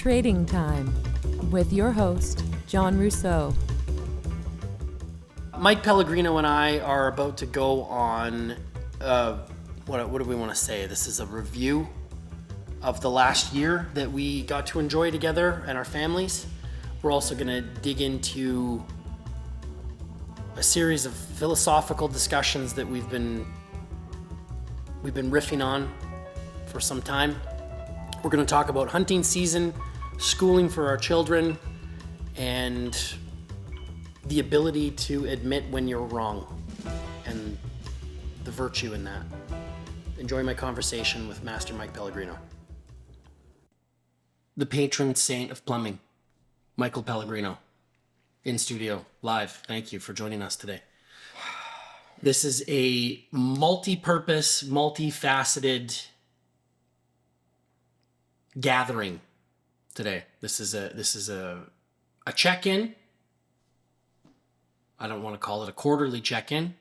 Trading Time with your host, John Rousseau. Mike Pellegrino and I are about to go on, what do we want to say? This is a review of the last year that we got to enjoy together and our families. We're also going to dig into a series of philosophical discussions that we've been riffing on for some time. We're going to talk about hunting season, schooling for our children, and the ability to admit when you're wrong and the virtue in that. Enjoy my conversation with Master Mike Pellegrino. The patron saint of plumbing, Michael Pellegrino, in studio, live. Thank you for joining us today. This is a multi-purpose, multifaceted gathering today. This is a check-in. I don't want to call it a quarterly check-in.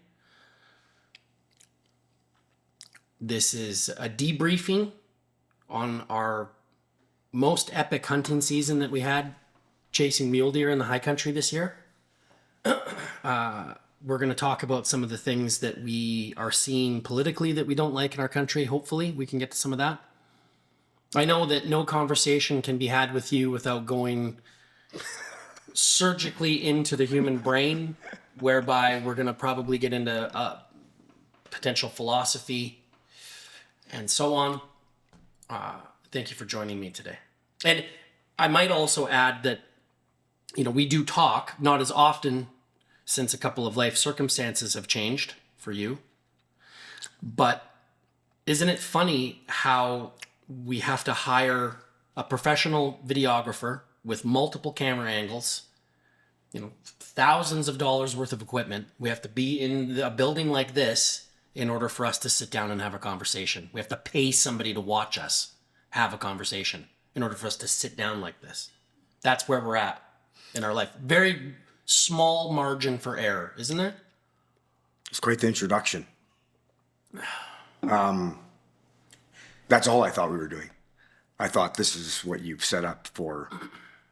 This is a debriefing on our most epic hunting season that we had, chasing mule deer in the high country this year. We're going to talk about some of the things that we are seeing politically that we don't like in our country. Hopefully we can get to some of that. I know that no conversation can be had with you without going surgically into the human brain, whereby we're going to probably get into potential philosophy and so on. Thank you for joining me today. And I might also add that, we do talk, not as often since a couple of life circumstances have changed for you. But isn't it funny how we have to hire a professional videographer with multiple camera angles, thousands of dollars worth of equipment. We have to be in a building like this in order for us to sit down and have a conversation. We have to pay somebody to watch us have a conversation in order for us to sit down like this. That's where we're at in our life. Very small margin for error, isn't there? It's quite the introduction. That's all I thought we were doing. I thought this is what you've set up for,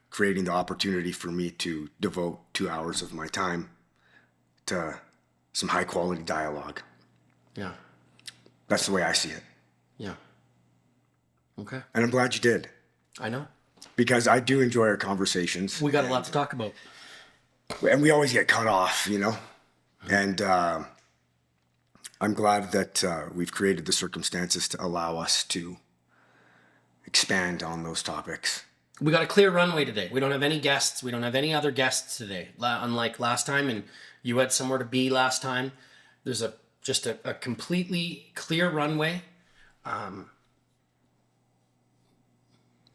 creating the opportunity for me to devote 2 hours of my time to some high quality dialogue. Yeah. That's the way I see it. Yeah. Okay. And I'm glad you did. I know. Because I do enjoy our conversations. We got a lot to talk about. And we always get cut off, And I'm glad that we've created the circumstances to allow us to expand on those topics. We got a clear runway today. We don't have any guests. We don't have any other guests today. Unlike last time, and you had somewhere to be last time. There's just a completely clear runway.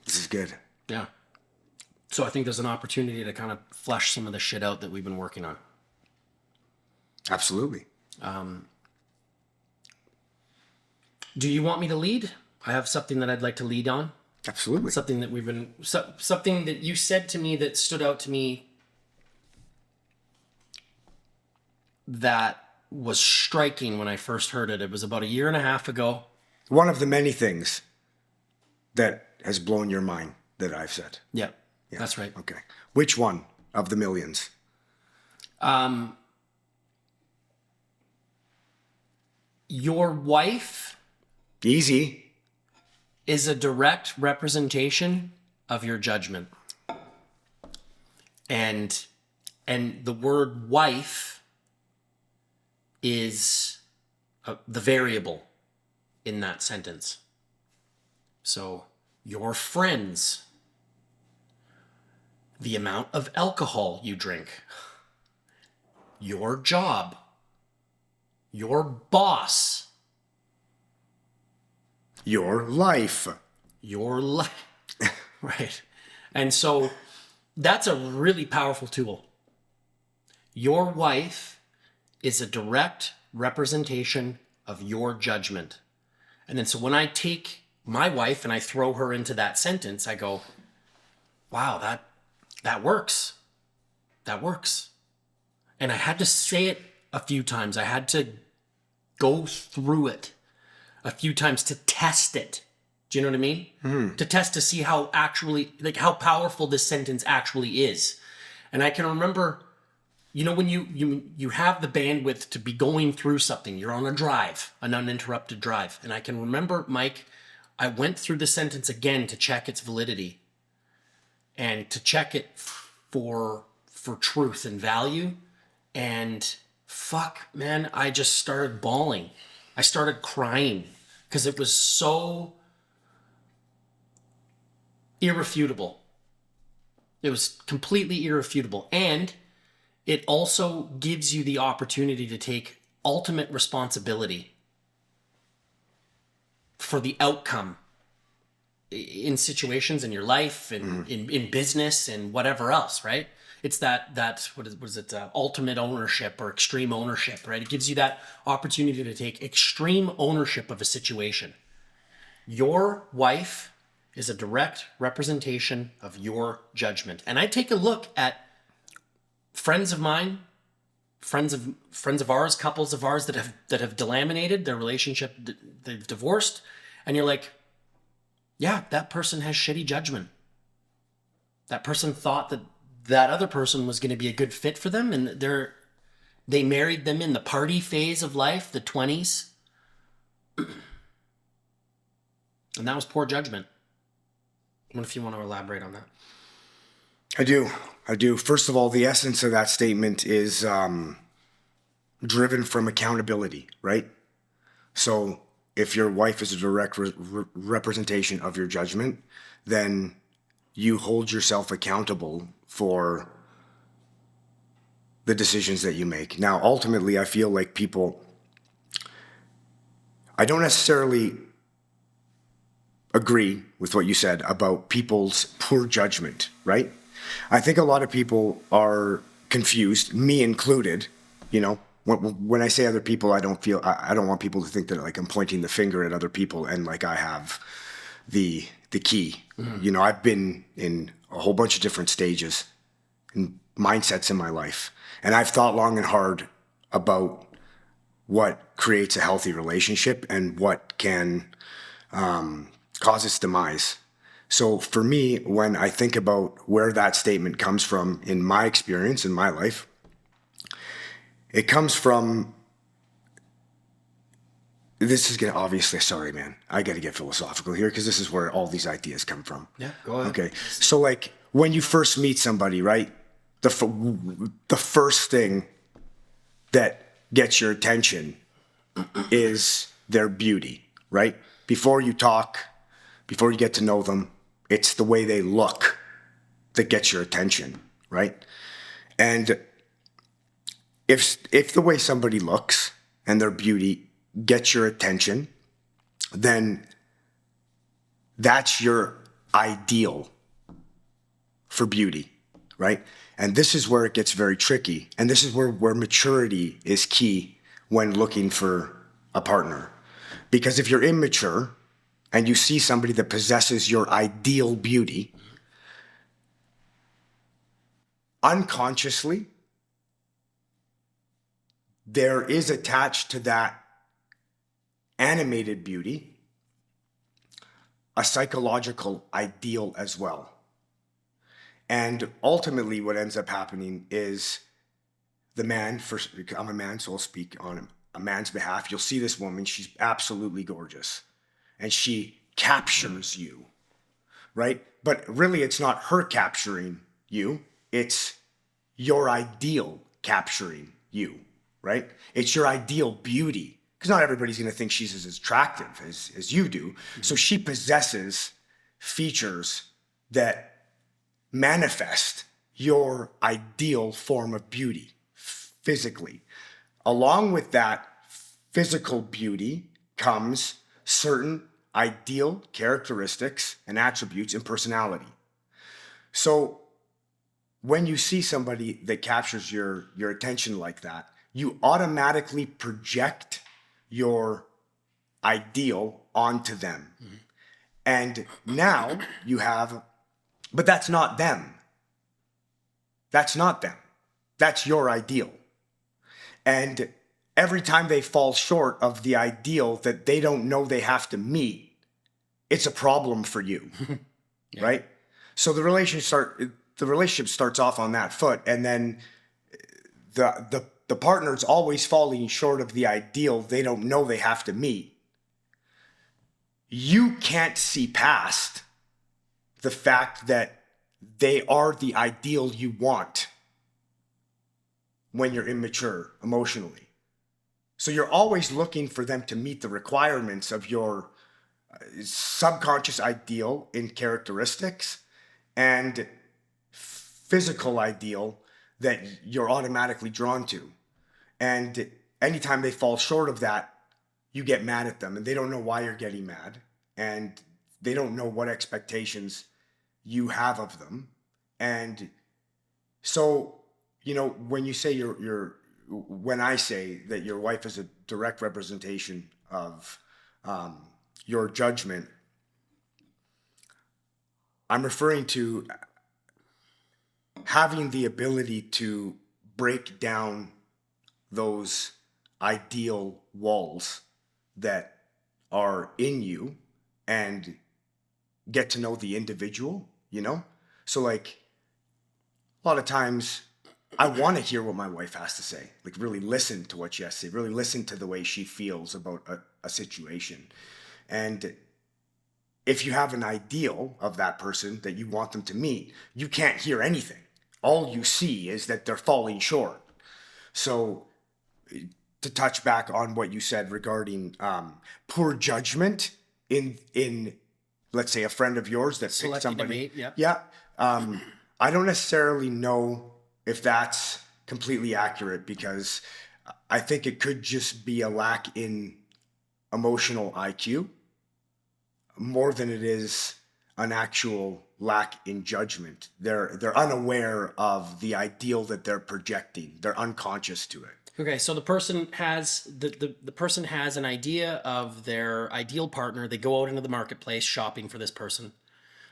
This is good. Yeah. So I think there's an opportunity to kind of flesh some of the shit out that we've been working on. Absolutely. Do you want me to lead? I have something that I'd like to lead on. Absolutely. Something that you said to me that stood out to me that was striking when I first heard it. It was about 1.5 years ago. One of the many things that has blown your mind that I've said. Yeah, that's right. Okay. Which one of the millions? Your wife... Easy. ...is a direct representation of your judgment. And the word wife is the variable in that sentence. So your friends, the amount of alcohol you drink, your job, your boss, your life. Right. And so that's a really powerful tool. Your wife is a direct representation of your judgment. And then so when I take my wife and I throw her into that sentence, I go, wow, that works. That works. And I had to say it a few times. I had to go through it a few times to test it, Do you know what I mean? To test to see how powerful this sentence actually is. And I can remember, when you have the bandwidth to be going through something, you're on a drive, an uninterrupted drive. And I can remember, Mike, I went through the sentence again to check its validity and to check it for truth and value. And fuck, man, I just started bawling. I started crying because it was so irrefutable. It was completely irrefutable. And it also gives you the opportunity to take ultimate responsibility for the outcome in situations in your life and in business and whatever else, right? It's that what is it, ultimate ownership or extreme ownership, right? It gives you that opportunity to take extreme ownership of a situation. Your wife is a direct representation of your judgment. And I take a look at friends of mine, friends of ours, couples of ours that have delaminated their relationship, they've divorced, and you're like, yeah, that person has shitty judgment. That person thought that other person was going to be a good fit for them, and they married them in the party phase of life, the 20s. And that was poor judgment. What if you want to elaborate on that? I do. First of all, the essence of that statement is driven from accountability, right? So if your wife is a direct representation of your judgment, then you hold yourself accountable for the decisions that you make. Now, ultimately, I feel like I don't necessarily agree with what you said about people's poor judgment, right? I think a lot of people are confused, me included. When I say other people, I don't want people to think that like I'm pointing the finger at other people and like I have the key. I've been in a whole bunch of different stages and mindsets in my life, and I've thought long and hard about what creates a healthy relationship and what can cause its demise. So for me, when I think about where that statement comes from in my experience, in my life, it comes from, this is going to obviously, sorry, man, I got to get philosophical here because this is where all these ideas come from. Yeah, go ahead. Okay. So like when you first meet somebody, right? The first thing that gets your attention is their beauty, right? Before you talk, before you get to know them, it's the way they look that gets your attention, right? And if the way somebody looks and their beauty gets your attention, then that's your ideal for beauty, right? And this is where it gets very tricky. And this is where maturity is key when looking for a partner. Because if you're immature and you see somebody that possesses your ideal beauty, unconsciously, there is attached to that animated beauty a psychological ideal as well. And ultimately what ends up happening is the man, I'm a man, so I'll speak on a man's behalf. You'll see this woman, she's absolutely gorgeous. And she captures you, right? But really it's not her capturing you, it's your ideal capturing you, right? It's your ideal beauty. Because not everybody's going to think she's as attractive as you do. Mm-hmm. So she possesses features that manifest your ideal form of beauty physically. Along with that physical beauty comes certain ideal characteristics and attributes and personality. So when you see somebody that captures your attention like that, you automatically project your ideal onto them. Mm-hmm. And now you have, but that's not them. That's not them. That's your ideal. And every time they fall short of the ideal that they don't know they have to meet, it's a problem for you, right? So the relationship starts off on that foot, and then the partner's always falling short of the ideal they don't know they have to meet. You can't see past the fact that they are the ideal you want when you're immature emotionally. So you're always looking for them to meet the requirements of your subconscious ideal in characteristics and physical ideal that you're automatically drawn to. And anytime they fall short of that, you get mad at them, and they don't know why you're getting mad, and they don't know what expectations you have of them. And so, when you say when I say that your wife is a direct representation of your judgment, I'm referring to having the ability to break down those ideal walls that are in you and get to know the individual, So like a lot of times I want to hear what my wife has to say, like really listen to what she has to say, really listen to the way she feels about a situation. And if you have an ideal of that person that you want them to meet, you can't hear anything. All you see is that they're falling short. So to touch back on what you said regarding poor judgment in let's say a friend of yours that picked somebody. Yeah. I don't necessarily know if that's completely accurate, because I think it could just be a lack in emotional IQ more than it is an actual lack in judgment. They're unaware of the ideal that they're projecting. They're unconscious to it. Okay, so the person has the person has an idea of their ideal partner. They go out into the marketplace shopping for this person.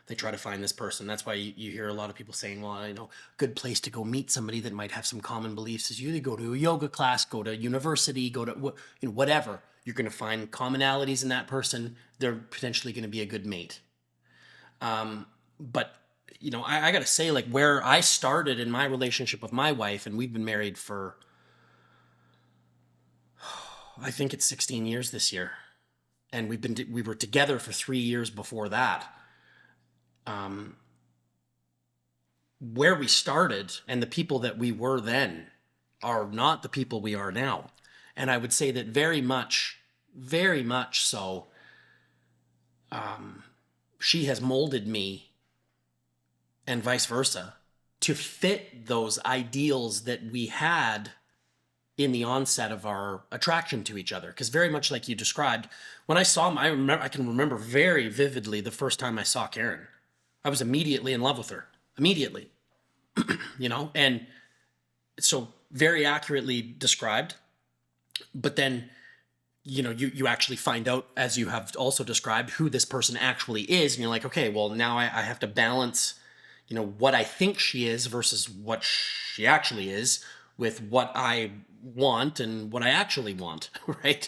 They try to find this person. That's why you hear a lot of people saying, well, good place to go meet somebody that might have some common beliefs is you either go to a yoga class, go to university, go to whatever. You're going to find commonalities in that person. They're potentially going to be a good mate. But I got to say, like, where I started in my relationship with my wife, and we've been married for, I think it's 16 years this year. And we were together for 3 years before that. Where we started and the people that we were then are not the people we are now. And I would say that very much so, she has molded me and vice versa to fit those ideals that we had in the onset of our attraction to each other. Because very much like you described, when I saw him, I can remember very vividly the first time I saw Karen. I was immediately in love with her. Immediately. And so very accurately described. But then, you actually find out, as you have also described, who this person actually is. And you're like, okay, well, now I have to balance, what I think she is versus what she actually is with what I want and what I actually want, right?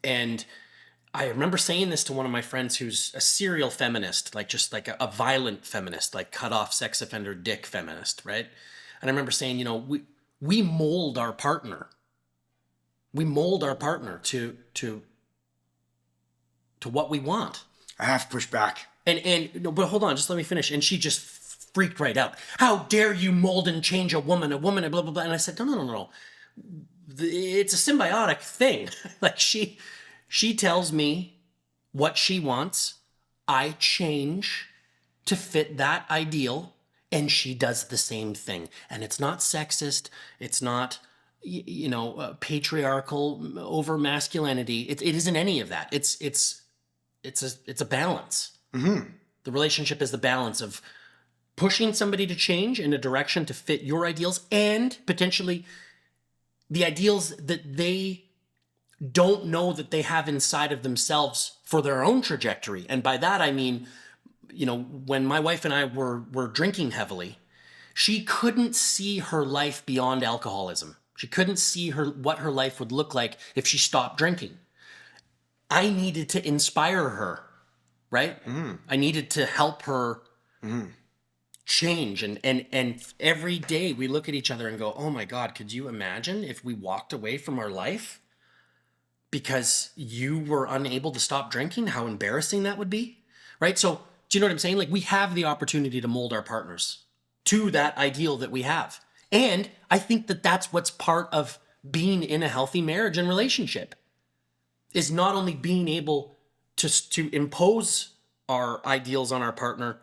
And I remember saying this to one of my friends who's a serial feminist, like just like a violent feminist, like cut off sex offender dick feminist, right? And I remember saying, we mold our partner. We mold our partner to what we want. I have to push back. But hold on, just let me finish. And she just freaked right out. How dare you mold and change a woman, blah, blah, blah. And I said, no. It's a symbiotic thing. Like she tells me what she wants. I change to fit that ideal, and she does the same thing. And it's not sexist. It's not, patriarchal over masculinity. It isn't any of that. It's a balance. Mm-hmm. The relationship is the balance of pushing somebody to change in a direction to fit your ideals, and potentially the ideals that they don't know that they have inside of themselves for their own trajectory. And by that, I mean, when my wife and I were drinking heavily, she couldn't see her life beyond alcoholism. She couldn't see what her life would look like if she stopped drinking. I needed to inspire her, right? I needed to help her change. And every day we look at each other and go, oh my God, could you imagine if we walked away from our life because you were unable to stop drinking? How embarrassing that would be, right? So do you know what I'm saying? Like, we have the opportunity to mold our partners to that ideal that we have. And I think that that's what's part of being in a healthy marriage and relationship, is not only being able to impose our ideals on our partner,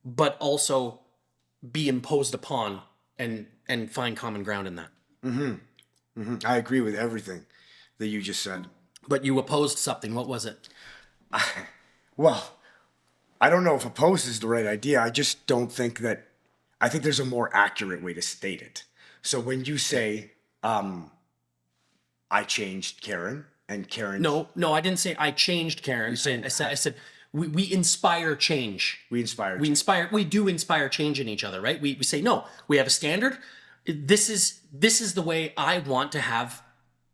but also be imposed upon and find common ground in that. I agree with everything that you just said. But you opposed something. What was it? Well, I don't know if opposed is the right idea. I just don't think that. I think there's a more accurate way to state it. So when you say, I changed Karen and Karen. No, I didn't say I changed Karen. I said we inspire change. We inspire. We do inspire change in each other, right? We say, no, we have a standard. This is the way I want to have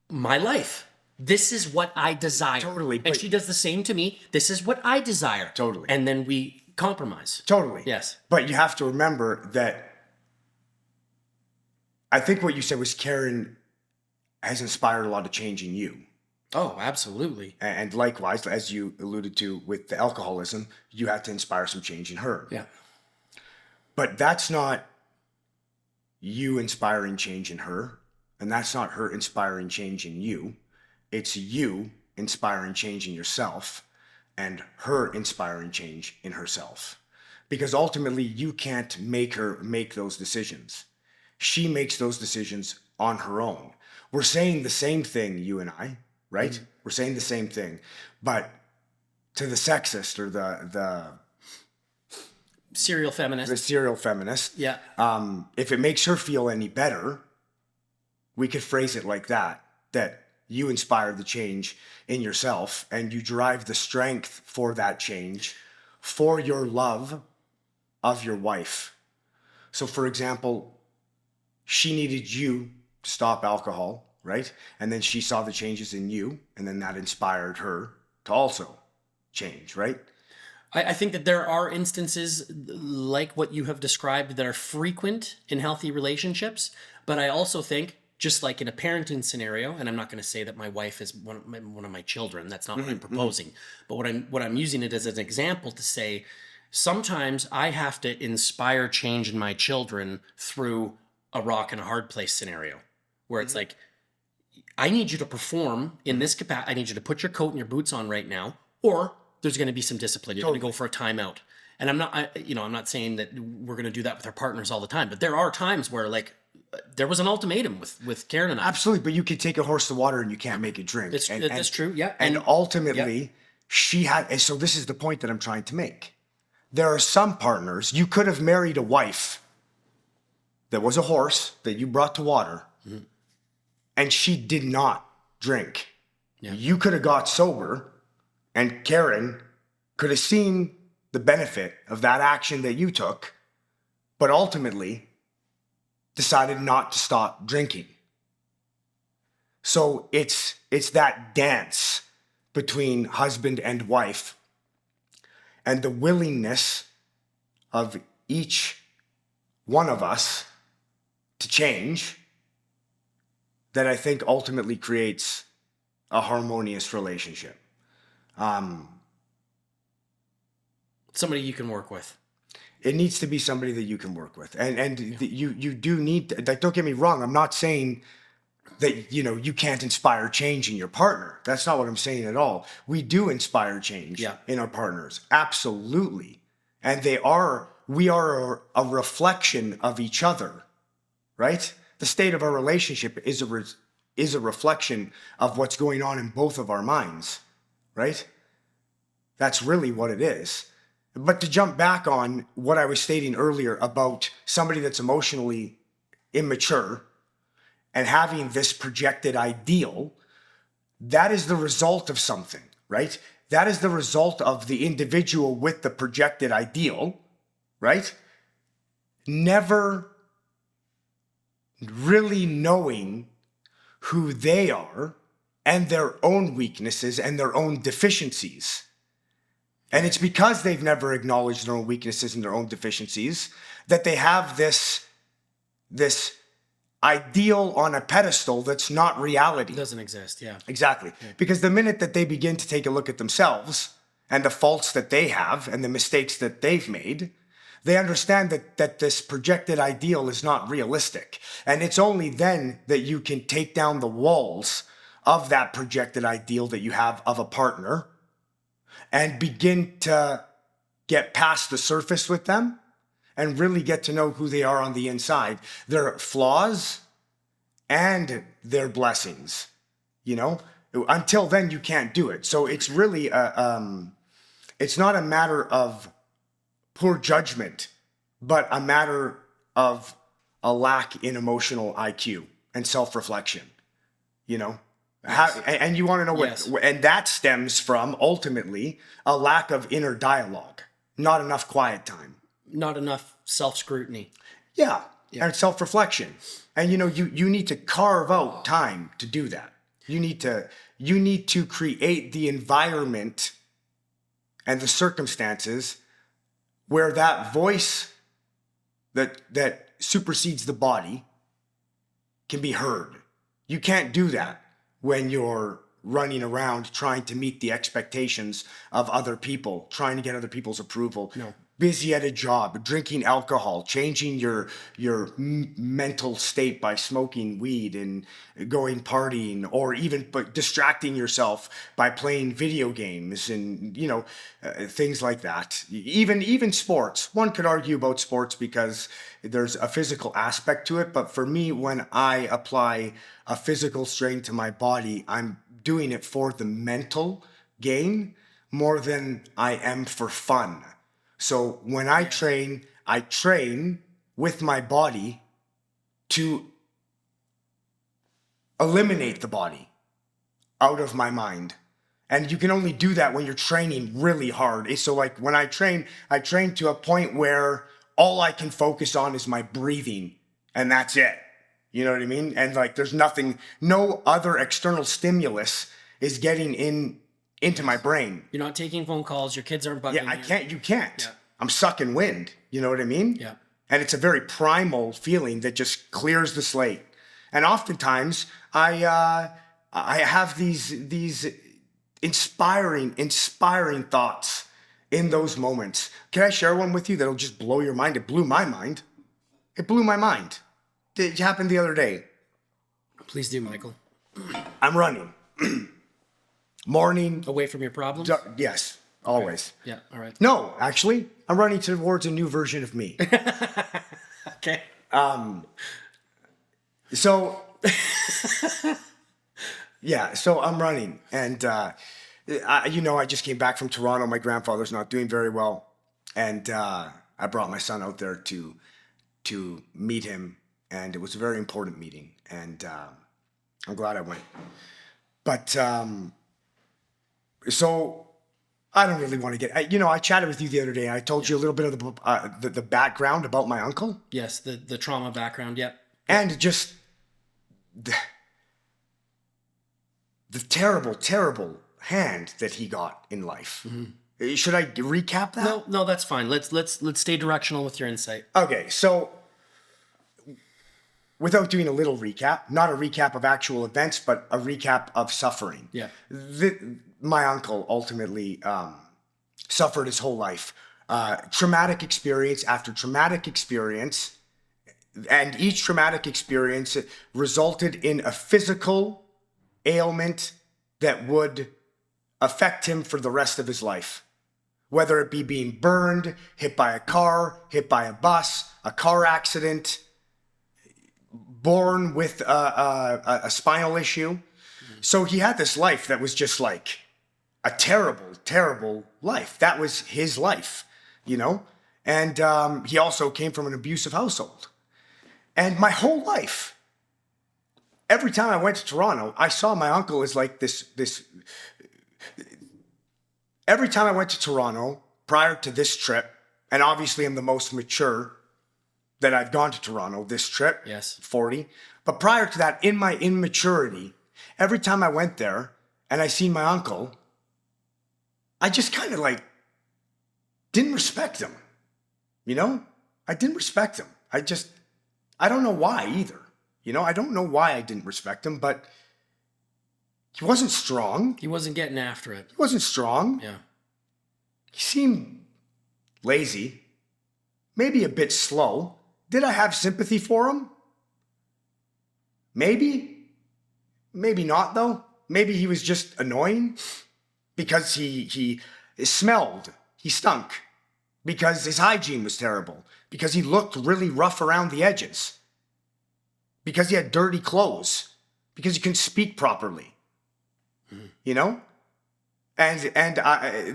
my life. This is what I desire. Totally. And she does the same to me. This is what I desire. Totally. And then we compromise. Totally. Yes. But you have to remember that I think what you said was Karen has inspired a lot of change in you. Oh, absolutely. And likewise, as you alluded to with the alcoholism, you had to inspire some change in her. Yeah. But that's not you inspiring change in her, and that's not her inspiring change in you. It's you inspiring change in yourself and her inspiring change in herself. Because ultimately, you can't make her make those decisions. She makes those decisions on her own. We're saying the same thing, you and I, right? Mm-hmm. We're saying the same thing. But to the sexist or the serial feminist. The serial feminist. Yeah. If it makes her feel any better, we could phrase it like that you inspire the change in yourself and you drive the strength for that change for your love of your wife. So for example, she needed you to stop alcohol, right? And then she saw the changes in you, and then that inspired her to also change, right? I think that there are instances like what you have described that are frequent in healthy relationships, but I also think, just like in a parenting scenario, and I'm not going to say that my wife is one of my children, that's not what I'm proposing, but what I'm using it as an example to say, sometimes I have to inspire change in my children through a rock and a hard place scenario, where it's like, I need you to perform in this capacity. I need you to put your coat and your boots on right now, or there's going to be some discipline. You're going to go for a timeout. And I'm not saying that we're going to do that with our partners all the time, but there are times where, like, there was an ultimatum with Karen and I. Absolutely, but you can take a horse to water and you can't make it drink. That's true, yeah. And ultimately, she had, and so this is the point that I'm trying to make. There are some partners, you could have married a wife that was a horse that you brought to water, and she did not drink. Yeah. You could have got sober, and Karen could have seen the benefit of that action that you took, but ultimately decided not to stop drinking. So it's that dance between husband and wife and the willingness of each one of us to change that I think ultimately creates a harmonious relationship. Somebody you can work with. It needs to be somebody that you can work with. You do need to, like, don't get me wrong, I'm not saying that, you can't inspire change in your partner. That's not what I'm saying at all. We do inspire change in our partners. Absolutely. And we are a reflection of each other, right? The state of our relationship is a reflection of what's going on in both of our minds, right? That's really what it is. But to jump back on what I was stating earlier about somebody that's emotionally immature and having this projected ideal, that is the result of something, right? That is the result of the individual with the projected ideal, right? Never really knowing who they are and their own weaknesses and their own deficiencies. And it's because they've never acknowledged their own weaknesses and their own deficiencies that they have this ideal on a pedestal that's not reality. It doesn't exist, yeah. Exactly. Yeah. Because the minute that they begin to take a look at themselves and the faults that they have and the mistakes that they've made, they understand that this projected ideal is not realistic. And it's only then that you can take down the walls of that projected ideal that you have of a partner and begin to get past the surface with them and really get to know who they are on the inside, their flaws and their blessings, you know? Until then, you can't do it. So it's really, it's not a matter of poor judgment, but a matter of a lack in emotional IQ and self-reflection, you know? Yes. And you want to know what, yes. And that stems from ultimately a lack of inner dialogue, not enough quiet time. Not enough self-scrutiny. Yeah, and self-reflection. And you know, you need to carve out time to do that. You need to create the environment and the circumstances where that voice that supersedes the body can be heard. You can't do that when you're running around trying to meet the expectations of other people, trying to get other people's approval. No. Busy at a job, drinking alcohol, changing your mental state by smoking weed and going partying, or even distracting yourself by playing video games and, you know, things like that. Even sports. One could argue about sports because there's a physical aspect to it, but for me, when I apply a physical strain to my body, I'm doing it for the mental gain more than I am for fun. So when I train with my body to eliminate the body out of my mind. And you can only do that when you're training really hard. So like when I train to a point where all I can focus on is my breathing, and that's it. You know what I mean? And like there's nothing, no other external stimulus is getting into my brain. You're not taking phone calls. Your kids aren't bugging you. You can't. Yeah. I'm sucking wind. You know what I mean? Yeah. And it's a very primal feeling that just clears the slate. And oftentimes I have these inspiring thoughts in those moments. Can I share one with you that'll just blow your mind? It blew my mind. It blew my mind. It happened the other day. Please do, Michael. I'm running. Morning. Away from your problems? Yes, always. Okay. Yeah, all right. No, actually, I'm running towards a new version of me. Okay. So, yeah, so I'm running. And, I just came back from Toronto. My grandfather's not doing very well. And I brought my son out there to meet him. And it was a very important meeting. And I'm glad I went. But... So I don't really want to get, I chatted with you the other day. I told you a little bit of the background about my uncle. Yes, the trauma background. Yep. And just the terrible, terrible hand that he got in life. Mm-hmm. Should I recap that? No, that's fine. Let's stay directional with your insight. Okay, so without doing a little recap, not a recap of actual events, but a recap of suffering. Yeah. My uncle ultimately suffered his whole life. Traumatic experience after traumatic experience, and each traumatic experience resulted in a physical ailment that would affect him for the rest of his life. Whether it be being burned, hit by a car, hit by a bus, a car accident, born with a spinal issue. So he had this life that was just like a terrible, terrible life. That was his life, you know? And he also came from an abusive household. And my whole life, every time I went to Toronto, I saw my uncle as like this. Every time I went to Toronto, prior to this trip, and obviously I'm the most mature that I've gone to Toronto this trip. Yes. 40. But prior to that, in my immaturity, every time I went there and I seen my uncle, I just kind of like didn't respect him. You know, I didn't respect him. I don't know why either. You know, I don't know why I didn't respect him, but he wasn't strong. He wasn't getting after it. He wasn't strong. Yeah. He seemed lazy, maybe a bit slow. Did I have sympathy for him? Maybe. Maybe not, though. Maybe he was just annoying because he smelled. He stunk. Because his hygiene was terrible. Because he looked really rough around the edges. Because he had dirty clothes. Because he couldn't speak properly. You know? And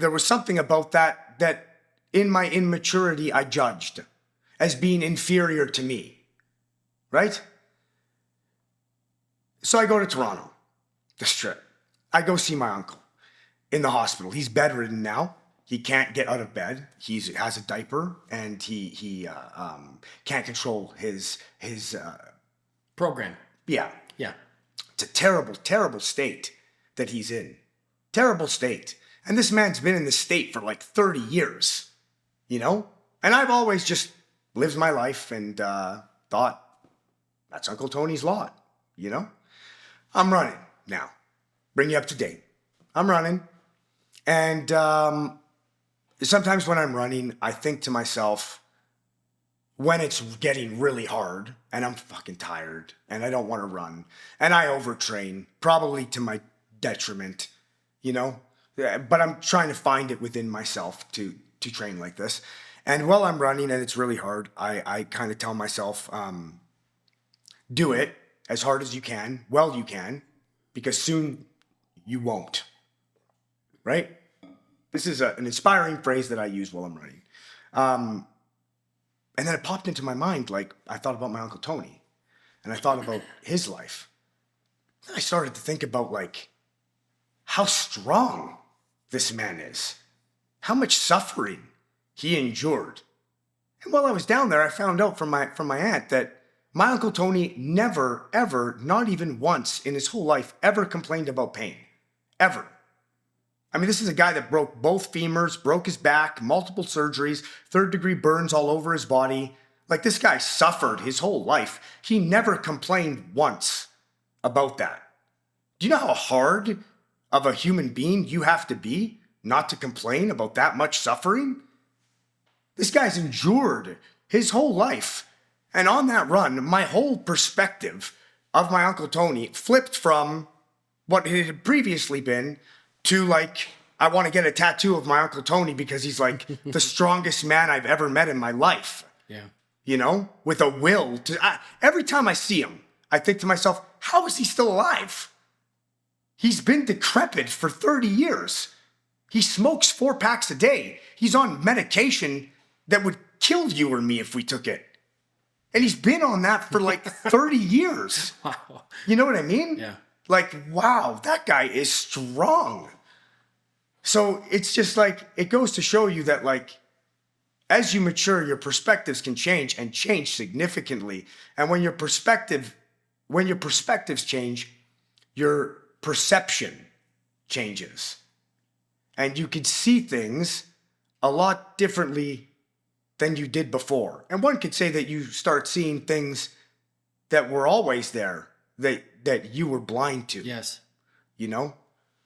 there was something about that in my immaturity I judged as being inferior to me. Right? So I go to Toronto, this trip. I go see my uncle in the hospital. He's bedridden now. He can't get out of bed. He has a diaper, and he can't control his program. Yeah. Yeah. It's a terrible, terrible state that he's in. Terrible state. And this man's been in this state for like 30 years, you know? And I've always just lived my life and thought, that's Uncle Tony's lot, you know? I'm running now. Bring you up to date. I'm running. And sometimes when I'm running, I think to myself, when it's getting really hard and I'm fucking tired and I don't want to run and I overtrain, probably to my detriment, you know? But I'm trying to find it within myself to train like this. And while I'm running and it's really hard, I kind of tell myself, do it as hard as you can, well you can, because soon you won't. Right? This is an inspiring phrase that I use while I'm running. And then it popped into my mind, like, I thought about my Uncle Tony. And I thought about his life. Then I started to think about, like, how strong this man is. How much suffering he endured. And while I was down there, I found out from my aunt that my Uncle Tony never, ever, not even once in his whole life, ever complained about pain. Ever. I mean, this is a guy that broke both femurs, broke his back, multiple surgeries, third-degree burns all over his body. Like, this guy suffered his whole life. He never complained once about that. Do you know how hard of a human being you have to be not to complain about that much suffering? This guy's endured his whole life. And on that run, my whole perspective of my Uncle Tony flipped from what it had previously been to, like, I want to get a tattoo of my Uncle Tony because he's like the strongest man I've ever met in my life. Yeah. You know, with a will to, every time I see him, I think to myself, how is he still alive? He's been decrepit for 30 years. He smokes 4 packs a day. He's on medication that would kill you or me if we took it. And he's been on that for like 30 years. Wow. You know what I mean? Yeah. Like, wow, that guy is strong. So it's just like, it goes to show you that, like, as you mature, your perspectives can change and change significantly. And when your perspectives change, your perception changes. And you can see things a lot differently than you did before. And one could say that you start seeing things that were always there that you were blind to. Yes. You know?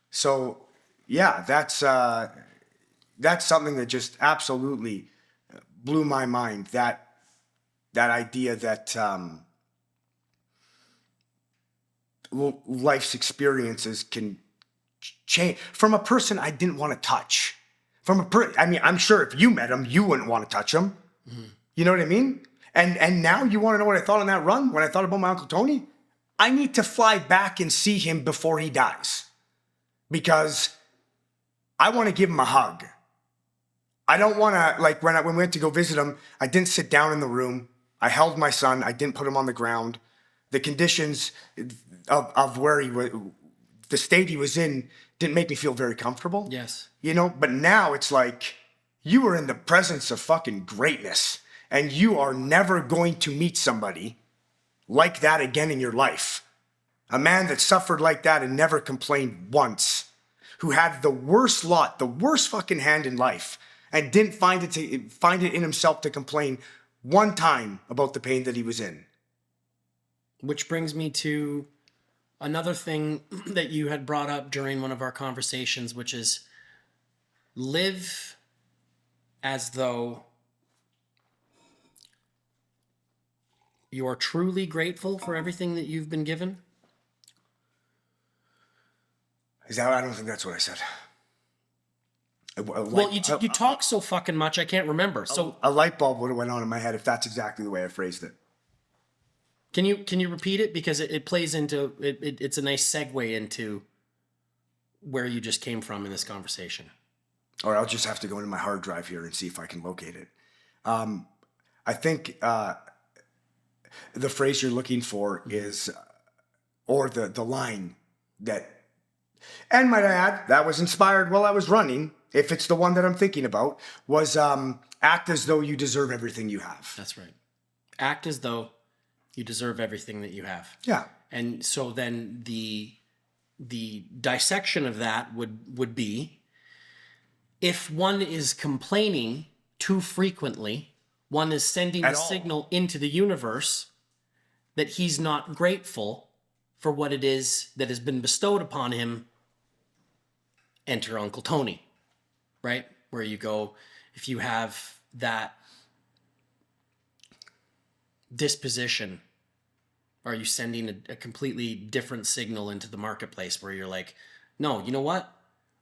So, yeah, that's something that just absolutely blew my mind. That idea that life's experiences can change from a person I didn't want to touch. I mean, I'm sure if you met him, you wouldn't want to touch him. Mm-hmm. You know what I mean? And now you want to know what I thought on that run when I thought about my Uncle Tony? I need to fly back and see him before he dies. Because I want to give him a hug. I don't want to, like, when we went to go visit him, I didn't sit down in the room. I held my son. I didn't put him on the ground. The conditions of where he was, the state he was in, didn't make me feel very comfortable. Yes. You know, but now it's like, you are in the presence of fucking greatness. And you are never going to meet somebody like that again in your life. A man that suffered like that and never complained once. Who had the worst lot, the worst fucking hand in life, and didn't find it in himself to complain one time about the pain that he was in. Which brings me to another thing that you had brought up during one of our conversations, which is live as though you're truly grateful for everything that you've been given. I don't think that's what I said. Well, you talk so fucking much, I can't remember. So a light bulb would have went on in my head if that's exactly the way I phrased it. Can you repeat it? Because it plays into, it's a nice segue into where you just came from in this conversation. Or I'll just have to go into my hard drive here and see if I can locate it. I think the phrase you're looking for is, or the line that, and might I add, that was inspired while I was running, if it's the one that I'm thinking about, was act as though you deserve everything you have. That's right. Act as though you deserve everything that you have. Yeah. And so then the dissection of that would be, if one is complaining too frequently, one is sending a signal into the universe that he's not grateful for what it is that has been bestowed upon him. Enter Uncle Tony, right? Where you go, if you have that disposition, are you sending a completely different signal into the marketplace where you're like, no, you know what?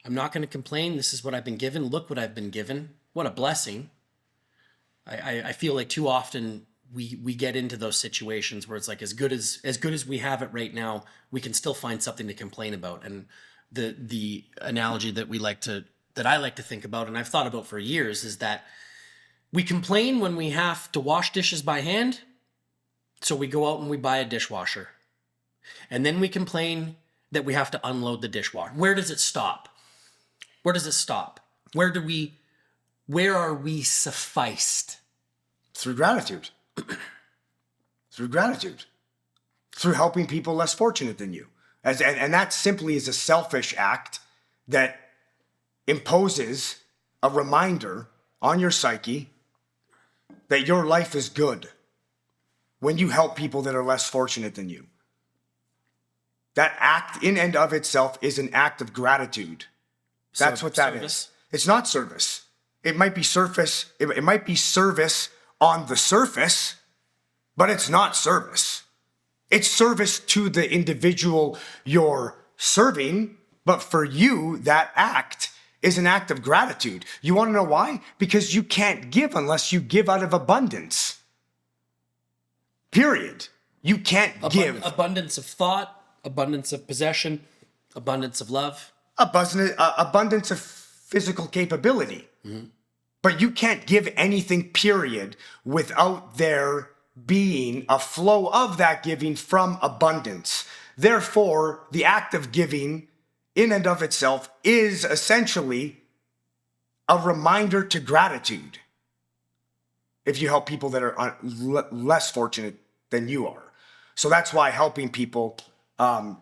I'm not going to complain. This is what I've been given. Look what I've been given. What a blessing. I feel like too often we get into those situations where it's like, as good as we have it right now, we can still find something to complain about. And the analogy that I like to think about, and I've thought about for years, is that we complain when we have to wash dishes by hand. So we go out and we buy a dishwasher. And then we complain that we have to unload the dishwasher. Where does it stop? Where does it stop? Where are we sufficed? Through gratitude. Through gratitude. Through helping people less fortunate than you. And that simply is a selfish act that imposes a reminder on your psyche that your life is good when you help people that are less fortunate than you. That act in and of itself is an act of gratitude. That's what that is. It's not service. It might be surface. It might be service on the surface, but it's not service. It's service to the individual you're serving, but for you, that act is an act of gratitude. You want to know why? Because you can't give unless you give out of abundance. Period. You can't give. Abundance of thought, abundance of possession, abundance of love. Abundance of physical capability. Mm-hmm. But you can't give anything, period, without there being a flow of that giving from abundance. Therefore, the act of giving in and of itself is essentially a reminder to gratitude if you help people that are less fortunate than you are. So that's why helping people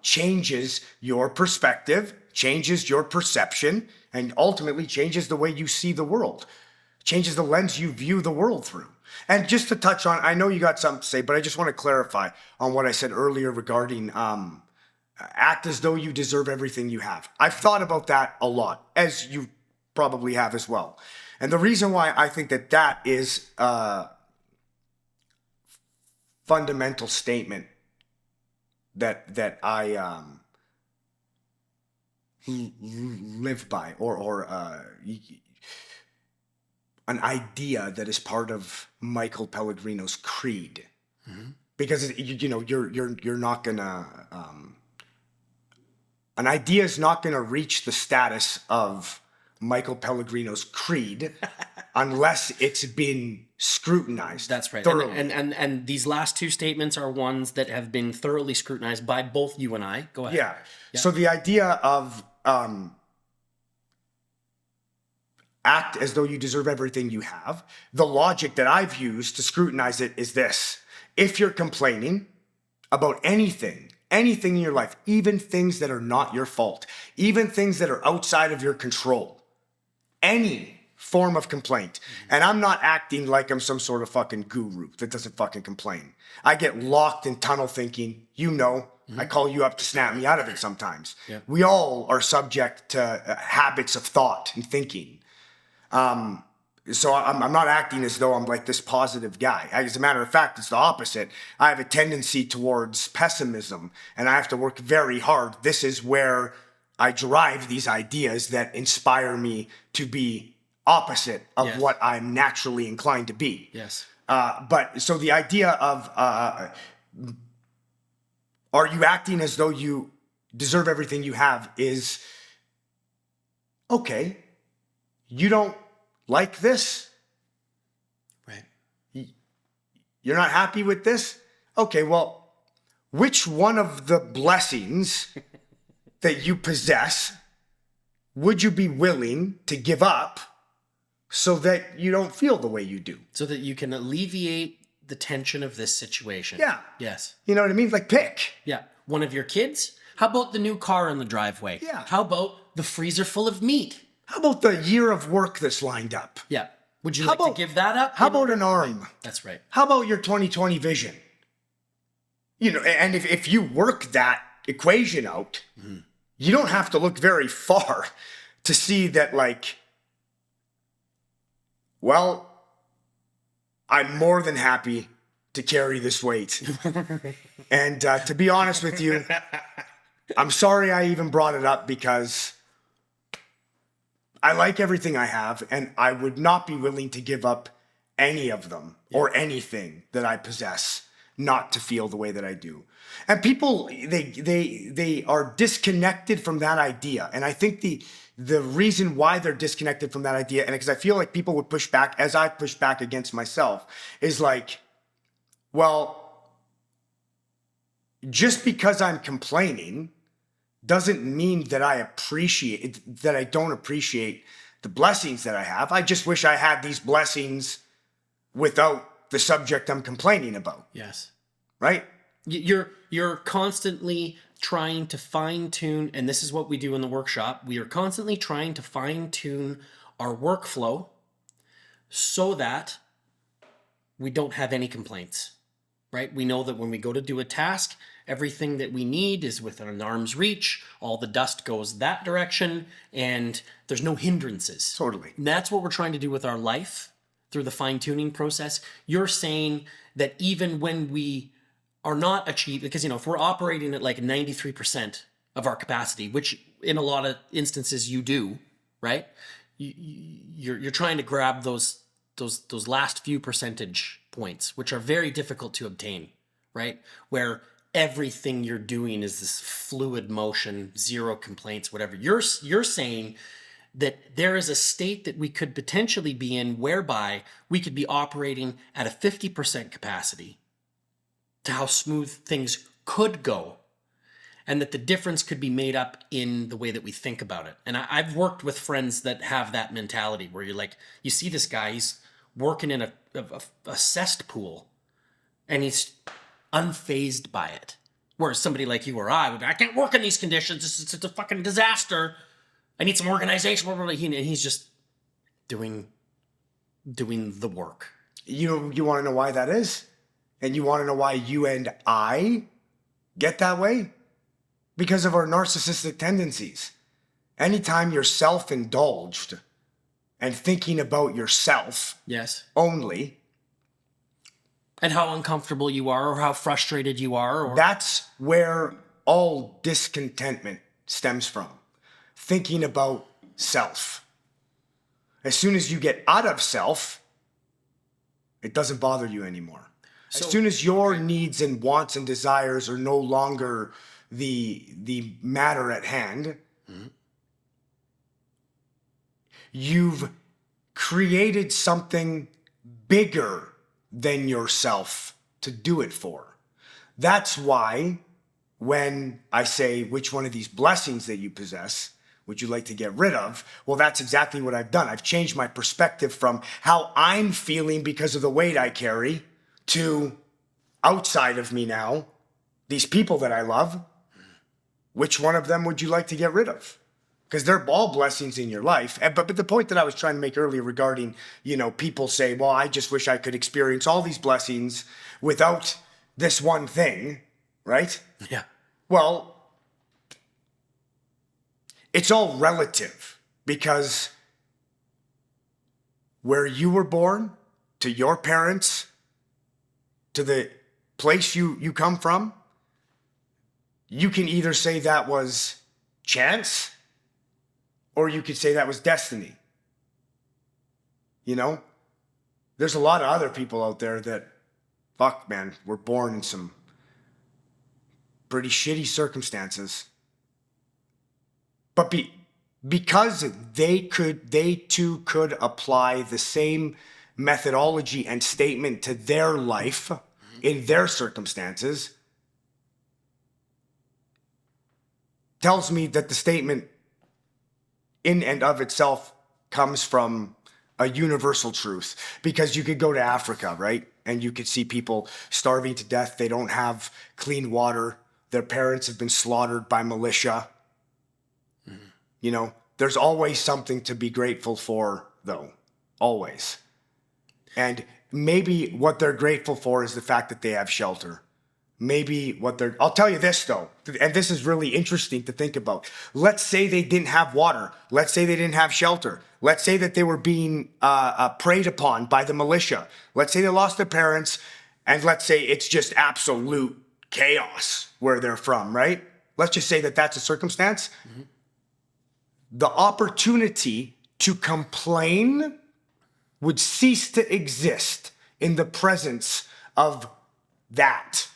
changes your perspective, changes your perception, and ultimately changes the way you see the world, changes the lens you view the world through. And just to touch on, I know you got something to say, but I just want to clarify on what I said earlier regarding act as though you deserve everything you have. I've thought about that a lot, as you probably have as well. And the reason why I think that is a fundamental statement that I live by, or an idea that is part of Michael Pellegrino's creed, mm-hmm. Because you're not gonna an idea is not gonna reach the status of Michael Pellegrino's creed unless it's been scrutinized. That's right. Thoroughly. And these last two statements are ones that have been thoroughly scrutinized by both you and I. Go ahead. Yeah. So the idea of act as though you deserve everything you have. The logic that I've used to scrutinize it is this. If you're complaining about anything anything in your life, even things that are not your fault, even things that are outside of your control, any form of complaint. And I'm not acting like I'm some sort of fucking guru that doesn't fucking complain. I get locked in tunnel thinking, I call you up to snap me out of it sometimes. Yeah. We all are subject to habits of thought and thinking. So I'm not acting as though I'm like this positive guy. As a matter of fact, it's the opposite. I have a tendency towards pessimism, and I have to work very hard. This is where I derive these ideas that inspire me to be opposite of what I'm naturally inclined to be. Yes. But so the idea of, are you acting as though you deserve everything you have is, okay, you don't like this? Right. You're not happy with this? Okay, well, which one of the blessings that you possess would you be willing to give up so that you don't feel the way you do? So that you can alleviate the tension of this situation. Yeah. Yes. You know what I mean? Like pick. Yeah. One of your kids? How about the new car in the driveway? Yeah. How about the freezer full of meat? How about the year of work that's lined up? Yeah. Would you How like about- to give that up? How about an arm? That's right. How about your 2020 vision? You know, and if you work that equation out, you don't have to look very far to see that, like, well, I'm more than happy to carry this weight. And to be honest with you, I'm sorry I even brought it up because I like everything I have, and I would not be willing to give up any of them or anything that I possess not to feel the way that I do. And people, they are disconnected from that idea. And I think the reason why they're disconnected from that idea, and because I feel like people would push back, as I push back against myself, is like, well, just because I'm complaining doesn't mean that I don't appreciate the blessings that I have. I just wish I had these blessings without the subject I'm complaining about. Yes. Right? You're constantly trying to fine tune, and this is what we do in the workshop. We are constantly trying to fine tune our workflow so that we don't have any complaints, right? We know that when we go to do a task, everything that we need is within an arm's reach. All the dust goes that direction, and there's no hindrances. Totally. And that's what we're trying to do with our life through the fine-tuning process. You're saying that even when we are not achieved, because, you know, if we're operating at like 93% of our capacity, which in a lot of instances you do, right? You're trying to grab those last few percentage points, which are very difficult to obtain, right? Where everything you're doing is this fluid motion, zero complaints, whatever. You're saying that there is a state that we could potentially be in whereby we could be operating at a 50% capacity to how smooth things could go, and that the difference could be made up in the way that we think about it. And I've worked with friends that have that mentality where you're like, you see this guy, he's working in a cesspool, and he's unfazed by it. Whereas somebody like you or I would be, I can't work in these conditions. It's a fucking disaster. I need some organization. And he's just doing the work. You want to know why that is? And you want to know why you and I get that way? Because of our narcissistic tendencies. Anytime you're self-indulged and thinking about yourself only, and how uncomfortable you are or how frustrated you are. That's where all discontentment stems from. Thinking about self. As soon as you get out of self, it doesn't bother you anymore. As soon as your needs and wants and desires are no longer the matter at hand, you've created something bigger than yourself to do it for. That's why when I say, which one of these blessings that you possess would you like to get rid of? Well, that's exactly what I've done. I've changed my perspective from how I'm feeling because of the weight I carry to outside of me now. these people that I love, which one of them would you like to get rid of? Because they're all blessings in your life. But the point that I was trying to make earlier regarding, people say, well, I just wish I could experience all these blessings without this one thing, right? Yeah. Well, it's all relative, because where you were born, to your parents, to the place you come from, you can either say that was chance, or you could say that was destiny. There's a lot of other people out there that, fuck, man, were born in some pretty shitty circumstances. But because they too could apply the same methodology and statement to their life in their circumstances, tells me that the statement in and of itself comes from a universal truth. Because you could go to Africa, right? And you could see people starving to death. They don't have clean water. Their parents have been slaughtered by militia. There's always something to be grateful for, though. Always. And maybe what they're grateful for is the fact that they have shelter. Maybe I'll tell you this, though, and this is really interesting to think about. Let's say they didn't have water. Let's say they didn't have shelter. Let's say that they were being preyed upon by the militia. Let's say they lost their parents, and let's say it's just absolute chaos where they're from, right? Let's just say that that's a circumstance. Mm-hmm. The opportunity to complain would cease to exist in the presence of that.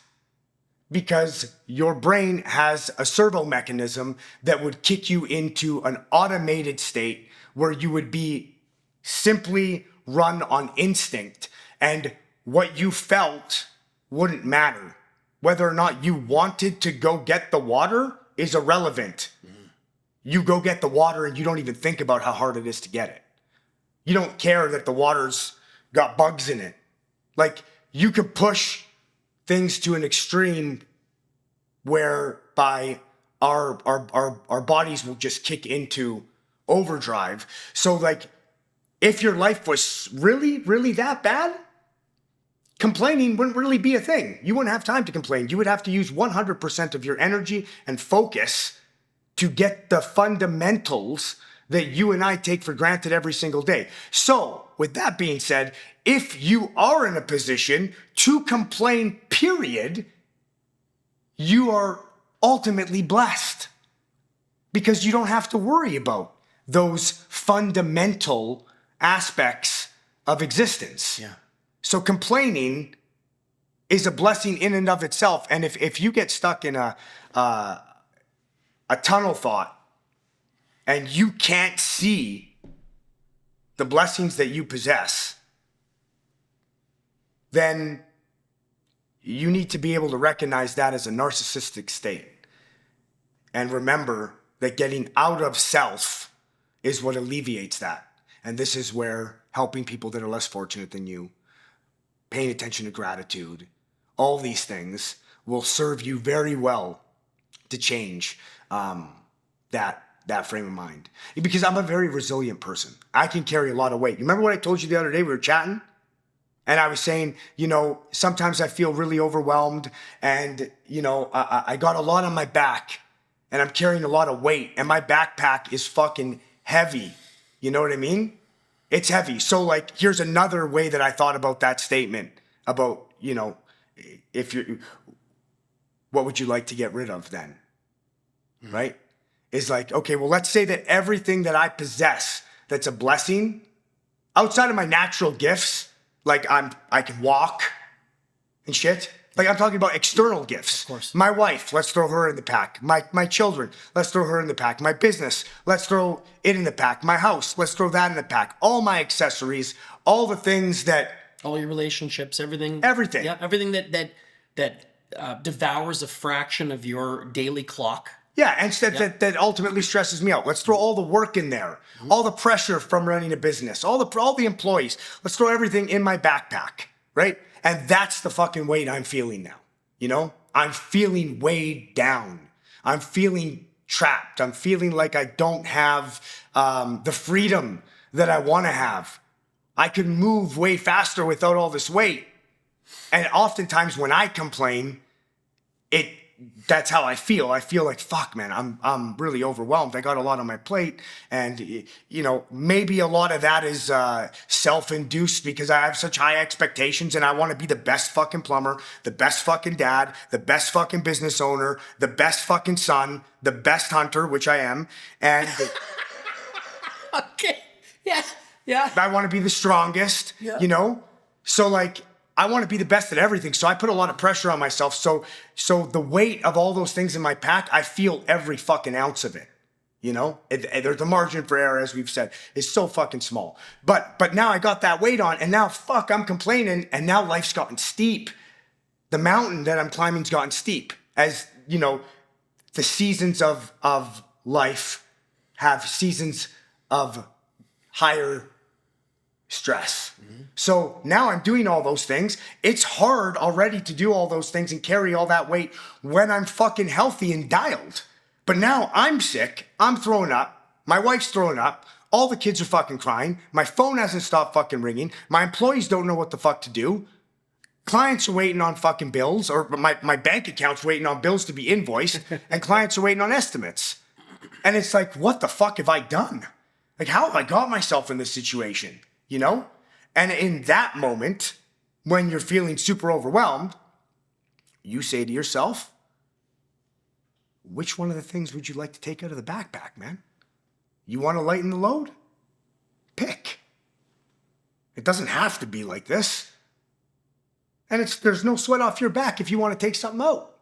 Because your brain has a servo mechanism that would kick you into an automated state where you would be simply run on instinct, and what you felt wouldn't matter. Whether or not you wanted to go get the water is irrelevant. Mm-hmm. You go get the water and you don't even think about how hard it is to get it. You don't care that the water's got bugs in it. Like, you could push things to an extreme whereby our bodies will just kick into overdrive. So, like, if your life was really, really that bad, complaining wouldn't really be a thing. You wouldn't have time to complain. You would have to use 100% of your energy and focus to get the fundamentals that you and I take for granted every single day. So, with that being said, if you are in a position to complain, period, you are ultimately blessed, because you don't have to worry about those fundamental aspects of existence. Yeah. So complaining is a blessing in and of itself. And if you get stuck in a tunnel thought, and you can't see the blessings that you possess, then you need to be able to recognize that as a narcissistic state. And remember that getting out of self is what alleviates that. And this is where helping people that are less fortunate than you, paying attention to gratitude, all these things will serve you very well to change that frame of mind. Because I'm a very resilient person. I can carry a lot of weight. You remember what I told you the other day? We were chatting, and I was saying, sometimes I feel really overwhelmed, and, I got a lot on my back, and I'm carrying a lot of weight, and my backpack is fucking heavy. You know what I mean? It's heavy. So, like, here's another way that I thought about that statement about, what would you like to get rid of then? Mm-hmm. Right? Is like, okay, well, let's say that everything that I possess that's a blessing, outside of my natural gifts, like I can walk and shit. Like, I'm talking about external gifts. Of course. My wife, let's throw her in the pack. My children, let's throw her in the pack. My business, let's throw it in the pack. My house, let's throw that in the pack. All my accessories, all the things that... all your relationships, everything. Everything. Yeah, everything that devours a fraction of your daily clock. Yeah, and that ultimately stresses me out. Let's throw all the work in there, all the pressure from running a business, all the employees. Let's throw everything in my backpack, right? And that's the fucking weight I'm feeling now, I'm feeling weighed down. I'm feeling trapped. I'm feeling like I don't have the freedom that I want to have. I could move way faster without all this weight. And oftentimes when I complain, that's how I feel. I feel like, fuck, man, I'm really overwhelmed. I got a lot on my plate. And, you know, maybe a lot of that is self-induced because I have such high expectations and I want to be the best fucking plumber, the best fucking dad, the best fucking business owner, the best fucking son, the best hunter, which I am. And Okay. Yeah. Yeah. I want to be the strongest, you know? So like, I want to be the best at everything. So I put a lot of pressure on myself. So the weight of all those things in my pack, I feel every fucking ounce of it. You know, there's the margin for error, as we've said, is so fucking small. But now I got that weight on, and now fuck, I'm complaining, and now life's gotten steep. The mountain that I'm climbing's gotten steep. As you know, the seasons of life have seasons of higher stress. Mm-hmm. So now I'm doing all those things. It's hard already to do all those things and carry all that weight when I'm fucking healthy and dialed. But now I'm sick. I'm throwing up. My wife's throwing up. All the kids are fucking crying. My phone hasn't stopped fucking ringing. My employees don't know what the fuck to do. Clients are waiting on fucking bills, or my bank account's waiting on bills to be invoiced, and clients are waiting on estimates. And it's like, what the fuck have I done? Like, how have I got myself in this situation? You know? And in that moment, when you're feeling super overwhelmed, you say to yourself, which one of the things would you like to take out of the backpack, man? You want to lighten the load? Pick. It doesn't have to be like this. And there's no sweat off your back if you want to take something out.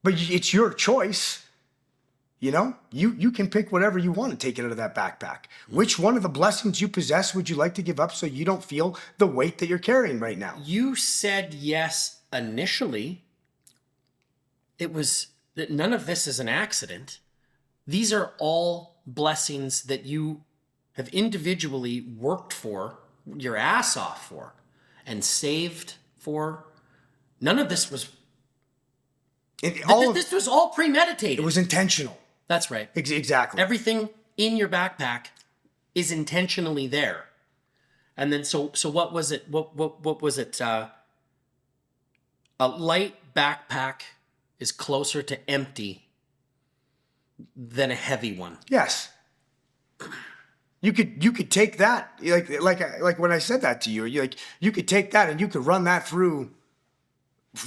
But it's your choice. You know, you can pick whatever you want to take it out of that backpack. Which one of the blessings you possess would you like to give up so you don't feel the weight that you're carrying right now? You said yes initially. It was that none of this is an accident. These are all blessings that you have individually worked for, your ass off for, and saved for. None of this was... This was all premeditated. It was intentional. That's right. Exactly. Everything in your backpack is intentionally there. And then so what was it? What was it? A light backpack is closer to empty than a heavy one. Yes. You could take that like when I said that to you, you could take that and you could run that through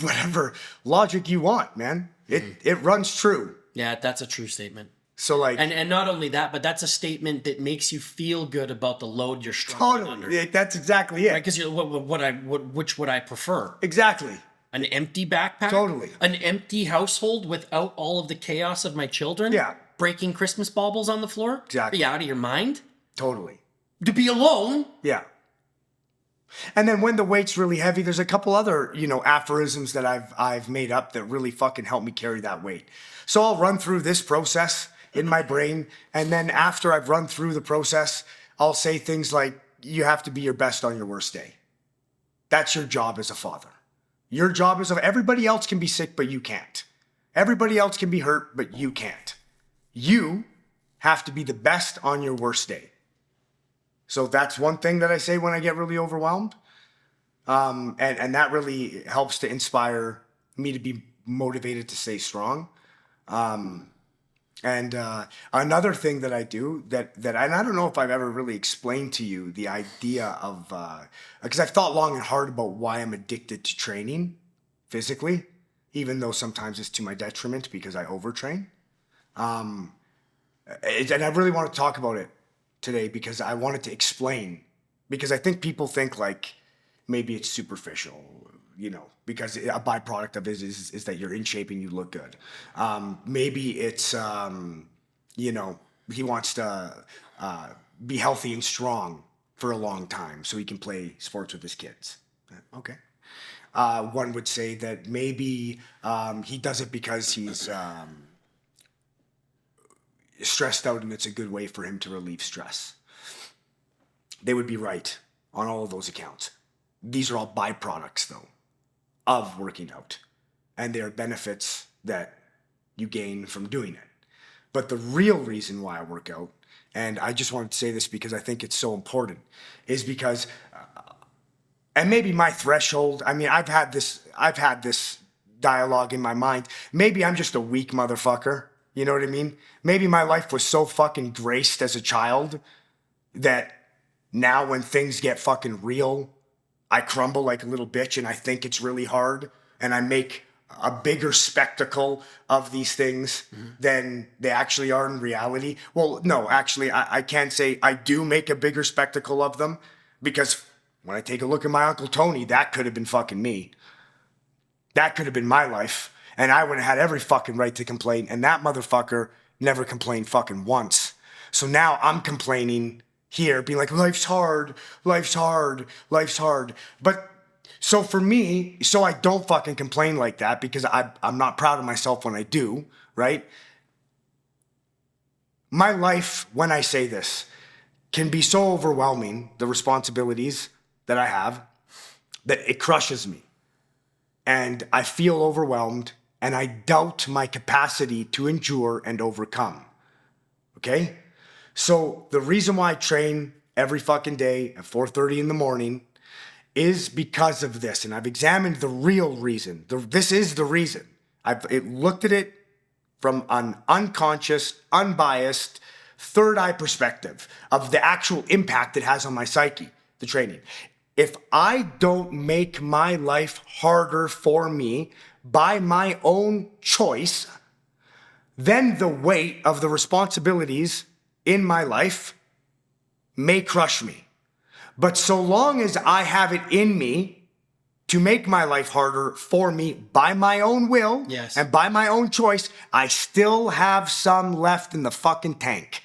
whatever logic you want, man. It runs true. Yeah, that's a true statement. So like, and not only that, but that's a statement that makes you feel good about the load you're struggling under. Totally, that's exactly it. Right? Because which would I prefer? Exactly. An empty backpack? Totally. An empty household without all of the chaos of my children? Yeah. Breaking Christmas baubles on the floor? Exactly. Are you out of your mind? Totally. To be alone? Yeah. And then when the weight's really heavy, there's a couple other, aphorisms that I've made up that really fucking help me carry that weight. So I'll run through this process in my brain, and then after I've run through the process, I'll say things like, you have to be your best on your worst day. That's your job as a father. Your job is everybody else can be sick, but you can't. Everybody else can be hurt, but you can't. You have to be the best on your worst day. So that's one thing that I say when I get really overwhelmed. And that really helps to inspire me to be motivated to stay strong. And another thing that I do and I don't know if I've ever really explained to you the idea of, because I've thought long and hard about why I'm addicted to training physically, even though sometimes it's to my detriment because I overtrain. And I really want to talk about it today because I wanted to explain, because I think people think like maybe it's superficial, because a byproduct of it is that you're in shape and you look good. Maybe it's, he wants to be healthy and strong for a long time so he can play sports with his kids. Okay. One would say that maybe he does it because he's stressed out and it's a good way for him to relieve stress. They would be right on all of those accounts. These are all byproducts, though, of working out. and there are benefits that you gain from doing it. But the real reason why I work out, and I just wanted to say this because I think it's so important, is because, and maybe my threshold, I mean, I've had this dialogue in my mind. Maybe I'm just a weak motherfucker. You know what I mean? Maybe my life was so fucking graced as a child that now when things get fucking real, I crumble like a little bitch and I think it's really hard and I make a bigger spectacle of these things than they actually are in reality. Well, no, actually, I can't say I do make a bigger spectacle of them, because when I take a look at my Uncle Tony, that could have been fucking me. That could have been my life. And I would have had every fucking right to complain. And that motherfucker never complained fucking once. So now I'm complaining here, being like, life's hard, life's hard, life's hard. But so for me, so I don't fucking complain like that, because I'm not proud of myself when I do, right? My life, when I say this, can be so overwhelming, the responsibilities that I have, that it crushes me. And I feel overwhelmed, and I doubt my capacity to endure and overcome. Okay? So the reason why I train every fucking day at 4:30 in the morning is because of this. And I've examined the real reason. This is the reason. I've looked at it from an unconscious, unbiased, third eye perspective of the actual impact it has on my psyche, the training. If I don't make my life harder for me by my own choice, then the weight of the responsibilities in my life may crush me. But so long as I have it in me to make my life harder for me by my own will, Yes, and by my own choice, I still have some left in the fucking tank.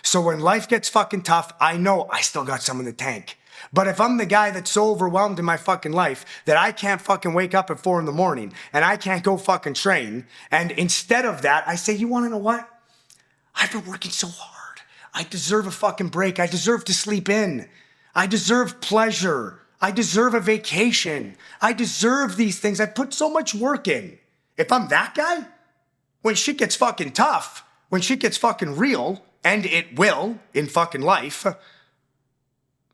So when life gets fucking tough, I know I still got some in the tank. But if I'm the guy that's so overwhelmed in my fucking life that I can't fucking wake up at 4 a.m. and I can't go fucking train, and instead of that, I say, you want to know what? I've been working so hard. I deserve a fucking break. I deserve to sleep in. I deserve pleasure. I deserve a vacation. I deserve these things. I put so much work in. If I'm that guy, when shit gets fucking tough, when shit gets fucking real, and it will in fucking life,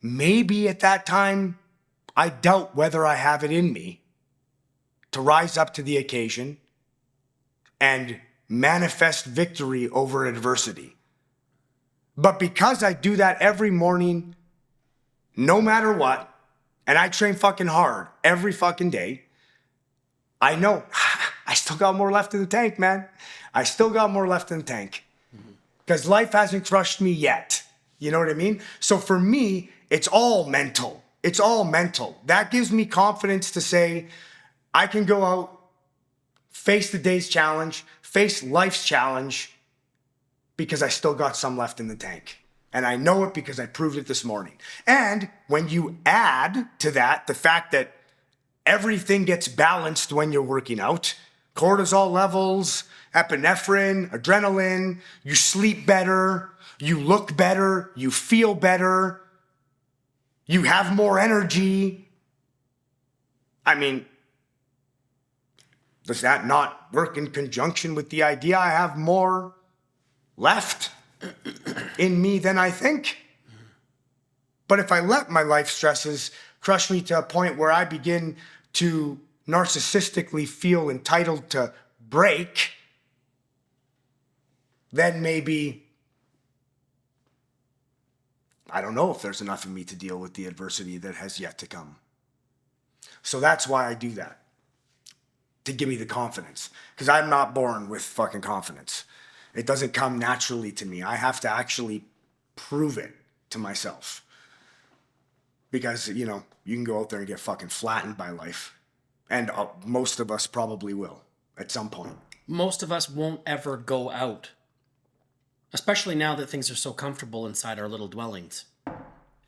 maybe at that time, I doubt whether I have it in me to rise up to the occasion and manifest victory over adversity. But because I do that every morning, no matter what, and I train fucking hard every fucking day, I know I still got more left in the tank, man. I still got more left in the tank. Because life hasn't crushed me yet. You know what I mean? So for me, it's all mental. It's all mental. That gives me confidence to say, I can go out, face the day's challenge, face life's challenge, because I still got some left in the tank. And I know it because I proved it this morning. And when you add to that the fact that everything gets balanced when you're working out, cortisol levels, epinephrine, adrenaline, you sleep better, you look better, you feel better, you have more energy. I mean, does that not work in conjunction with the idea I have more left in me than I think? But if I let my life stresses crush me to a point where I begin to narcissistically feel entitled to break, then maybe I don't know if there's enough in me to deal with the adversity that has yet to come. So that's why I do that, to give me the confidence. Because I'm not born with fucking confidence. It doesn't come naturally to me. I have to actually prove it to myself. Because, you know, you can go out there and get fucking flattened by life. And most of us probably will at some point. most of us won't ever go out, especially now that things are so comfortable inside our little dwellings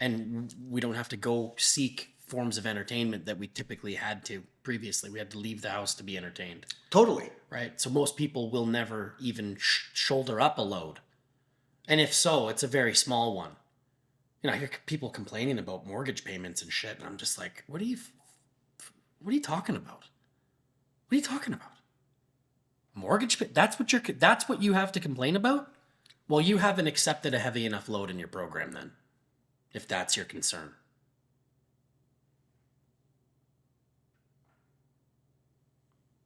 and we don't have to go seek forms of entertainment that we typically had to previously. We had to leave the house to be entertained. Totally. Right? So most people will never even shoulder up a load. And if so, it's a very small one. You know, I hear people complaining about mortgage payments and shit, and I'm just like, what are you talking about? What are you talking about? That's what you have to complain about? Well, you haven't accepted a heavy enough load in your program then, if that's your concern.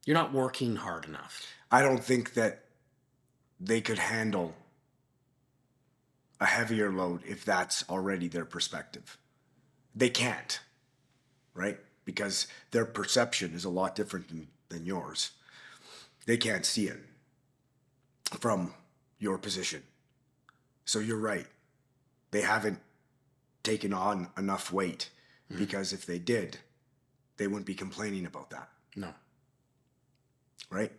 You're not working hard enough. I don't think that they could handle a heavier load if that's already their perspective. They can't, right? Because their perception is a lot different than yours. They can't see it from your position. So you're right. They haven't taken on enough weight, because if they did, they wouldn't be complaining about that. No. Right?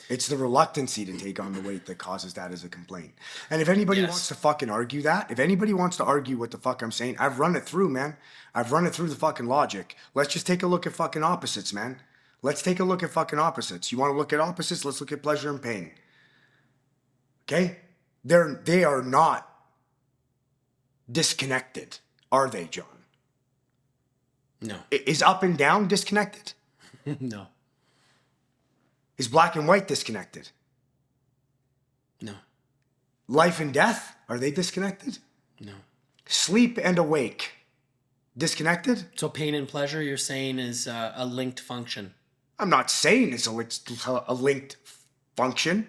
It's the reluctancy to take on the weight that causes that as a complaint. And if anybody wants to fucking argue that, if anybody wants to argue what the fuck I'm saying, I've run it through, man. I've run it through the fucking logic. Let's just take a look at fucking opposites, man. Let's take a look at fucking opposites. You want to look at opposites? Let's look at pleasure and pain. Okay? They are not disconnected, are they, John? No. Is up and down disconnected? No. Is black and white disconnected? No. Life and death, are they disconnected? No. Sleep and awake, disconnected? So pain and pleasure, you're saying, is a linked function. I'm not saying it's a linked function.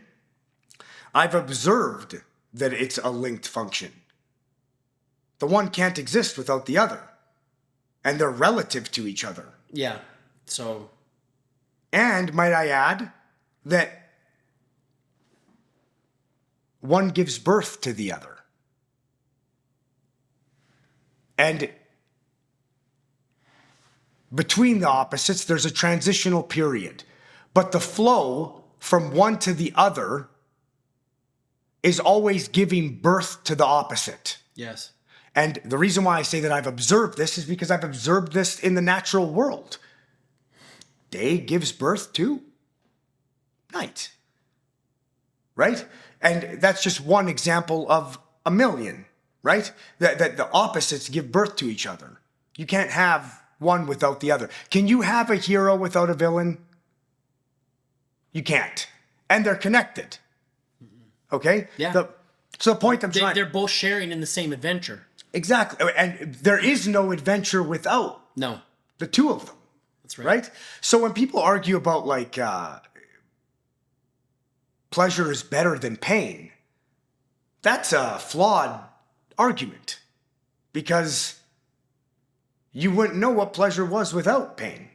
I've observed that it's a linked function. The one can't exist without the other. And they're relative to each other. Yeah. So. And might I add that one gives birth to the other. And between the opposites, there's a transitional period. But the flow from one to the other is always giving birth to the opposite. Yes. And the reason why I say that I've observed this is because I've observed this in the natural world. Day gives birth to night. Right? And that's just one example of a million, right? That the opposites give birth to each other. You can't have one without the other. Can you have a hero without a villain? You can't. And they're connected. Okay? Yeah. So the point I'm trying... They're both sharing in the same adventure. Exactly. And there is no adventure without the two of them. That's right. Right? So when people argue about like pleasure is better than pain, that's a flawed argument, because you wouldn't know what pleasure was without pain.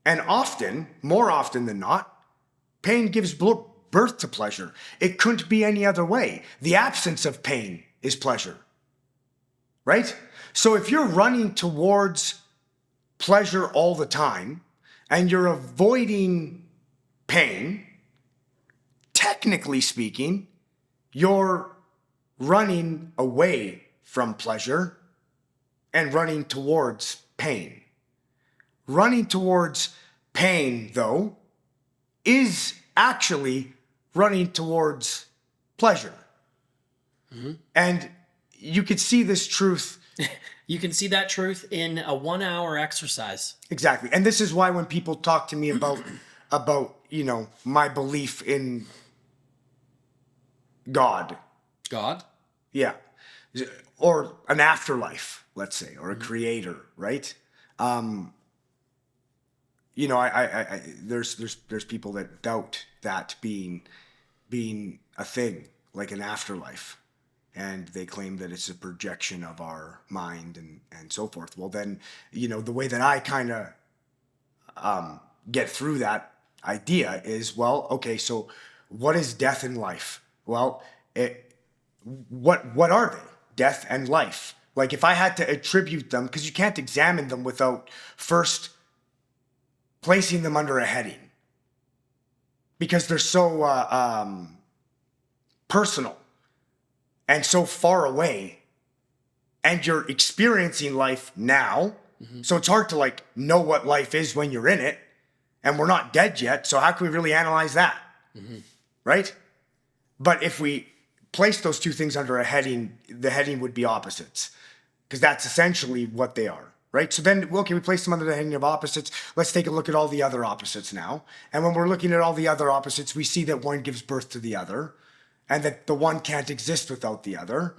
And often, more often than not, pain gives birth to pleasure. It couldn't be any other way. The absence of pain is pleasure. Right? So if you're running towards pleasure all the time and you're avoiding pain, technically speaking, you're running away from pleasure and running towards pain. Running towards pain, though, is actually running towards pleasure. Mm-hmm. And you could see this truth. You can see that truth in a 1 hour exercise. Exactly. And this is why when people talk to me about my belief in God. God? Yeah. Or an afterlife, let's say, or a creator, right? There's people that doubt that being a thing, like an afterlife. And they claim that it's a projection of our mind and so forth. Well, then, the way that I kind of get through that idea is, well, okay, so what is death and life? Well, what are they? Death and life. Like if I had to attribute them, because you can't examine them without first placing them under a heading, because they're so personal and so far away, and you're experiencing life now. Mm-hmm. So it's hard to know what life is when you're in it, and we're not dead yet. So how can we really analyze that? Mm-hmm. Right? But if we place those two things under a heading, the heading would be opposites, because that's essentially what they are, right? So then, okay, we place them under the heading of opposites. Let's take a look at all the other opposites now. And when we're looking at all the other opposites, we see that one gives birth to the other and that the one can't exist without the other.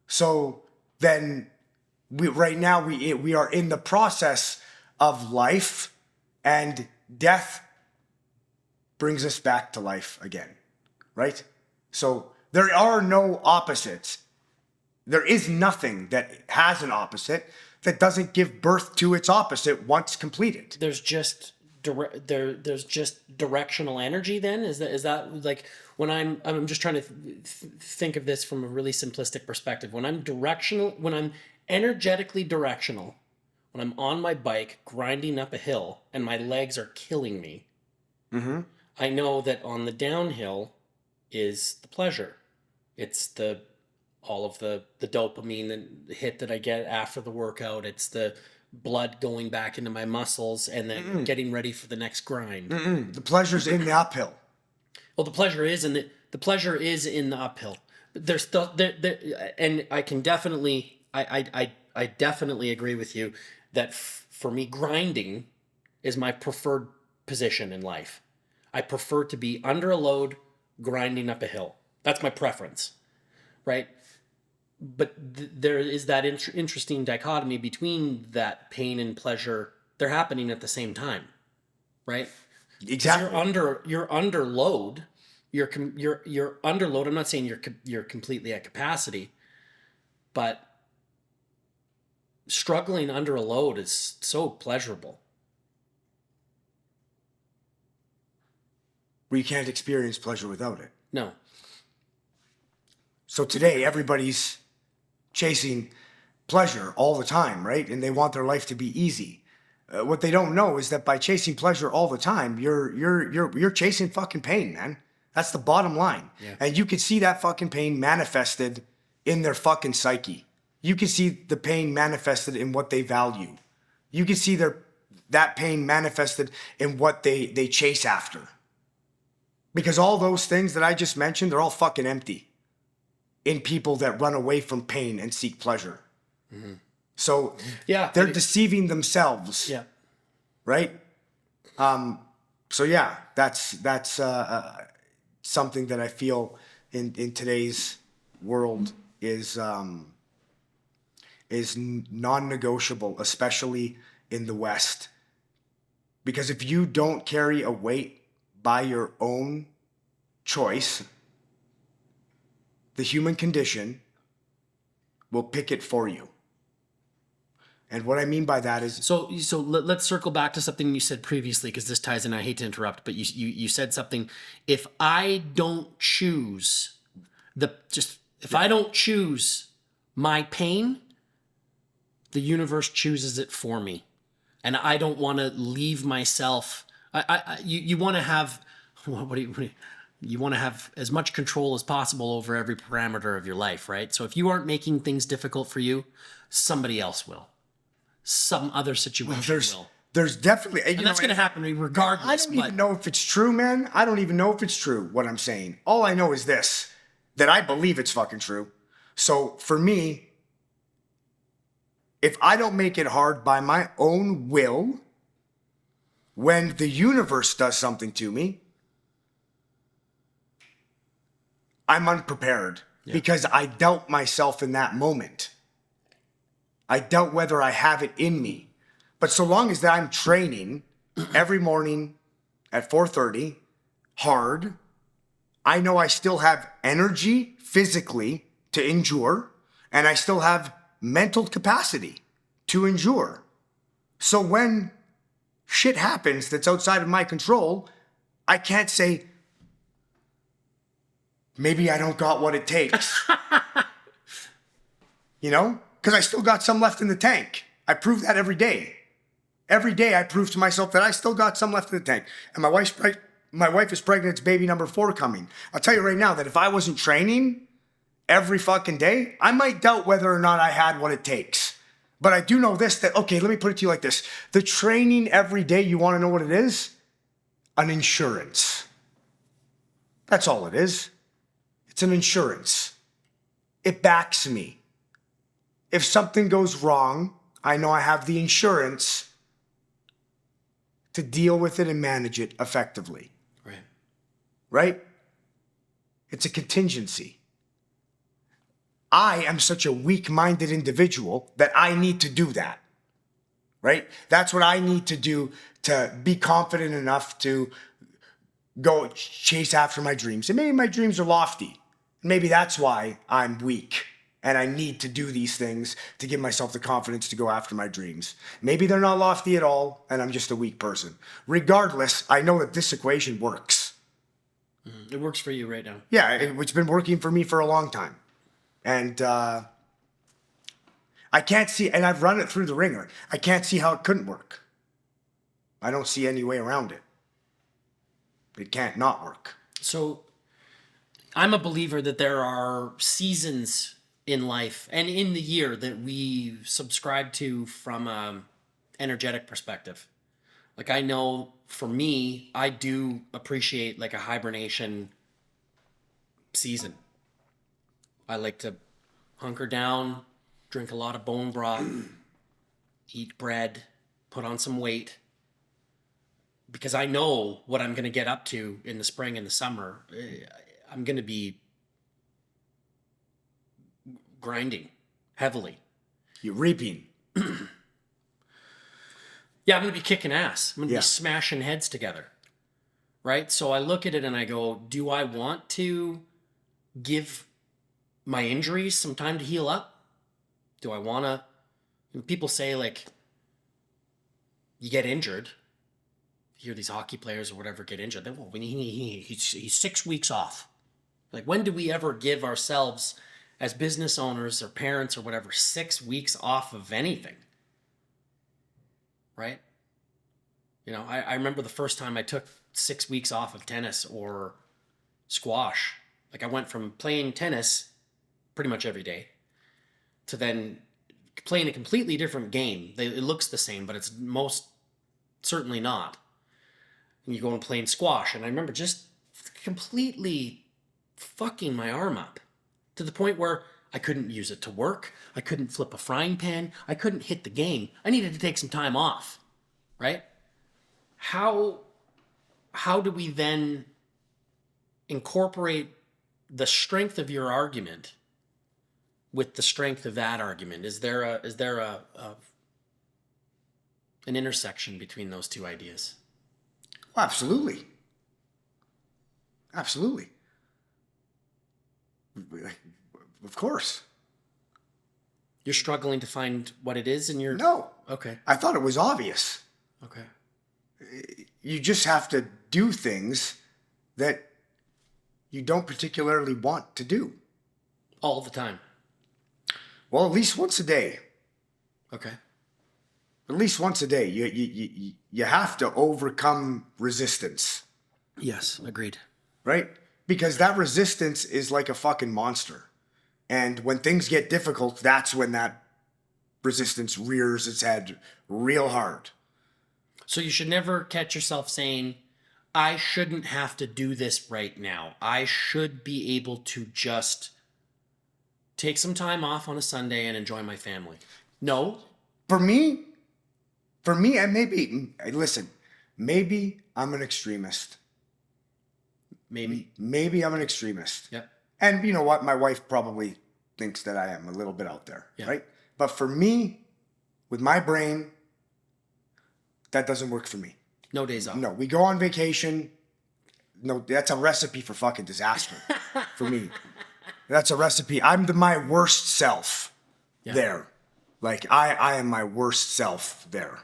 So then right now we are in the process of life, and death brings us back to life again, right? So there are no opposites. There is nothing that has an opposite that doesn't give birth to its opposite once completed. There's just there's just directional energy. Then is that like when I'm just trying to think of this from a really simplistic perspective. When I'm energetically directional, when I'm on my bike grinding up a hill and my legs are killing me, I know that on the downhill is the pleasure. It's all of the dopamine hit that I get after the workout. It's the blood going back into my muscles and then getting ready for the next grind. The pleasure's in the uphill. Well, the pleasure is in the uphill. There's still there, and I can definitely I definitely agree with you that for me, grinding is my preferred position in life. I prefer to be under a load, grinding up a hill. That's my preference, right? But there is that interesting dichotomy between that pain and pleasure. They're happening at the same time, right? Exactly. You're under load. You're under load. I'm not saying you're completely at capacity, but struggling under a load is so pleasurable. We can't experience pleasure without it. No. So today, everybody's chasing pleasure all the time, right? And they want their life to be easy. What they don't know is that by chasing pleasure all the time, you're chasing fucking pain, man. That's the bottom line. Yeah. And you can see that fucking pain manifested in their fucking psyche. You can see the pain manifested in what they value. You can see that pain manifested in what they chase after. Because all those things that I just mentioned, they're all fucking empty in people that run away from pain and seek pleasure. So they're deceiving themselves. Yeah. Right? So yeah, that's something that I feel in today's world is non-negotiable, especially in the West. Because if you don't carry a weight by your own choice, the human condition will pick it for you. And what I mean by that is... So let's circle back to something you said previously, because this ties in. I hate to interrupt, but you said something. If I don't choose I don't choose my pain, the universe chooses it for me, and I don't want to leave myself. You want to have you want to have as much control as possible over every parameter of your life, right? So if you aren't making things difficult for you, somebody else will. Some other situation will. There's definitely... And that's going to happen regardless. I don't even know if it's true, man. I don't even know if it's true, what I'm saying. All I know is this, that I believe it's fucking true. So for me, if I don't make it hard by my own will, when the universe does something to me, I'm unprepared because I doubt myself in that moment. I doubt whether I have it in me. But so long as that I'm training every morning at 4:30, hard, I know I still have energy physically to endure, and I still have mental capacity to endure. So when shit happens that's outside of my control, I can't say, maybe I don't got what it takes. You know? Because I still got some left in the tank. I prove that every day. Every day I prove to myself that I still got some left in the tank. And my wife is pregnant. It's baby number 4 coming. I'll tell you right now that if I wasn't training every fucking day, I might doubt whether or not I had what it takes. But I do know this, that, okay, let me put it to you like this. The training every day, you want to know what it is? An insurance. That's all it is. It's an insurance. It backs me. If something goes wrong, I know I have the insurance to deal with it and manage it effectively. Right. Right? It's a contingency. I am such a weak-minded individual that I need to do that. Right? That's what I need to do to be confident enough to go chase after my dreams. And maybe my dreams are lofty. Maybe that's why I'm weak and I need to do these things to give myself the confidence to go after my dreams. Maybe they're not lofty at all and I'm just a weak person. Regardless, I know that this equation works. It works for you right now. Yeah, it's been working for me for a long time. And I can't see, and I've run it through the ringer. I can't see how it couldn't work. I don't see any way around it. It can't not work. So I'm a believer that there are seasons in life and in the year that we subscribe to from an energetic perspective. Like I know for me, I do appreciate like a hibernation season. I like to hunker down, drink a lot of bone broth, eat bread, put on some weight. Because I know what I'm going to get up to in the spring and the summer. I'm going to be grinding heavily. You're reaping. Yeah, I'm going to be kicking ass. I'm going to Yeah. be smashing heads together. Right? So I look at it and I go, do I want to give my injuries some time to heal up? Do I want to... People say, like, you get injured. You hear these hockey players or whatever get injured. They, well, he's 6 weeks off. Like, when do we ever give ourselves, as business owners or parents or whatever, 6 weeks off of anything? Right? You know, I remember the first time I took 6 weeks off of tennis or squash. Like, I went from playing tennis pretty much every day to then playing a completely different game. It looks the same, but it's most certainly not. And you go and playing squash. And I remember just completely fucking my arm up to the point where I couldn't use it to work. I couldn't flip a frying pan. I couldn't hit the game. I needed to take some time off, right? How do we then incorporate the strength of your argument with the strength of that argument? Is there an intersection between those two ideas? Well, absolutely. Absolutely. Of course. You're struggling to find what it is in your... No. Okay. I thought it was obvious. Okay. You just have to do things that you don't particularly want to do. All the time. Well, at least once a day. Okay. At least once a day. You have to overcome resistance. Yes, agreed. Right? Because that resistance is like a fucking monster. And when things get difficult, that's when that resistance rears its head real hard. So you should never catch yourself saying, I shouldn't have to do this right now. I should be able to just take some time off on a Sunday and enjoy my family. No. For me, and maybe, listen, maybe I'm an extremist. Maybe I'm an extremist. Yep. And you know what? My wife probably thinks that I am a little bit out there, right? But for me, with my brain, that doesn't work for me. No days off. No, we go on vacation. No, that's a recipe for fucking disaster for me. That's a recipe. I'm my worst self there. Like, I am my worst self there.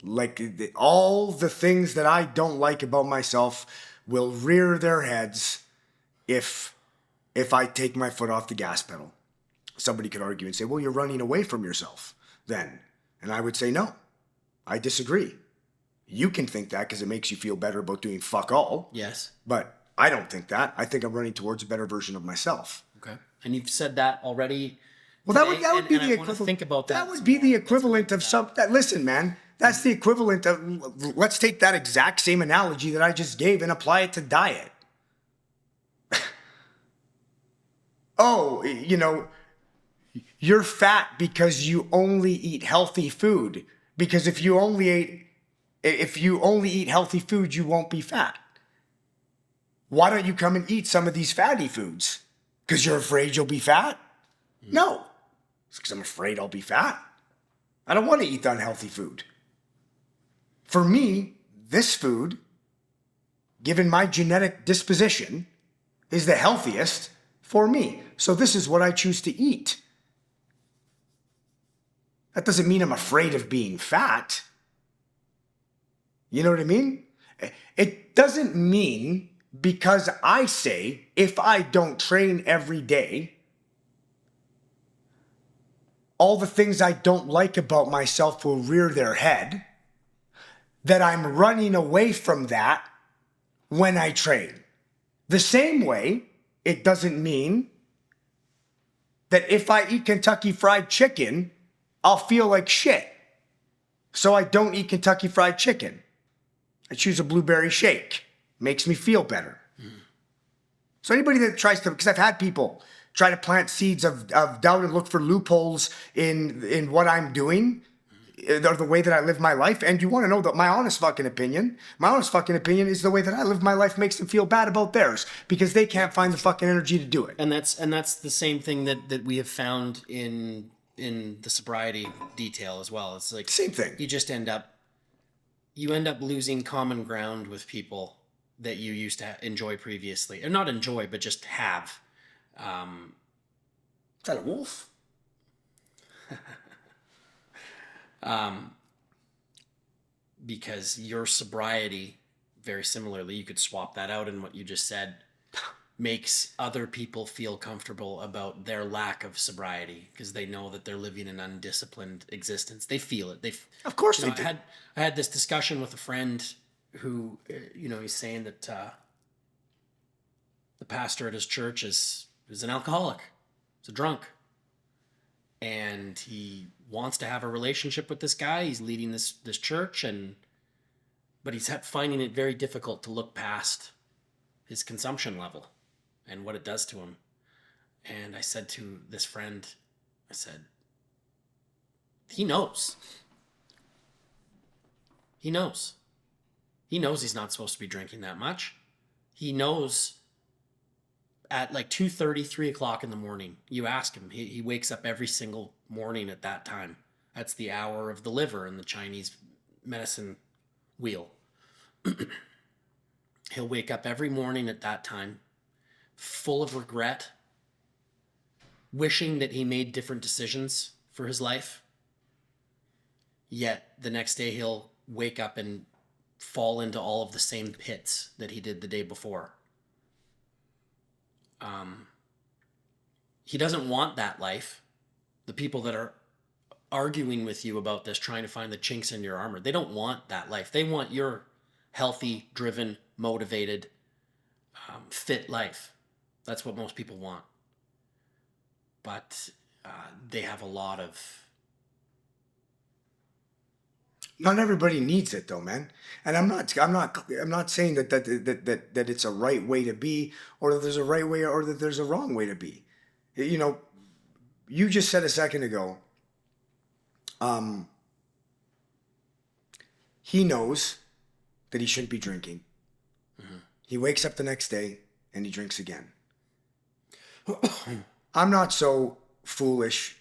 Like, all the things that I don't like about myself will rear their heads if I take my foot off the gas pedal. Somebody could argue and say, well, you're running away from yourself then. And I would say, no, I disagree. You can think that because it makes you feel better about doing fuck all. Yes. But I don't think that. I think I'm running towards a better version of myself. Okay. And you've said that already. Well, today, that would be the I want to equivalent. think about that. That would be the equivalent of some. Listen, man, that's the equivalent of. Let's take that exact same analogy that I just gave and apply it to diet. Oh, You're fat because you only eat healthy food. Because if you only eat healthy food, you won't be fat. Why don't you come and eat some of these fatty foods? Because you're afraid you'll be fat? No. It's because I'm afraid I'll be fat. I don't want to eat the unhealthy food. For me, this food, given my genetic disposition, is the healthiest for me. So this is what I choose to eat. That doesn't mean I'm afraid of being fat. You know what I mean? It doesn't mean because I say if I don't train every day, all the things I don't like about myself will rear their head, that I'm running away from that when I train. The same way, it doesn't mean that if I eat Kentucky Fried Chicken, I'll feel like shit. So I don't eat Kentucky Fried Chicken. I choose a blueberry shake. Makes me feel better. So anybody that tries to, because I've had people try to plant seeds of doubt and look for loopholes in what I'm doing, or the way that I live my life. And you want to know that my honest fucking opinion is the way that I live my life makes them feel bad about theirs because they can't find the fucking energy to do it. And that's the same thing that we have found in the sobriety detail as well. It's like Same thing. You end up losing common ground with people that you used to enjoy previously, or not enjoy, but just have. Is that a wolf? Because your sobriety, very similarly, you could swap that out in what you just said, makes other people feel comfortable about their lack of sobriety because they know that they're living an undisciplined existence. They feel it. Of course they do. I had this discussion with a friend who, he's saying that the pastor at his church is an alcoholic. He's a drunk. And he wants to have a relationship with this guy. He's leading this church, but he's finding it very difficult to look past his consumption level and what it does to him. And I said to this friend, he knows. He knows. He knows he's not supposed to be drinking that much. He knows at like 2:30, 3 o'clock in the morning, you ask him, he wakes up every single morning at that time. That's the hour of the liver in the Chinese medicine wheel. He'll wake up every morning at that time, full of regret, wishing that he made different decisions for his life. Yet the next day he'll wake up and fall into all of the same pits that he did the day before. He doesn't want that life. The people that are arguing with you about this, trying to find the chinks in your armor, they don't want that life. They want your healthy, driven, motivated, fit life. That's what most people want. But they have a lot of... Not everybody needs it though, man. And I'm not saying that it's a right way to be, or that there's a right way, or that there's a wrong way to be. You know, you just said a second ago, he knows that he shouldn't be drinking. Mm-hmm. He wakes up the next day and he drinks again. I'm not so foolish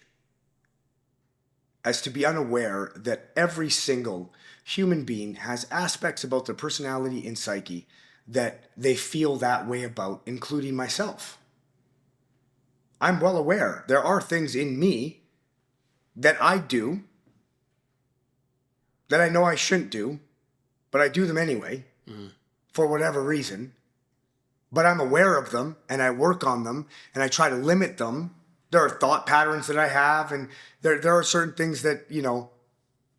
as to be unaware that every single human being has aspects about their personality and psyche that they feel that way about, including myself. I'm well aware there are things in me that I do that I know I shouldn't do, but I do them anyway, for whatever reason. But I'm aware of them, and I work on them, and I try to limit them. There are thought patterns that I have, and there are certain things that,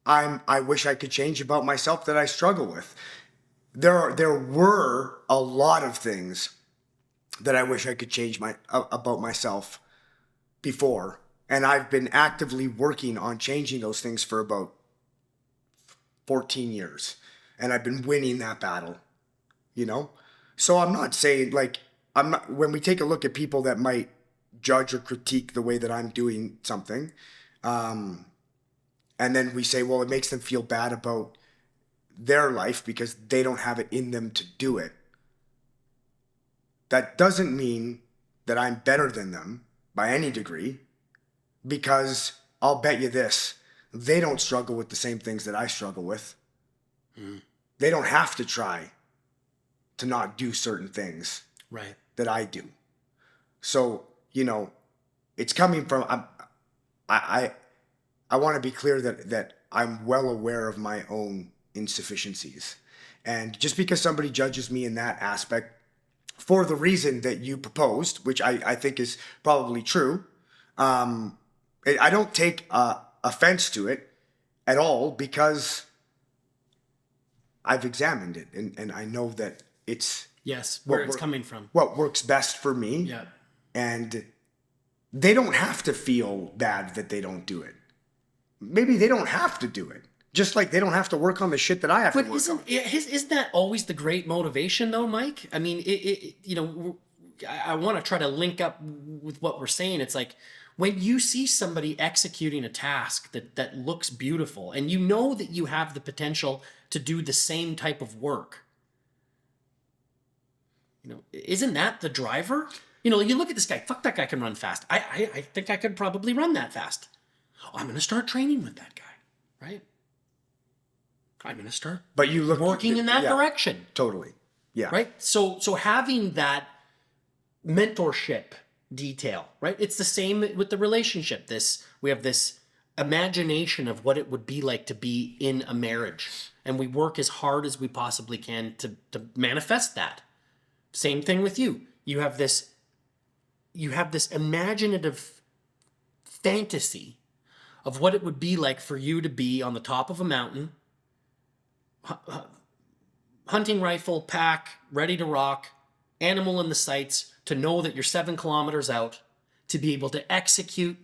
I wish I could change about myself that I struggle with. There were a lot of things that I wish I could change about myself before, and I've been actively working on changing those things for about 14 years, and I've been winning that battle, So I'm not saying when we take a look at people that might judge or critique the way that I'm doing something. And then we say, well, it makes them feel bad about their life because they don't have it in them to do it. That doesn't mean that I'm better than them by any degree, because I'll bet you this, they don't struggle with the same things that I struggle with. They don't have to try to not do certain things Right. that I do. So, it's coming from, I want to be clear that I'm well aware of my own insufficiencies. And just because somebody judges me in that aspect for the reason that you proposed, which I think is probably true, I don't take offense to it at all, because I've examined it and I know that it's Yes, where it's coming from. what works best for me. Yeah. And they don't have to feel bad that they don't do it. Maybe they don't have to do it. Just like they don't have to work on the shit that I have to work on. But isn't that always the great motivation, though, Mike? I mean, I want to try to link up with what we're saying. It's like when you see somebody executing a task that looks beautiful, and you know that you have the potential to do the same type of work, isn't that the driver? You look at this guy. Fuck, that guy can run fast. I think I could probably run that fast. Oh, I'm going to start training with that guy, right? I'm going to start working in that direction. Totally. Yeah. Right? So having that mentorship detail, right? It's the same with the relationship. We have this imagination of what it would be like to be in a marriage, and we work as hard as we possibly can to manifest that. Same thing with you. You have this imaginative fantasy of what it would be like for you to be on the top of a mountain, hunting rifle, pack, ready to rock, animal in the sights, to know that you're 7 kilometers out, to be able to execute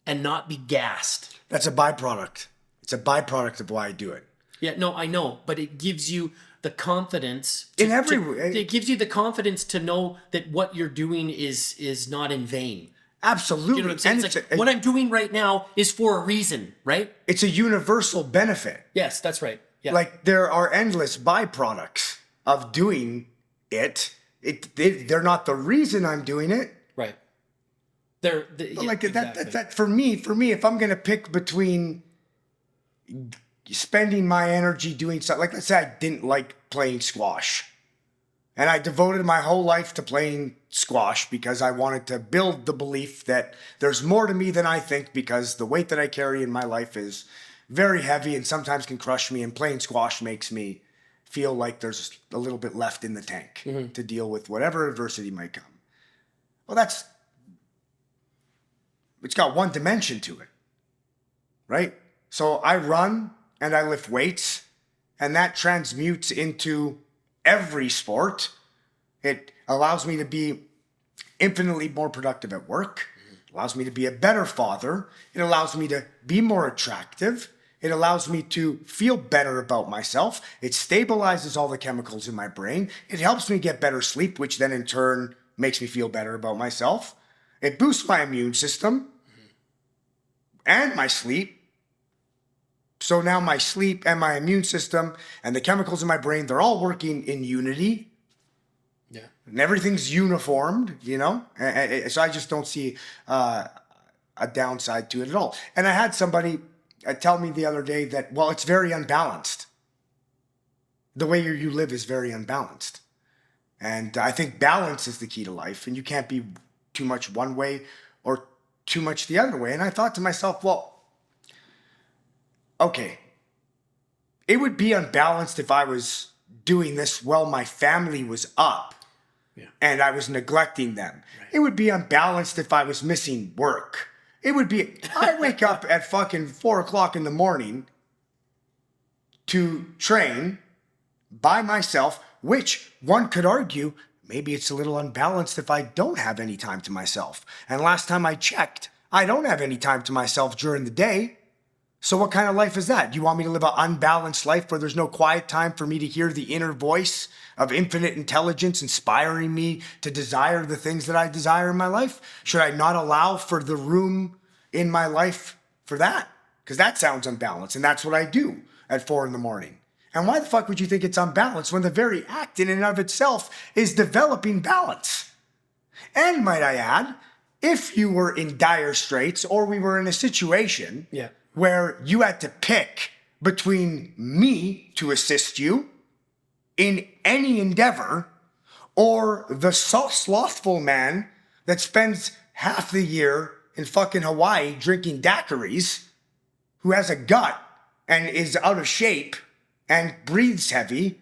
and not be gassed. That's a byproduct. It's a byproduct of why I do it. Yeah, no, I know, but it gives you the confidence. It gives you the confidence to know that what you're doing is not in vain. Absolutely. You know what I'm saying? It's like, what I'm doing right now is for a reason, right? It's a universal benefit. Yes, that's right. Yeah. Like, there are endless byproducts of doing it. They're not the reason I'm doing it. Right. Exactly. Exactly. For me, if I'm going to pick between spending my energy doing something, like, let's say I didn't like playing squash, and I devoted my whole life to playing squash because I wanted to build the belief that there's more to me than I think, because the weight that I carry in my life is very heavy and sometimes can crush me, and playing squash makes me feel like there's a little bit left in the tank to deal with whatever adversity might come. Well, it's got one dimension to it, right? So I run and I lift weights, and that transmutes into every sport. It allows me to be infinitely more productive at work. It allows me to be a better father. It allows me to be more attractive. It allows me to feel better about myself. It stabilizes all the chemicals in my brain. It helps me get better sleep, which then in turn makes me feel better about myself. It boosts my immune system and my sleep. So now my sleep and my immune system and the chemicals in my brain, they're all working in unity. Yeah. And everything's uniformed, So I just don't see a downside to it at all. And I had somebody tell me the other day that, well, it's very unbalanced. The way you live is very unbalanced. And I think balance is the key to life, and you can't be too much one way or too much the other way. And I thought to myself, well, okay, it would be unbalanced if I was doing this while my family was up and I was neglecting them. Right. It would be unbalanced if I was missing work. It would be, I wake up at fucking 4 o'clock in the morning to train by myself, which one could argue, maybe it's a little unbalanced if I don't have any time to myself. And last time I checked, I don't have any time to myself during the day. So what kind of life is that? Do you want me to live an unbalanced life where there's no quiet time for me to hear the inner voice of infinite intelligence inspiring me to desire the things that I desire in my life? Should I not allow for the room in my life for that? Because that sounds unbalanced, and that's what I do at 4 a.m. And why the fuck would you think it's unbalanced when the very act in and of itself is developing balance? And might I add, if you were in dire straits or we were in a situation where you had to pick between me to assist you in any endeavor or the slothful man that spends half the year in fucking Hawaii drinking daiquiris, who has a gut and is out of shape and breathes heavy,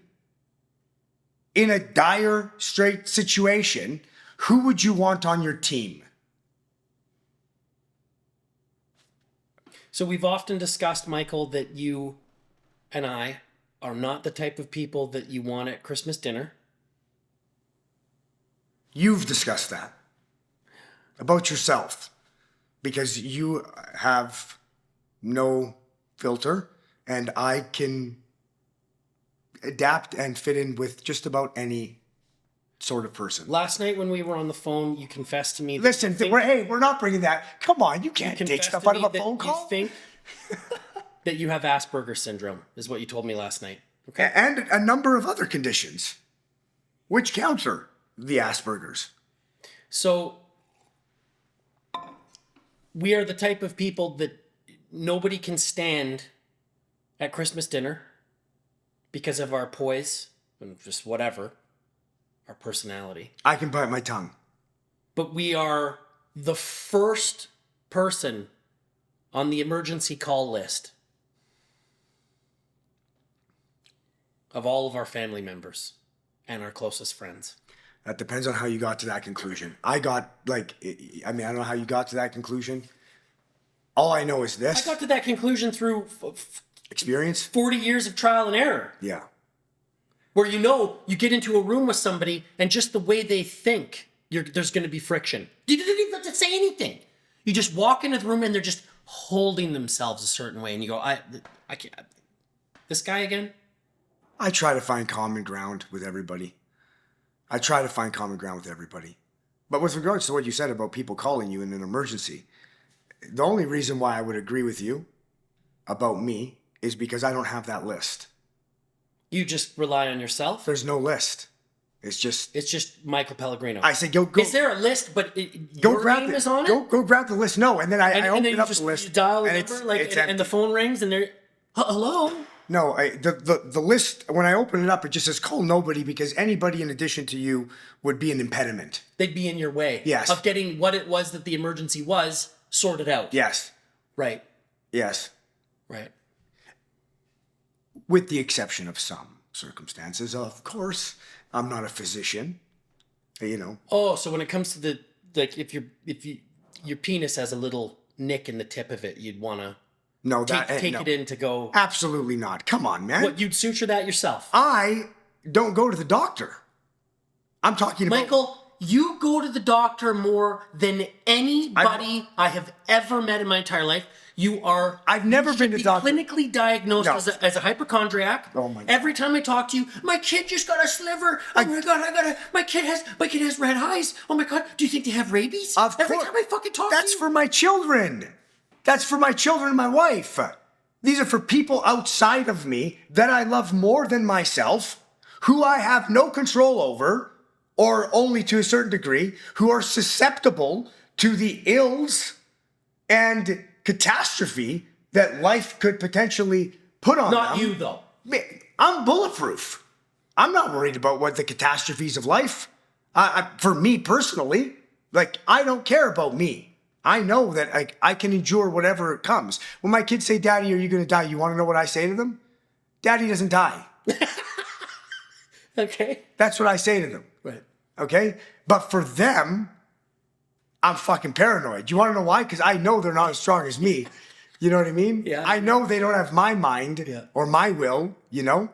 in a dire straight situation, who would you want on your team? So we've often discussed, Michael, that you and I are not the type of people that you want at Christmas dinner. You've discussed that about yourself because you have no filter and I can adapt and fit in with just about any sort of person. Last night when we were on the phone, you confessed to me that Listen, we're not bringing that. Come on, you can't take stuff out of a phone call. You think that you have Asperger's syndrome, is what you told me last night. Okay. And a number of other conditions, which counter the Asperger's. So we are the type of people that nobody can stand at Christmas dinner because of our poise and just whatever, our personality. I can bite my tongue. But we are the first person on the emergency call list of all of our family members and our closest friends. That depends on how you got to that conclusion. I don't know how you got to that conclusion. All I know is this. I got to that conclusion through experience? 40 years of trial and error. Yeah. Where you get into a room with somebody and just the way they think, there's going to be friction. You didn't even have to say anything. You just walk into the room and they're just holding themselves a certain way. And you go, I can't. This guy again? I try to find common ground with everybody. But with regards to what you said about people calling you in an emergency, the only reason why I would agree with you about me is because I don't have that list. You just rely on yourself? There's no list. It's just Michael Pellegrino. I say go. Is there a list, but your name is on it? Go grab the list. No, and then I open up the list. You dial and a number, and the phone rings, and they're, hello? No, the list, when I open it up, it just says call nobody because anybody in addition to you would be an impediment. They'd be in your way. Yes. Of getting what it was that the emergency was sorted out. Yes. Right. Yes. Right. With the exception of some circumstances, of course. I'm not a physician, you know. Oh, so when it comes to if your penis has a little nick in the tip of it, you'd want to take it in to go. Absolutely not. Come on, man. What, you'd suture that yourself? I don't go to the doctor. I'm talking about Michael. You go to the doctor more than anybody I have ever met in my entire life. I've never been to the doctor. Clinically diagnosed as a hypochondriac. Oh my God. Every time I talk to you, my kid just got a sliver. Oh my God, my kid has red eyes. Oh my God, do you think they have rabies? Every time I fucking talk to you. That's for my children. That's for my children and my wife. These are for people outside of me that I love more than myself, who I have no control over, or only to a certain degree, who are susceptible to the ills and catastrophe that life could potentially put on them. Not you, though. I'm bulletproof. I'm not worried about what the catastrophes of life. For me personally, I don't care about me. I know that I can endure whatever comes. When my kids say, Daddy, are you going to die? You want to know what I say to them? Daddy doesn't die. Okay. That's what I say to them. Right. Okay? But for them, I'm fucking paranoid. You want to know why? Because I know they're not as strong as me. You know what I mean? Yeah. I know they don't have my mind or my will, you know?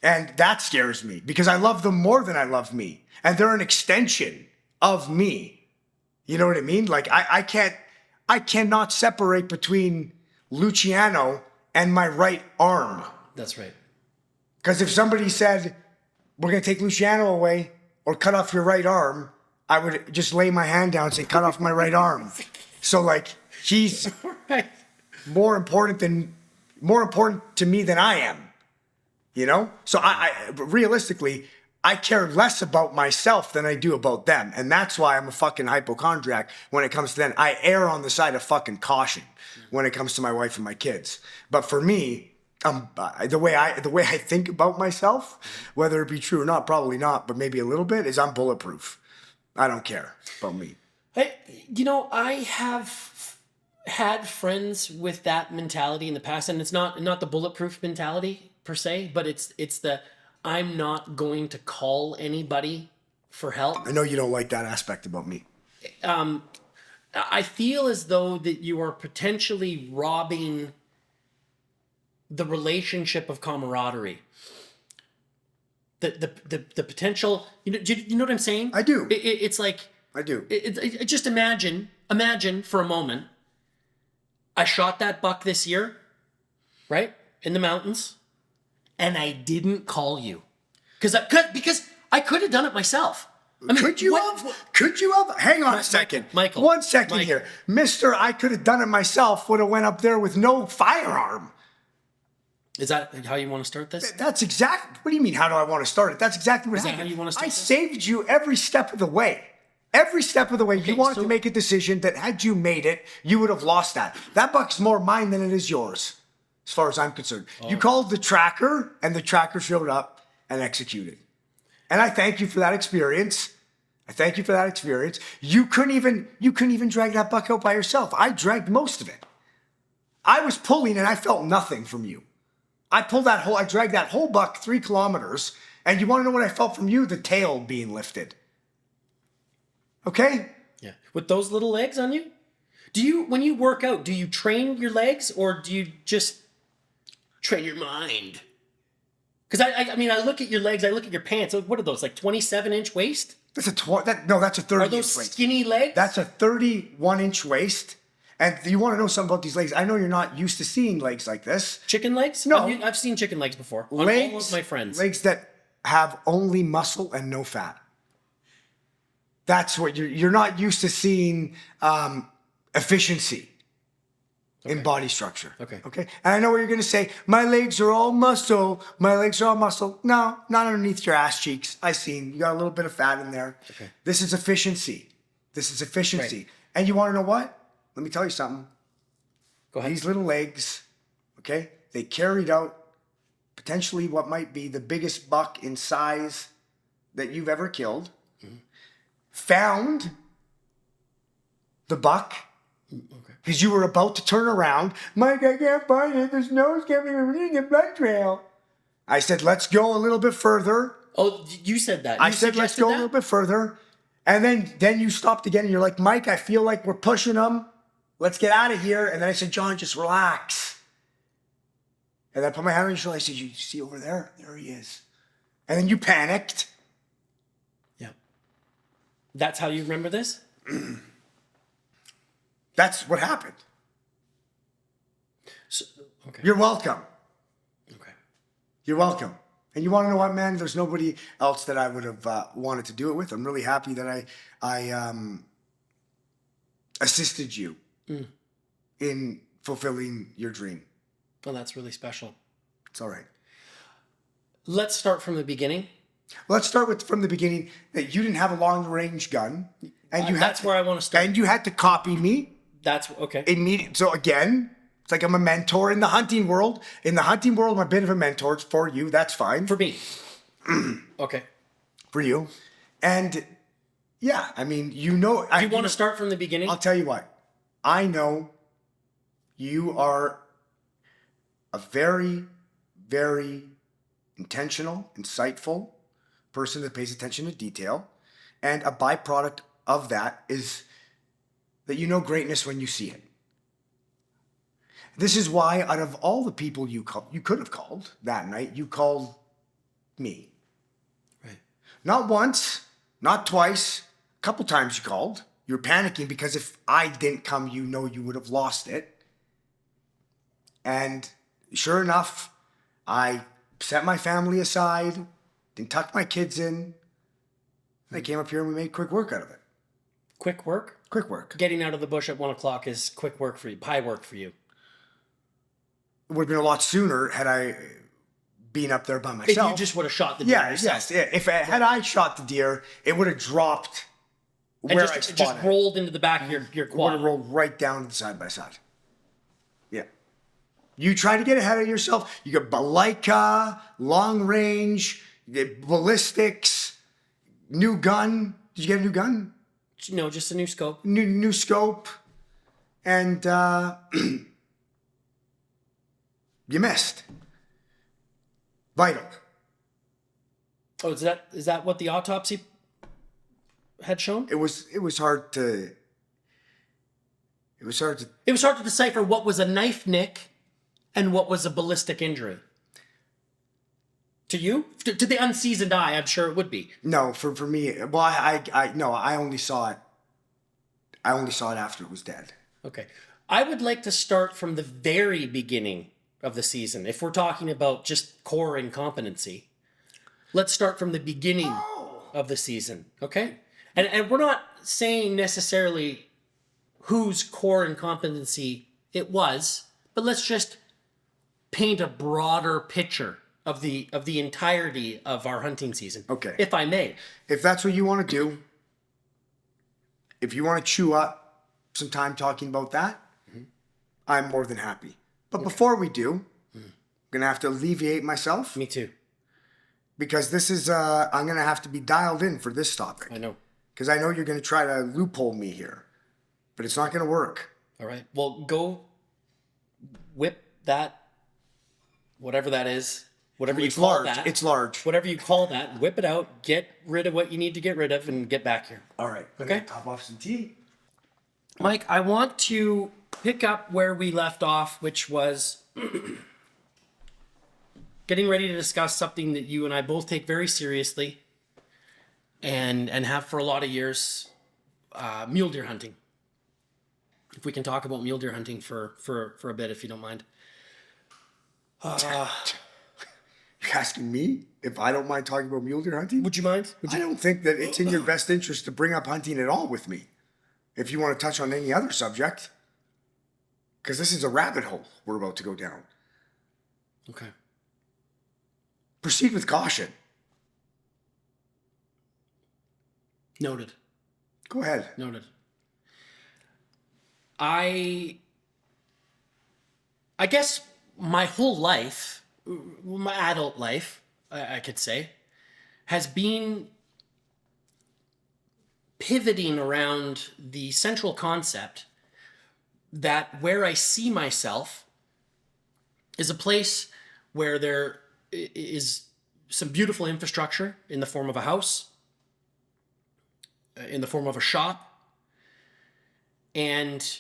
And that scares me because I love them more than I love me. And they're an extension of me. You know what I mean? I cannot separate between Luciano and my right arm. That's right. Because if somebody said, we're going to take Luciano away or cut off your right arm, I would just lay my hand down and say, cut off my right arm. So like, he's Right. more important to me than I am, you know? So I realistically, I care less about myself than I do about them. And that's why I'm a fucking hypochondriac when it comes to them. I err on the side of fucking caution when it comes to my wife and my kids. But for me, the way I think about myself, whether it be true or not, probably not, but maybe a little bit, is I'm bulletproof. I don't care about me. I have had friends with that mentality in the past, and it's not the bulletproof mentality per se, but it's the I'm not going to call anybody for help. I know you don't like that aspect about me. I feel as though that you are potentially robbing the relationship of camaraderie. The potential, you know what I'm saying? I do. It's like, I do. Just imagine for a moment, I shot that buck this year, right? In the mountains, and I didn't call you. Because I could have done it myself. I mean, Could you have? Hang on a second. Michael. 1 second here. Mister, I could have done it myself, would have went up there with no firearm. Is that how you want to start this? That's exactly, what do you mean, how do I want to start it? That's exactly what happened. Is that how you want to start I this? saved you every step of the way. Every step of the way. You wanted to make a decision that had you made it, you would have lost that. That buck's more mine than it is yours, as far as I'm concerned. You called the tracker, and the tracker showed up and executed. And I thank you for that experience. You couldn't even drag that buck out by yourself. I dragged most of it. I was pulling and I felt nothing from you. I dragged that whole buck 3 kilometers, and you want to know what I felt from you? The tail being lifted. Okay? Yeah. With those little legs on you? When you work out, do you train your legs or do you just train your mind? Because I mean, I look at your legs, I look at your pants. What are those, like 27-inch waist? That's a 30-inch Are those waist. skinny legs? That's a 31-inch waist. And you want to know something about these legs? I know you're not used to seeing legs like this. Chicken legs? No. I've seen chicken legs before. On all of my friends. Legs that have only muscle and no fat. That's what you're not used to seeing efficiency in body structure. Okay. And I know what you're going to say. My legs are all muscle. No, not underneath your ass cheeks. I seen you got a little bit of fat in there. Okay. This is efficiency. Right. And you want to know what? Let me tell you something. Go ahead. These little legs, okay, they carried out potentially what might be the biggest buck in size that you've ever killed. Mm-hmm. Found the buck because you were about to turn around. Mike, I can't find it. There's nose coming in the blood trail. I said, let's go a little bit further. Oh, you said that. I said, let's go a little bit further. And then you stopped again and you're like, Mike, I feel like we're pushing them. Let's get out of here. And then I said, John, just relax. And then I put my hand on your shoulder. I said, you see over there? There he is. And then you panicked. Yeah. That's how you remember this? That's what happened. So, okay. You're welcome. Okay. You're welcome. And you want to know what, man? There's nobody else that I would have wanted to do it with. I'm really happy that I assisted you in fulfilling your dream. Well, that's really special. It's all right. Let's start from the beginning. Let's start from the beginning that you didn't have a long-range gun. And That's where I want to start. And you had to copy me. That's okay. So again, it's like I'm a mentor in the hunting world. In the hunting world, I'm a bit of a mentor for you. That's fine. For me. Okay. For you. And yeah, I mean, you know. Do you want to start from the beginning? I'll tell you what. I know you are a very, very intentional, insightful person that pays attention to detail. And a byproduct of that is that you know greatness when you see it. This is why out of all the people you could have called that night, you called me. Right. Not once, not twice, a couple times you called. You were panicking because if I didn't come, you know you would have lost it. And sure enough, I set my family aside, then tucked my kids in. And I came up here and we made quick work out of it. Quick work? Quick work. Getting out of the bush at 1 o'clock is quick work for you, pie work for you. It would have been a lot sooner had I been up there by myself. If you just would have shot the deer yourself. Yes. Had I shot the deer, it would have dropped And where just, I it spotted just rolled into the back of your It would quad. have rolled right down to the side by side. Yeah. You try to get ahead of yourself. You got Balika, long range, you get ballistics, new gun. Did you get a new gun? No, just a new scope. New scope. And you missed. Vital. Oh, is that what the autopsy had shown? It was hard to It was hard to decipher what was a knife nick and what was a ballistic injury. To you? To the unseasoned eye, I'm sure it would be. No, for me, well, I only saw it. I only saw it after it was dead. Okay. I would like to start from the very beginning of the season. If we're talking about just core incompetency, let's start from the beginning of the season, okay? And we're not saying necessarily whose core incompetency it was, but let's just paint a broader picture of the entirety of our hunting season. Okay. If I may. If that's what you want to do, if you want to chew up some time talking about that, I'm more than happy. But before we do, I'm going to have to alleviate myself. Me too. Because this is, I'm going to have to be dialed in for this topic. I know. Because I know you're going to try to loophole me here. But it's not going to work. All right. Well, go whip that, whatever that is, whatever you call that. It's large. Whatever you call that, whip it out, get rid of what you need to get rid of, and get back here. All right. Okay. Top off some tea. Mike, I want to pick up where we left off, which was getting ready to discuss something that you and I both take very seriously and have for a lot of years, mule deer hunting. If we can talk about mule deer hunting for a bit, if you don't mind. You're asking me if I don't mind talking about mule deer hunting? Would you mind? I don't think that it's in your best interest to bring up hunting at all with me. If you want to touch on any other subject. Because this is a rabbit hole we're about to go down. Okay. Proceed with caution. Noted. Go ahead. Noted. I guess my whole life, my adult life, I could say, has been pivoting around the central concept that where I see myself is a place where there is some beautiful infrastructure in the form of a house, in the form of a shop, and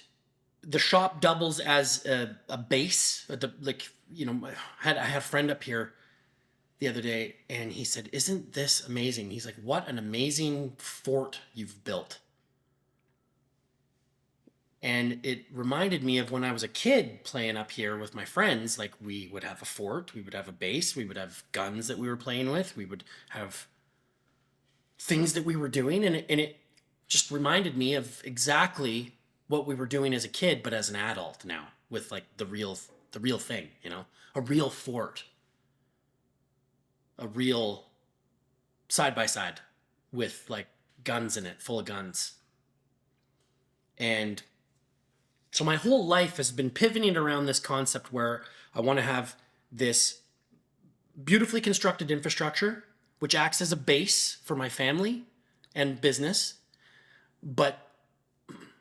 the shop doubles as a base. I had a friend up here the other day, and he said, "Isn't this amazing?" He's like, "What an amazing fort you've built." And it reminded me of when I was a kid playing up here with my friends. Like, we would have a fort, we would have a base, we would have guns that we were playing with, we would have things that we were doing, and it just reminded me of exactly what we were doing as a kid, but as an adult now, with like the real thing, a real fort, a real side by side with like guns in it, full of guns. And so my whole life has been pivoting around this concept where I want to have this beautifully constructed infrastructure, which acts as a base for my family and business. But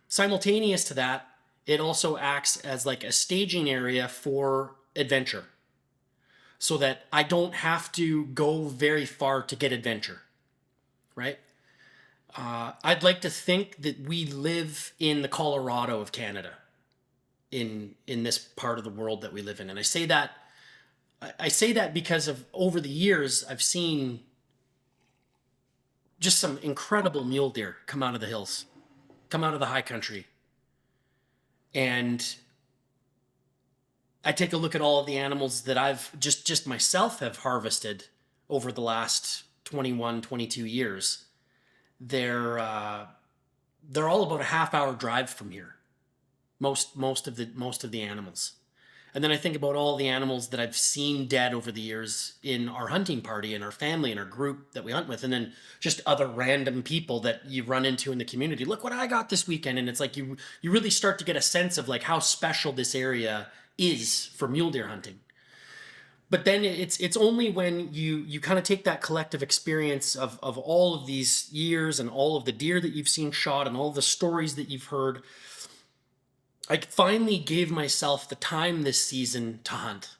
simultaneous to that, it also acts as like a staging area for adventure, so that I don't have to go very far to get adventure, right? I'd like to think that we live in the Colorado of Canada, in this part of the world that we live in. And I say that because of over the years, I've seen just some incredible mule deer come out of the hills, come out of the high country. And I take a look at all of the animals that I've just myself have harvested over the last 21, 22 years. They're all about a half-hour drive from here. Most of the animals. And then I think about all the animals that I've seen dead over the years in our hunting party, in our family, in our group that we hunt with, and then just other random people that you run into in the community. Look what I got this weekend. And it's like you really start to get a sense of like how special this area is for mule deer hunting. But then it's only when you kind of take that collective experience of all of these years and all of the deer that you've seen shot and all the stories that you've heard. I finally gave myself the time this season to hunt.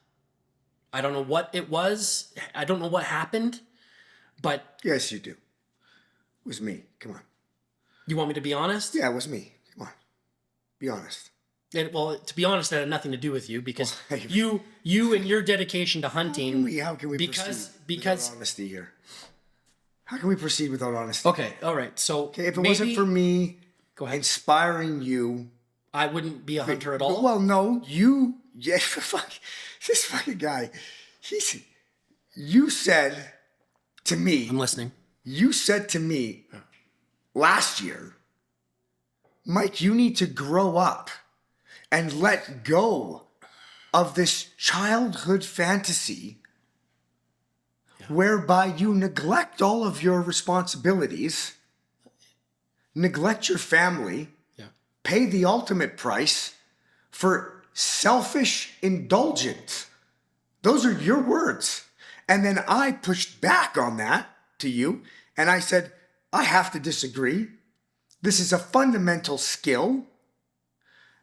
I don't know what it was. I don't know what happened, but... Yes, you do. It was me. Come on. You want me to be honest? Yeah, it was me. Come on. Be honest. And, well, to be honest, that had nothing to do with you because you and your dedication to hunting... How can we proceed without honesty here? How can we proceed without honesty? Okay, all right. So okay, if it wasn't for me go ahead. Inspiring you... I wouldn't be a hunter at all? Well, no, you... Yeah, fuck. This fucking guy. You said to me... I'm listening. You said to me last year, Mike, you need to grow up and let go of this childhood fantasy whereby you neglect all of your responsibilities, neglect your family, pay the ultimate price for selfish indulgence. Those are your words. And then I pushed back on that to you, and I said, I have to disagree. This is a fundamental skill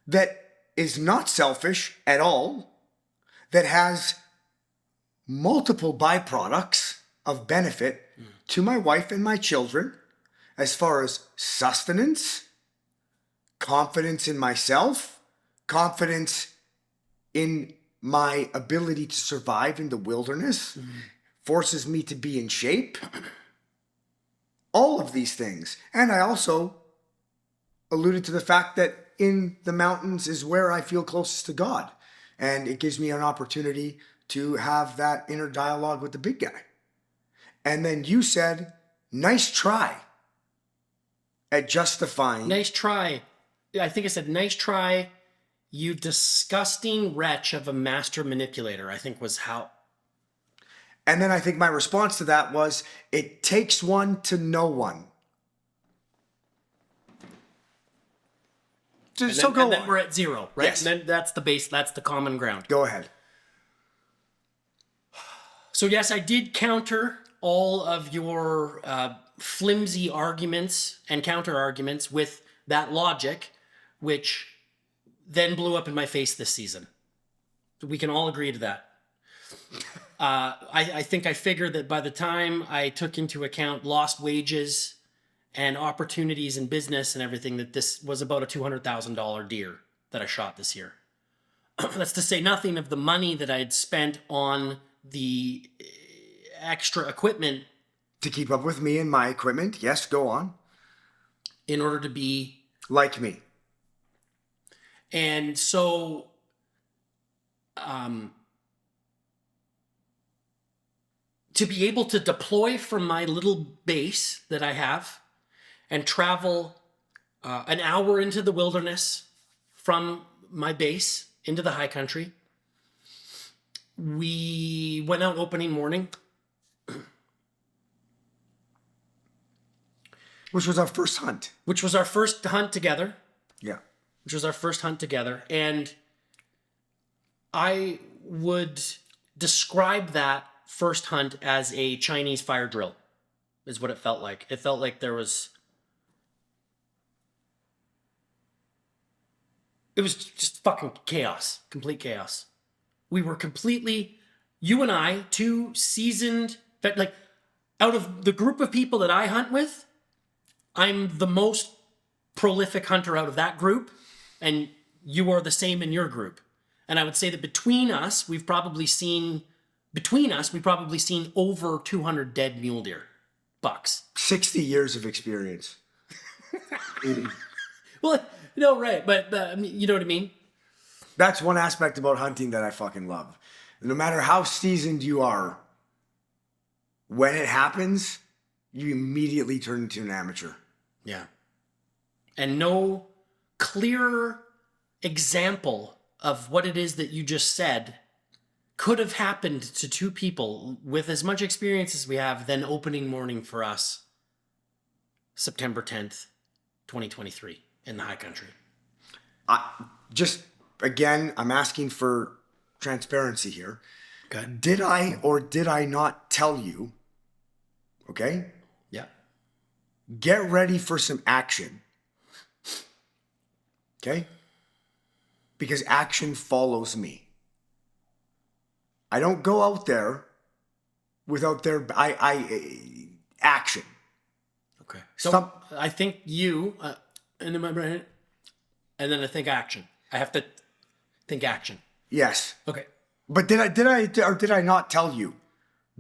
that is not selfish at all, that has multiple byproducts of benefit to my wife and my children as far as sustenance, confidence in myself, confidence in my ability to survive in the wilderness, forces me to be in shape. All of these things. And I also alluded to the fact that in the mountains is where I feel closest to God. And it gives me an opportunity to have that inner dialogue with the big guy. And then you said, nice try at justifying. Nice try. I think I said, nice try, you disgusting wretch of a master manipulator, I think was how. And then I think my response to that was, it takes one to know one. And then we're at zero, right? Yes. And then that's the base, that's the common ground. Go ahead. So yes, I did counter all of your flimsy arguments and counter arguments with that logic, which then blew up in my face this season. We can all agree to that. I think I figured that by the time I took into account lost wages and opportunities in business and everything, that this was about a $200,000 deer that I shot this year. That's to say nothing of the money that I had spent on the extra equipment. To keep up with me and my equipment. Yes, go on. In order to be... like me. And so... to be able to deploy from my little base that I have and travel an hour into the wilderness from my base into the high country. We went out opening morning. Which was our first hunt. Which was our first hunt together. Yeah. Which was our first hunt together. And I would describe that first hunt as a Chinese fire drill, is what it felt like. It felt like there was... It was just fucking chaos. Complete chaos. We were completely... You and I, two seasoned... Like, out of the group of people that I hunt with, I'm the most prolific hunter out of that group, and you are the same in your group. And I would say that between us, we've probably seen over 200 dead mule deer bucks. 60 years of experience. Well, no, right, but I mean, you know what I mean? That's one aspect about hunting that I fucking love. No matter how seasoned you are, when it happens, you immediately turn into an amateur. Yeah. And no clearer example of what it is that you just said could have happened to two people with as much experience as we have than opening morning for us, September 10th, 2023, in the high country. Again, I'm asking for transparency here. Okay. Did I or did I not tell you? Okay? Yeah. Get ready for some action. Okay? Because action follows me. I don't go out there without their action. Okay. So I think you, and in my brain, and then I think action. I have to think action. Yes. Okay. But did I not tell you?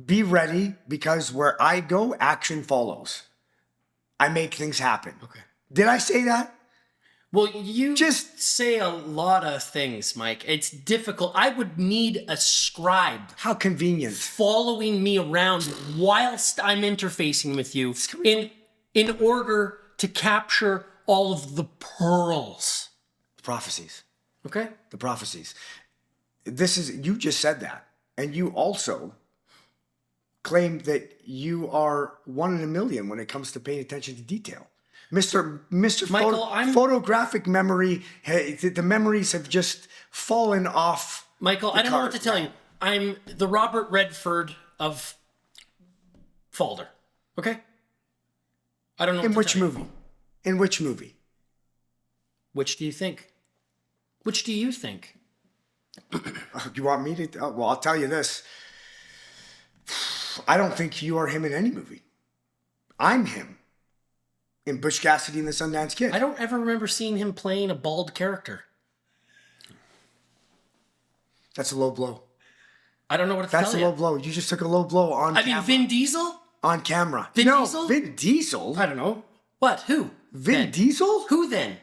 Be ready, because where I go, action follows. I make things happen. Okay. Did I say that? Well, you just say a lot of things, Mike. It's difficult. I would need a scribe How convenient. following me around whilst I'm interfacing with you in order to capture all of the pearls. Prophecies. Okay? The prophecies. You just said that. And you also claim that you are one in a million when it comes to paying attention to detail. Mr. Michael, photographic memory, the memories have just fallen off. Michael, I don't know what to tell you. I'm the Robert Redford of Falder. Okay? I don't know. In which movie? In which movie? Which do you think? Which do you think? You want me to? Well, I'll tell you this. I don't think you are him in any movie. I'm him in Butch Cassidy and the Sundance Kid. I don't ever remember seeing him playing a bald character. That's a low blow. I don't know what to tell you. That's a low blow. You just took a low blow on camera. I mean, Vin Diesel? On camera. Diesel? Vin Diesel? I don't know. What? Who? Vin Diesel? Who then?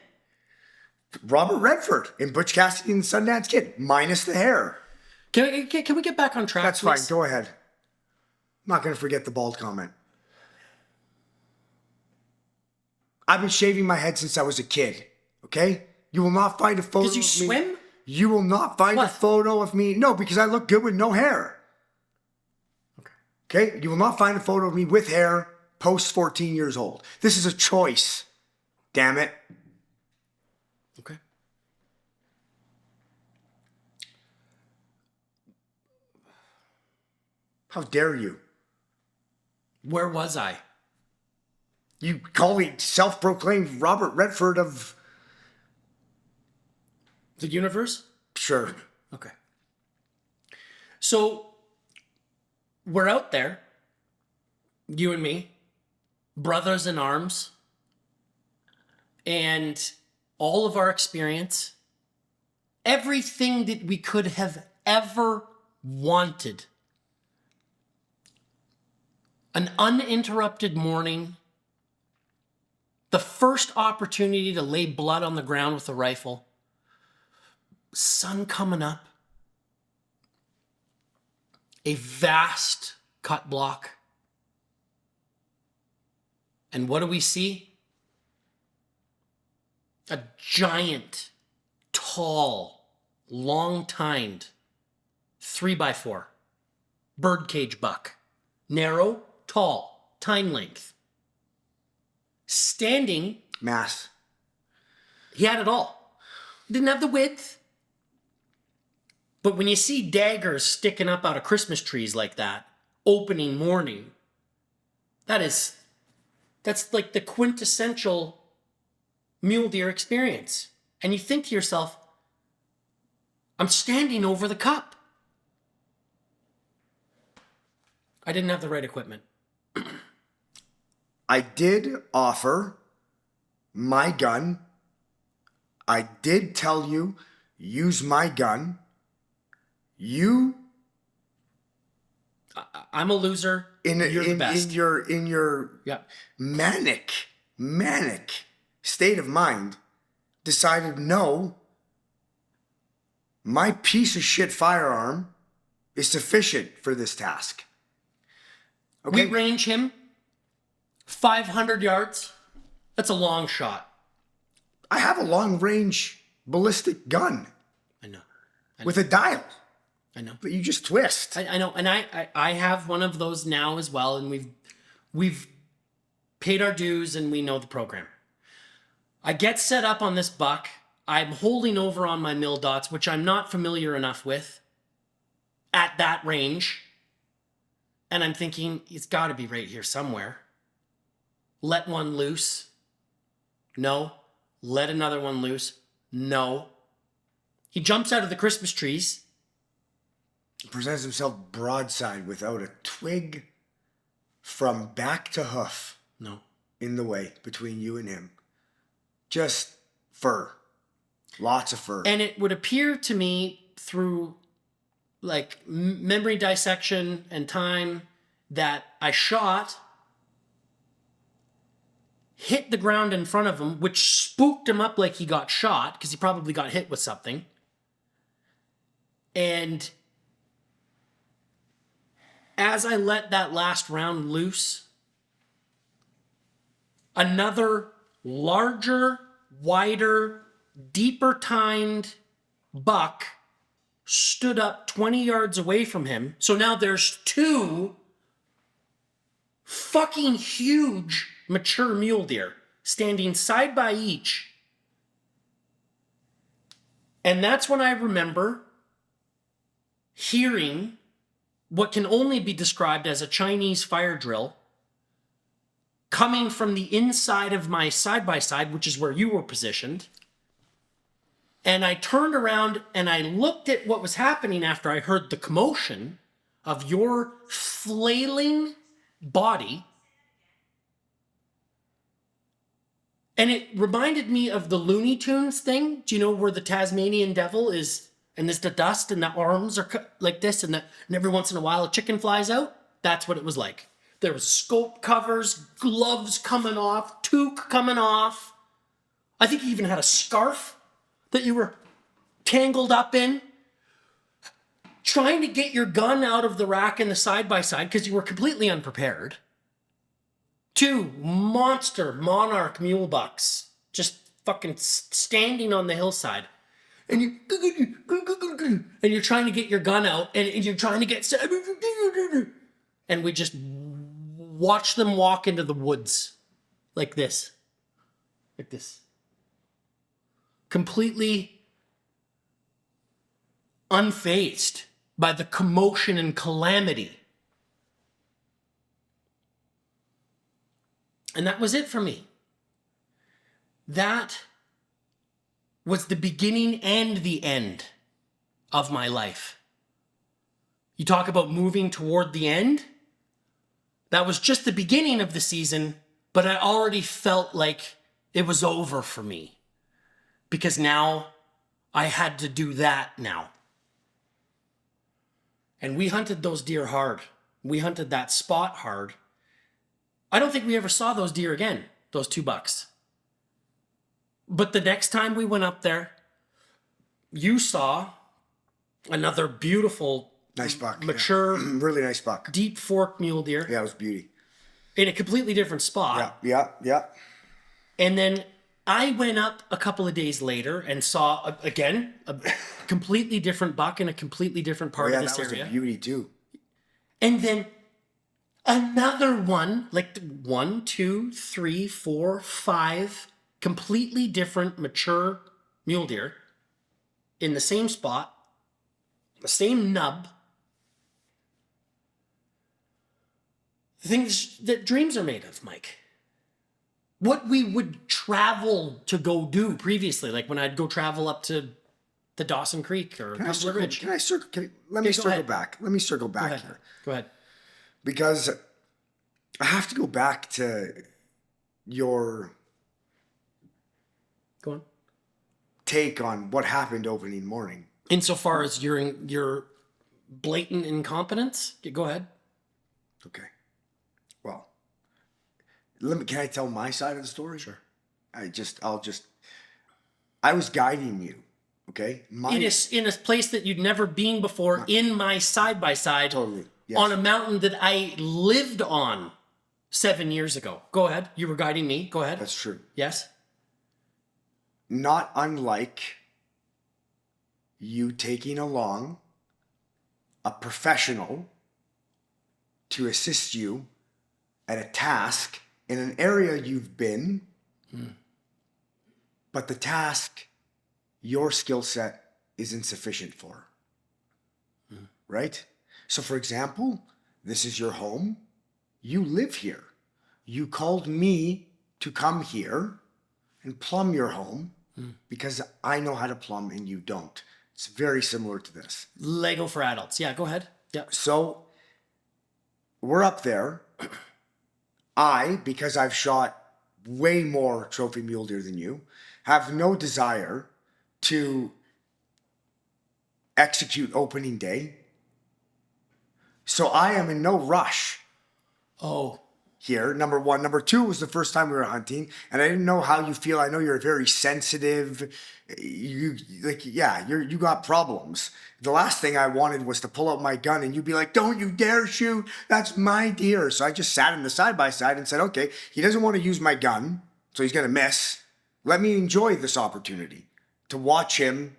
Robert Redford in Butch Cassidy and the Sundance Kid, minus the hair. Can we get back on track, That's please? fine. Go ahead. I'm not going to forget the bald comment. I've been shaving my head since I was a kid, okay? You will not find a photo of me. Did you swim? You will not find a photo of me. No, because I look good with no hair. Okay? You will not find a photo of me with hair post 14 years old. This is a choice. Damn it. Okay. How dare you? Where was I? You call me self-proclaimed Robert Redford of... The universe? Sure. Okay. So, we're out there, you and me, brothers in arms, and all of our experience, everything that we could have ever wanted. An uninterrupted morning, the first opportunity to lay blood on the ground with a rifle, sun coming up, a vast cut block. And what do we see? A giant, tall, long-tined 3x4 birdcage buck. Narrow, tall, tine length. Standing. Mass. He had it all. Didn't have the width. But when you see daggers sticking up out of Christmas trees like that, opening morning, that's like the quintessential mule deer experience. And you think to yourself, I'm standing over the cup. I didn't have the right equipment. I did offer my gun. I did tell you, use my gun. I'm a loser. You're the best. In your manic state of mind, decided no. my piece of shit firearm is sufficient for this task. Okay? We range him 500 yards. That's a long shot. I have a long range ballistic gun I know. with a dial I know. that you just twist. I know. And I have one of those now as well. And we've paid our dues and we know the program. I get set up on this buck. I'm holding over on my mill dots, which I'm not familiar enough with at that range. And I'm thinking, it's got to be right here somewhere. Let one loose. No. Let another one loose. No. He jumps out of the Christmas trees. Presents himself broadside without a twig from back to hoof No. in the way between you and him. Just fur. Lots of fur. And it would appear to me through like memory dissection and time that I shot, hit the ground in front of him, which spooked him up like he got shot because he probably got hit with something. And as I let that last round loose, another larger, wider, deeper tined buck stood up 20 yards away from him. So now there's two fucking huge mature mule deer standing side by each. And that's when I remember hearing what can only be described as a Chinese fire drill coming from the inside of my side-by-side, which is where you were positioned. And I turned around and I looked at what was happening after I heard the commotion of your flailing body. And it reminded me of the Looney Tunes thing. Do you know where the Tasmanian devil is? And there's the dust and the arms are like this and every once in a while a chicken flies out? That's what it was like. There was scope covers, gloves coming off, toque coming off. I think you even had a scarf that you were tangled up in. Trying to get your gun out of the rack in the side-by-side because you were completely unprepared. Two monster monarch mule bucks just fucking standing on the hillside. And you're trying to get your gun out and you're trying to get... And we just watch them walk into the woods like this. Like this. Completely unfazed by the commotion and calamity. And that was it for me. That was the beginning and the end of my life. You talk about moving toward the end. That was just the beginning of the season, but I already felt like it was over for me. Because now I had to do that now. And we hunted those deer hard. We hunted that spot hard. I don't think we ever saw those deer again, those two bucks. But the next time we went up there, you saw another beautiful, nice buck. mature, Yeah. Really nice buck. deep fork mule deer. Yeah, it was beauty. In a completely different spot. Yeah. And then I went up a couple of days later and saw, again, a completely different buck in a completely different part of this area. That was a beauty too. And then another one, like 1, 2, 3, 4, 5, completely different mature mule deer in the same spot, the same nub. The things that dreams are made of, Mike. What we would travel to go do previously, like when I'd go travel up to the Dawson Creek or Let me Cumberland Ridge. circle back. Let me circle back here. Go ahead. Because I have to go back to your Go on. take on what happened opening morning. Insofar as your blatant incompetence, go ahead. Okay. Well, can I tell my side of the story? Sure. I was guiding you. Okay? It is in a place that you'd never been before, in my side-by-side. Totally. Yes. On a mountain that I lived on 7 years ago. Go ahead. You were guiding me. Go ahead. That's true. Yes? Not unlike you taking along a professional to assist you at a task in an area you've been, but the task your skill set is insufficient for. Right? So, for example, this is your home. You live here. You called me to come here and plumb your home because I know how to plumb and you don't. It's very similar to this. Lego for adults. Yeah, go ahead. Yeah. So we're up there. Because I've shot way more trophy mule deer than you, have no desire to execute opening day. So I am in no rush. Oh. Here, number one. Number two was the first time we were hunting, and I didn't know how you feel. I know you're very sensitive. You got problems. The last thing I wanted was to pull out my gun and you'd be like, "Don't you dare shoot! That's my deer." So I just sat in the side by side and said, "Okay, he doesn't want to use my gun, so he's gonna miss. Let me enjoy this opportunity to watch him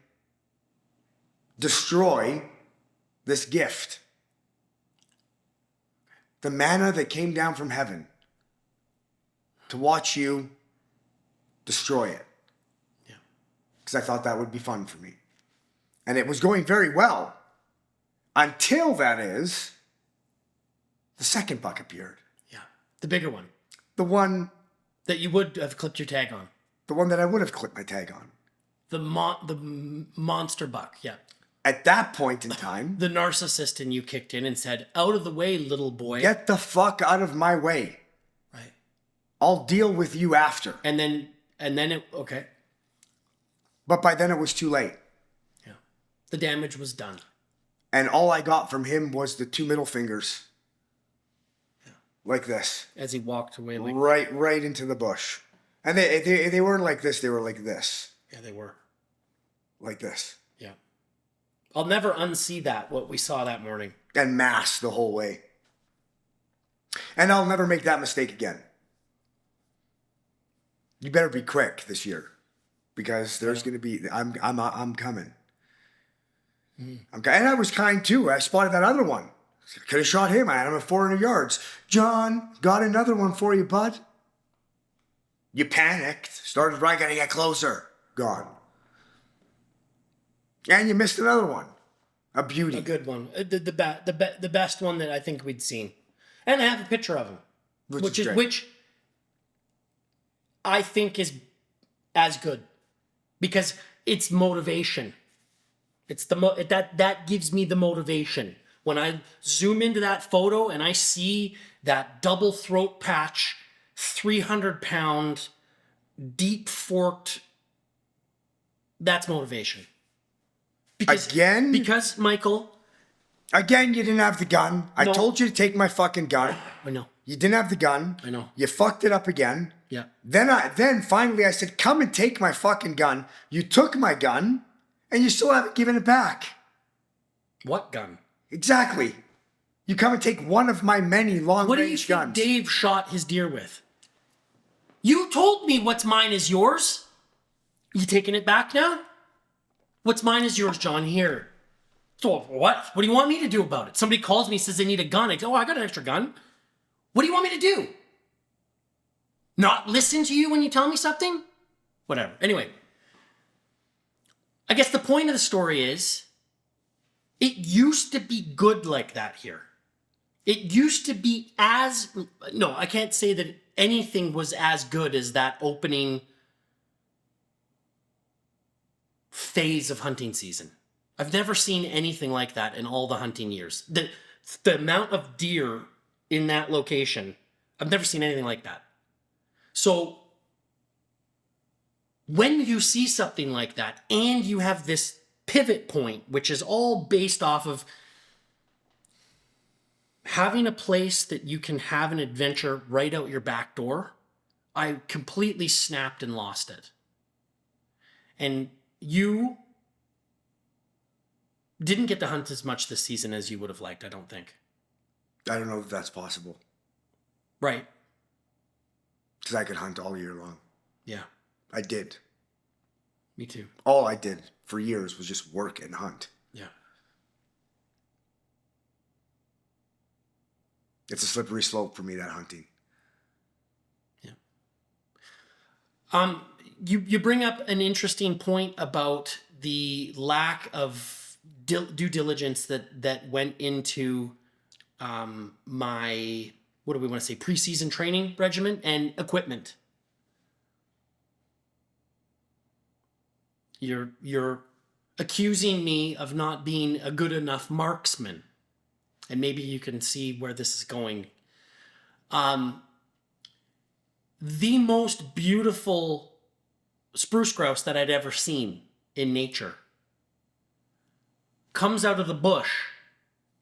destroy this gift." The manna that came down from heaven to watch you destroy it. Yeah. Because I thought that would be fun for me. And it was going very well until the second buck appeared. Yeah. The bigger one. The one that you would have clipped your tag on. The one that I would have clipped my tag on. The monster buck. Yeah. At that point in time, the narcissist in you kicked in and said, "Out of the way, little boy. Get the fuck out of my way. Right. I'll deal with you after." And then okay. But by then it was too late. Yeah. The damage was done. And all I got from him was the two middle fingers. Yeah. Like this. As he walked away. Right into the bush. And they weren't like this, they were like this. Yeah, they were. Like this. Yeah. I'll never unsee what we saw that morning. And mass the whole way. And I'll never make that mistake again. You better be quick this year, because there's going to be, I'm coming. And I was kind too. I spotted that other one. Could have shot him. I had him at 400 yards. "John, got another one for you, bud." You panicked. Started right, gotta get closer. Gone. And you missed another one. A beauty. A good one. The best one that I think we'd seen. And I have a picture of him. Which I think is as good. Because it's motivation. It's that gives me the motivation. When I zoom into that photo and I see that double throat patch, 300-pound, deep forked, that's motivation. Because, Michael... Again, you didn't have the gun. I told you to take my fucking gun. I know. You didn't have the gun. I know. You fucked it up again. Yeah. Then finally I said, "Come and take my fucking gun." You took my gun, and you still haven't given it back. What gun? Exactly. You come and take one of my many long-range guns. What do you think Dave shot his deer with? You told me what's mine is yours. You taking it back now? What's mine is yours, John. Here. So what? What do you want me to do about it? Somebody calls me, says they need a gun. I go, "Oh, I got an extra gun." What do you want me to do? Not listen to you when you tell me something? Whatever. Anyway, I guess the point of the story is, it used to be good like that here. It used to be no, I can't say that anything was as good as that opening phase of hunting season. I've never seen anything like that in all the hunting years. The amount of deer in that location, I've never seen anything like that. So when you see something like that and you have this pivot point, which is all based off of having a place that you can have an adventure right out your back door, I completely snapped and lost it. And you didn't get to hunt as much this season as you would have liked, I don't think. I don't know if that's possible. Right. Because I could hunt all year long. Yeah. I did. Me too. All I did for years was just work and hunt. Yeah. It's a slippery slope for me, that hunting. Yeah. You bring up an interesting point about the lack of due diligence that went into my, what do we want to say, preseason training regimen and equipment. You're accusing me of not being a good enough marksman. And maybe you can see where this is going. The most beautiful spruce grouse that I'd ever seen in nature comes out of the bush,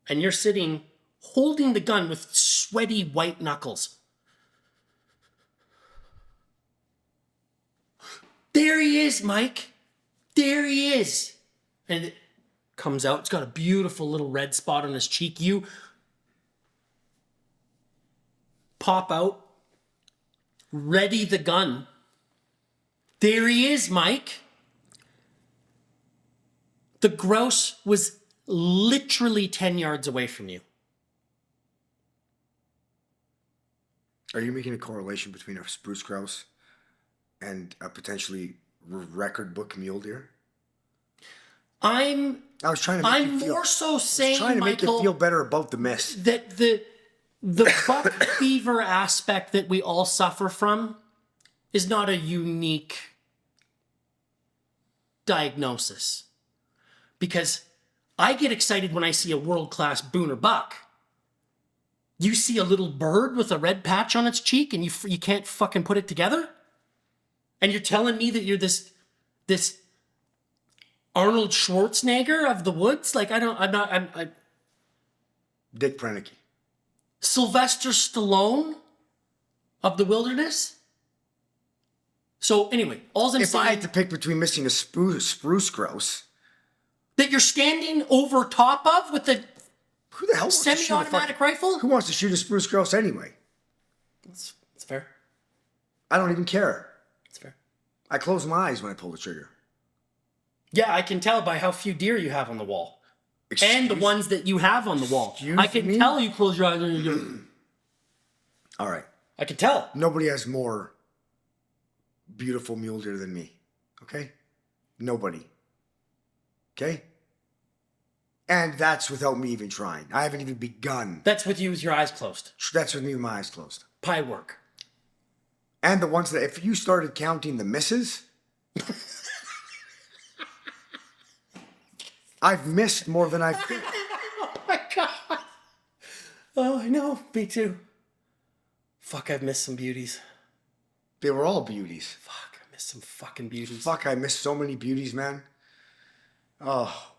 and you're sitting holding the gun with sweaty white knuckles. There he is, Mike. There he is. And it comes out. It's got a beautiful little red spot on his cheek. You pop out, ready the gun. There he is, Mike. The grouse was literally 10 yards away from you. Are you making a correlation between a spruce grouse and a potentially record book mule deer? I was trying to make I'm you feel, more so saying, trying to Michael, make you feel better about the miss. that the buck fever aspect that we all suffer from is not a unique diagnosis. Because I get excited when I see a world-class booner buck. You see a little bird with a red patch on its cheek and you can't fucking put it together? And you're telling me that you're this Arnold Schwarzenegger of the woods? Like, I'm Dick Prenicky. Sylvester Stallone of the wilderness? So anyway, all I'm If saying... I had to pick between missing a spruce grouse... That you're standing over top of with the Who the hell wants to shoot a semi-automatic rifle? Who wants to shoot a spruce grouse anyway? That's fair. I don't even care. That's fair. I close my eyes when I pull the trigger. Yeah, I can tell by how few deer you have on the wall. Excuse And the ones that you have on the wall. I can me? tell you close your eyes and you do. All right. I can tell. Nobody has more beautiful mule deer than me. Okay? Nobody. Okay? And that's without me even trying. I haven't even begun. That's with you with your eyes closed. That's with me with my eyes closed. Pie work. And the ones that, if you started counting the misses, I've missed more than I've hit. Oh my God. Oh, I know. Me too. Fuck, I've missed some beauties. They were all beauties. Fuck, I missed some fucking beauties. Fuck, I missed so many beauties, man. Oh,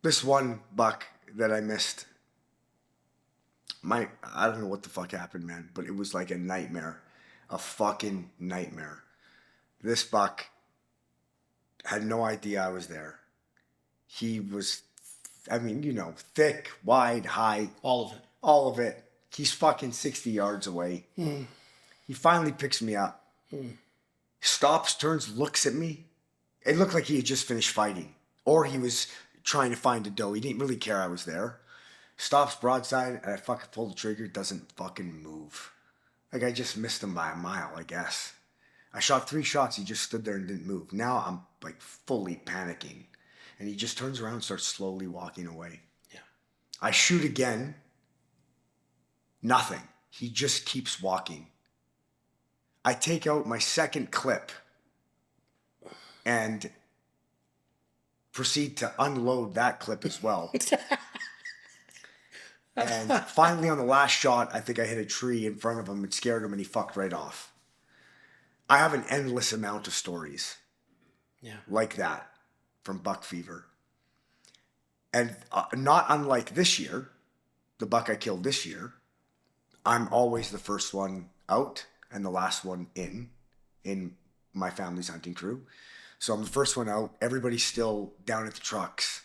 this one buck that I missed. I don't know what the fuck happened, man, but it was like a nightmare. A fucking nightmare. This buck had no idea I was there. He was, I mean, you know, thick, wide, high. All of it. All of it. He's fucking 60 yards away. He finally picks me up. Stops, turns, looks at me. It looked like he had just finished fighting. Or he was trying to find a doe. He didn't really care I was there. Stops broadside, and I fucking pull the trigger. Doesn't fucking move. Like, I just missed him by a mile, I guess. I shot 3 shots. He just stood there and didn't move. Now I'm, like, fully panicking. And he just turns around and starts slowly walking away. Yeah. I shoot again. Nothing. He just keeps walking. I take out my second clip and proceed to unload that clip as well. And finally on the last shot, I think I hit a tree in front of him and scared him and he fucked right off. I have an endless amount of stories like that from buck fever. And not unlike this year, the buck I killed this year, I'm always the first one out and the last one in my family's hunting crew. So I'm the first one out. Everybody's still down at the trucks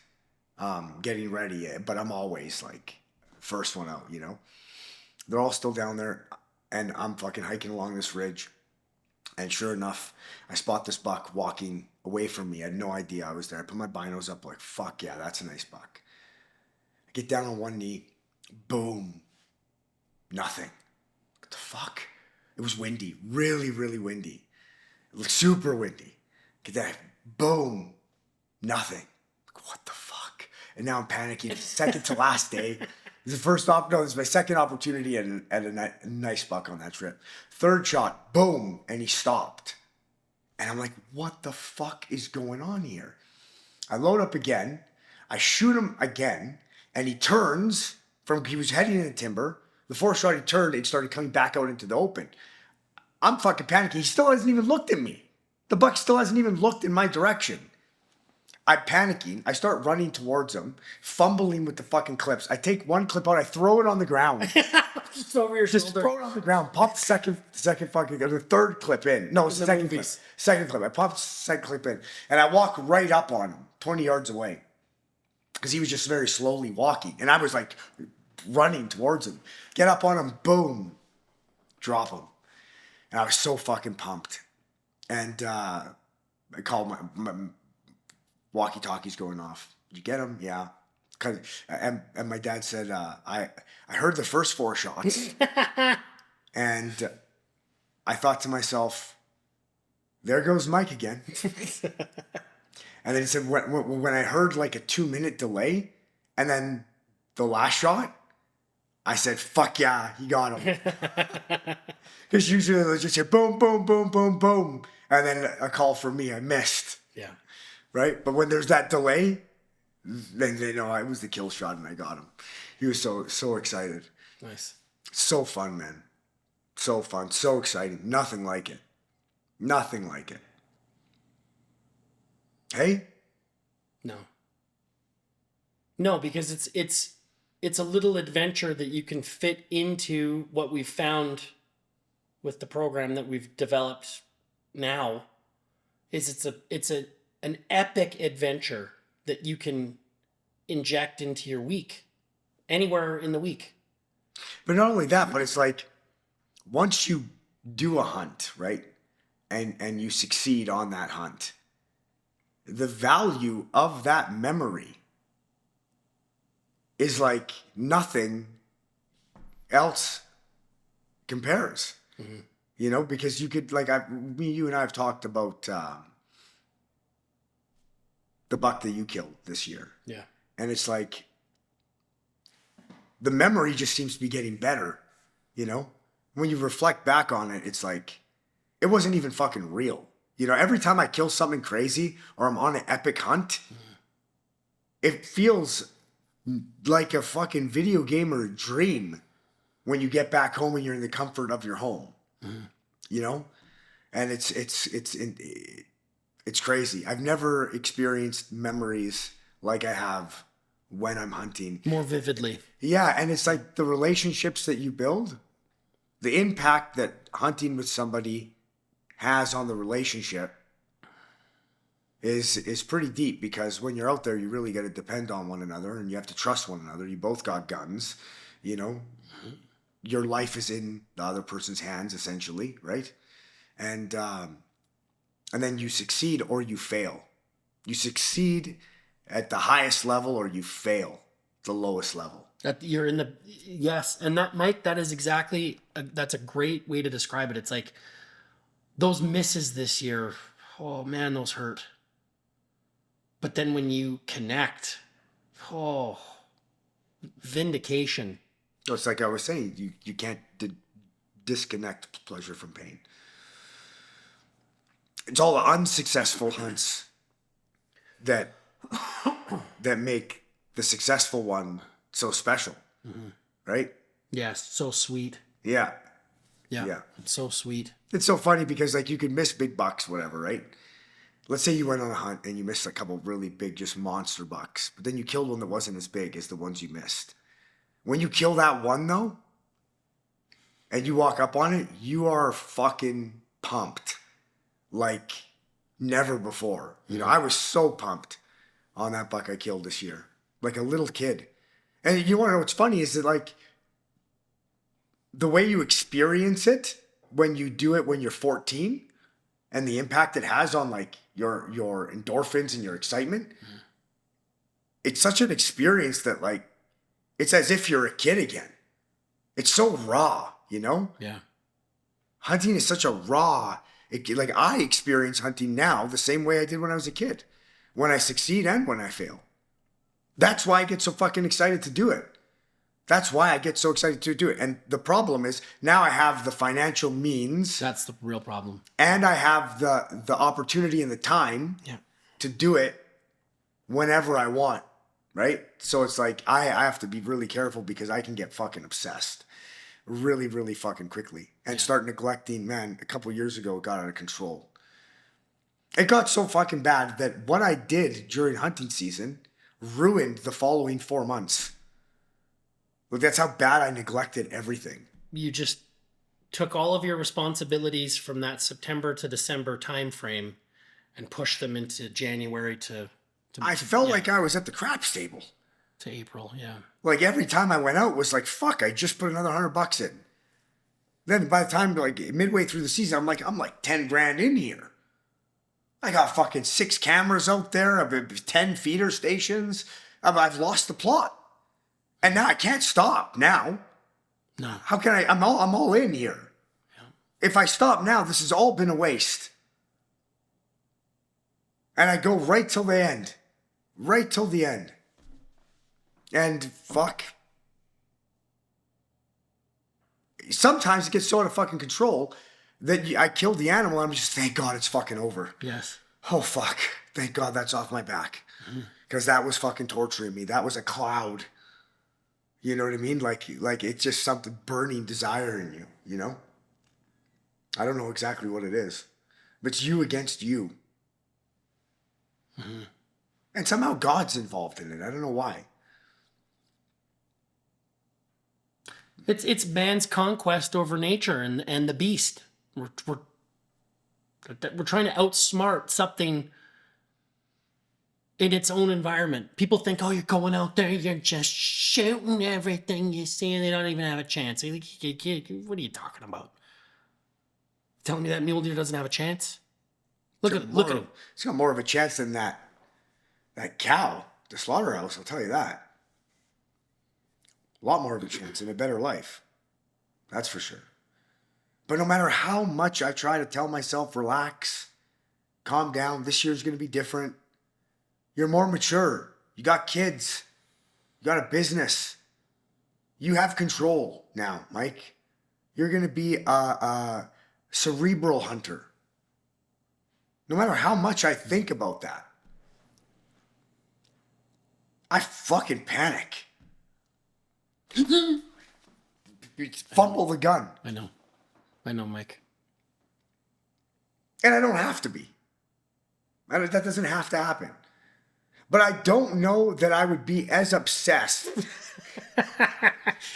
getting ready, but I'm always like first one out, you know? They're all still down there, and I'm fucking hiking along this ridge. And sure enough, I spot this buck walking away from me. I had no idea I was there. I put my binos up like, fuck yeah, that's a nice buck. I get down on one knee, boom, nothing. What the fuck? It was windy, really, really windy. Super windy. Get that, boom, nothing. What the fuck? And now I'm panicking. Second to last day. This is my second opportunity and a nice buck on that trip. Third shot, boom, and he stopped. And I'm like, what the fuck is going on here? I load up again. I shoot him again, and he turns he was heading in the timber. The fourth shot, he turned and started coming back out into the open. I'm fucking panicking. He still hasn't even looked at me. The buck still hasn't even looked in my direction. I'm panicking. I start running towards him, fumbling with the fucking clips. I take one clip out. I throw it on the ground. Just over your Just shoulder. throw it on the ground. Pop the the third clip in. No, it's the second clip. Second clip. I pop the second clip in. And I walk right up on him, 20 yards away. Because he was just very slowly walking. And I was like running towards him. Get up on him, boom. Drop him. And I was so fucking pumped. And I called my walkie-talkie's going off. Did you get him? Yeah. And my dad said, I heard the first 4 shots. And I thought to myself, there goes Mike again. And then he said, when I heard like a 2-minute delay, and then the last shot, I said, fuck yeah, he got him. Because usually they'll just say boom, boom, boom, boom, boom. And then a call from me, I missed. Yeah. Right? But when there's that delay, then they know it was the kill shot and I got him. He was so excited. Nice. So fun, man. So fun. So exciting. Nothing like it. Nothing like it. Hey? No, because it's a little adventure that you can fit into what we've found with the program that we've developed now. It's an epic adventure that you can inject into your week, anywhere in the week. But not only that, but it's like once you do a hunt, right? And you succeed on that hunt, the value of that memory is like nothing else compares. Mm-hmm. You know, because you could you and I have talked about the buck that you killed this year. Yeah. And it's like the memory just seems to be getting better, you know? When you reflect back on it, it's like it wasn't even fucking real. You know, every time I kill something crazy or I'm on an epic hunt, it feels like a fucking video game or a dream when you get back home and you're in the comfort of your home. You know? And it's crazy. I've never experienced memories like I have when I'm hunting. More vividly. Yeah, and it's like the relationships that you build, the impact that hunting with somebody has on the relationship is pretty deep, because when you're out there, you really got to depend on one another and you have to trust one another. You both got guns, you know. Your life is in the other person's hands, essentially, right? And then you succeed or you fail. You succeed at the highest level or you fail at the lowest level. That you're in the yes, and that, Mike, that is exactly that's a great way to describe it. It's like those misses this year. Oh man, those hurt. But then when you connect, vindication. It's like I was saying, you can't disconnect pleasure from pain. It's all the unsuccessful hunts that make the successful one so special, right? Yes, so sweet. Yeah. It's so sweet. It's so funny because like you could miss big bucks, whatever, right? Let's say you went on a hunt and you missed a couple really big, just monster bucks, but then you killed one that wasn't as big as the ones you missed. When you kill that one though, and you walk up on it, you are fucking pumped like never before. You know, I was so pumped on that buck I killed this year. like a little kid. And you want to know what's funny is that like the way you experience it when you do it when you're 14 and the impact it has on like your endorphins and your excitement, it's such an experience that like it's as if you're a kid again. It's so raw, you know? Yeah. Hunting is such a raw, like I experience hunting now the same way I did when I was a kid, when I succeed and when I fail. That's why I get so fucking excited to do it. That's why I get so excited to do it. And the problem is now I have the financial means. That's the real problem. And I have the opportunity and the time to do it whenever I want, right? So it's like I have to be really careful because I can get fucking obsessed really, really fucking quickly and start neglecting. Man, a couple of years ago, it got out of control. It got so fucking bad that what I did during hunting season ruined the following 4 months. Look, that's how bad I neglected everything. You just took all of your responsibilities from that September to December time frame and pushed them into January to I felt like I was at the crap stable. To April, yeah. Like every time I went out was like, fuck, I just put another $100 in. Then by the time like midway through the season, I'm like 10 grand in here. I got fucking 6 cameras out there, 10 feeder stations. I've lost the plot. And now I can't stop now. No. How can I? I'm all in here. Yeah. If I stop now, this has all been a waste. And I go right till the end. Right till the end. And fuck. Sometimes it gets so out of fucking control that I killed the animal and I'm just, thank God it's fucking over. Yes. Oh fuck. Thank God that's off my back. Because that was fucking torturing me. That was a cloud. You know what I mean? Like it's just something burning desire in you, you know? I don't know exactly what it is. But it's you against you. Mm-hmm. And somehow God's involved in it. I don't know why. It's man's conquest over nature and the beast. We're trying to outsmart something in its own environment. People think, oh, you're going out there, you're just shooting everything you see, and they don't even have a chance. What are you talking about? Telling me that mule deer doesn't have a chance? Look at him. It's got more of a chance than that cow, the slaughterhouse, I'll tell you that. A lot more of a chance and a better life. That's for sure. But no matter how much I try to tell myself, relax, calm down, this year's going to be different. You're more mature. You got kids. You got a business. You have control now, Mike. You're going to be a cerebral hunter. No matter how much I think about that, I fucking panic. Fumble the gun. I know, Mike. And I don't have to be. That doesn't have to happen. But I don't know that I would be as obsessed.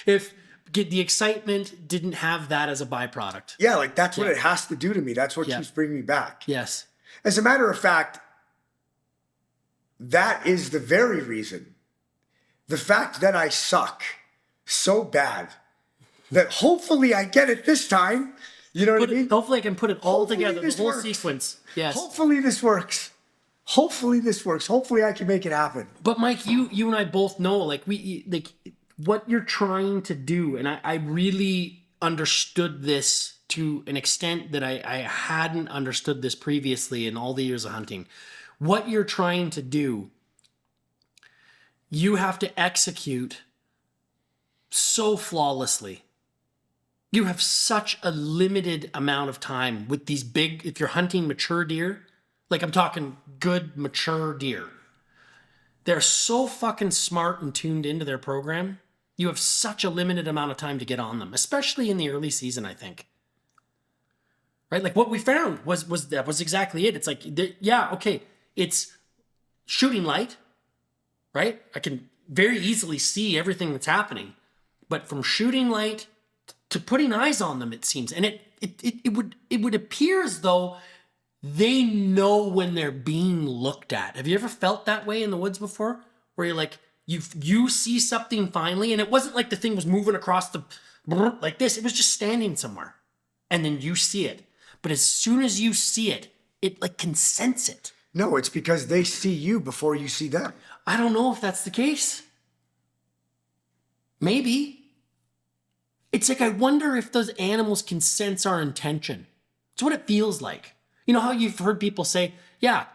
If the excitement didn't have that as a byproduct. Yeah, like that's what it has to do to me. That's what keeps bringing me back. Yes. As a matter of fact, that is the very reason. The fact that I suck so bad that hopefully I get it this time. You know what I mean? Hopefully I can put it all together, the whole sequence. Yes. Hopefully this works. Hopefully I can make it happen. But Mike, you and I both know, like what you're trying to do, and I really understood this to an extent that I hadn't understood this previously in all the years of hunting. What you're trying to do, you have to execute so flawlessly. You have such a limited amount of time with these big, if you're hunting mature deer, like I'm talking good mature deer, they're so fucking smart and tuned into their program. You have such a limited amount of time to get on them, especially in the early season, I think. Right? Like what we found was that was exactly it. It's like, okay, it's shooting light, right? I can very easily see everything that's happening. But from shooting light to putting eyes on them, it seems. And it would appear as though they know when they're being looked at. Have you ever felt that way in the woods before? Where you're like, You see something finally, and it wasn't like the thing was moving across the like this. It was just standing somewhere, and then you see it. But as soon as you see it, it like can sense it. No, it's because they see you before you see them. I don't know if that's the case. Maybe. It's like, I wonder if those animals can sense our intention. It's what it feels like. You know how you've heard people say, yeah,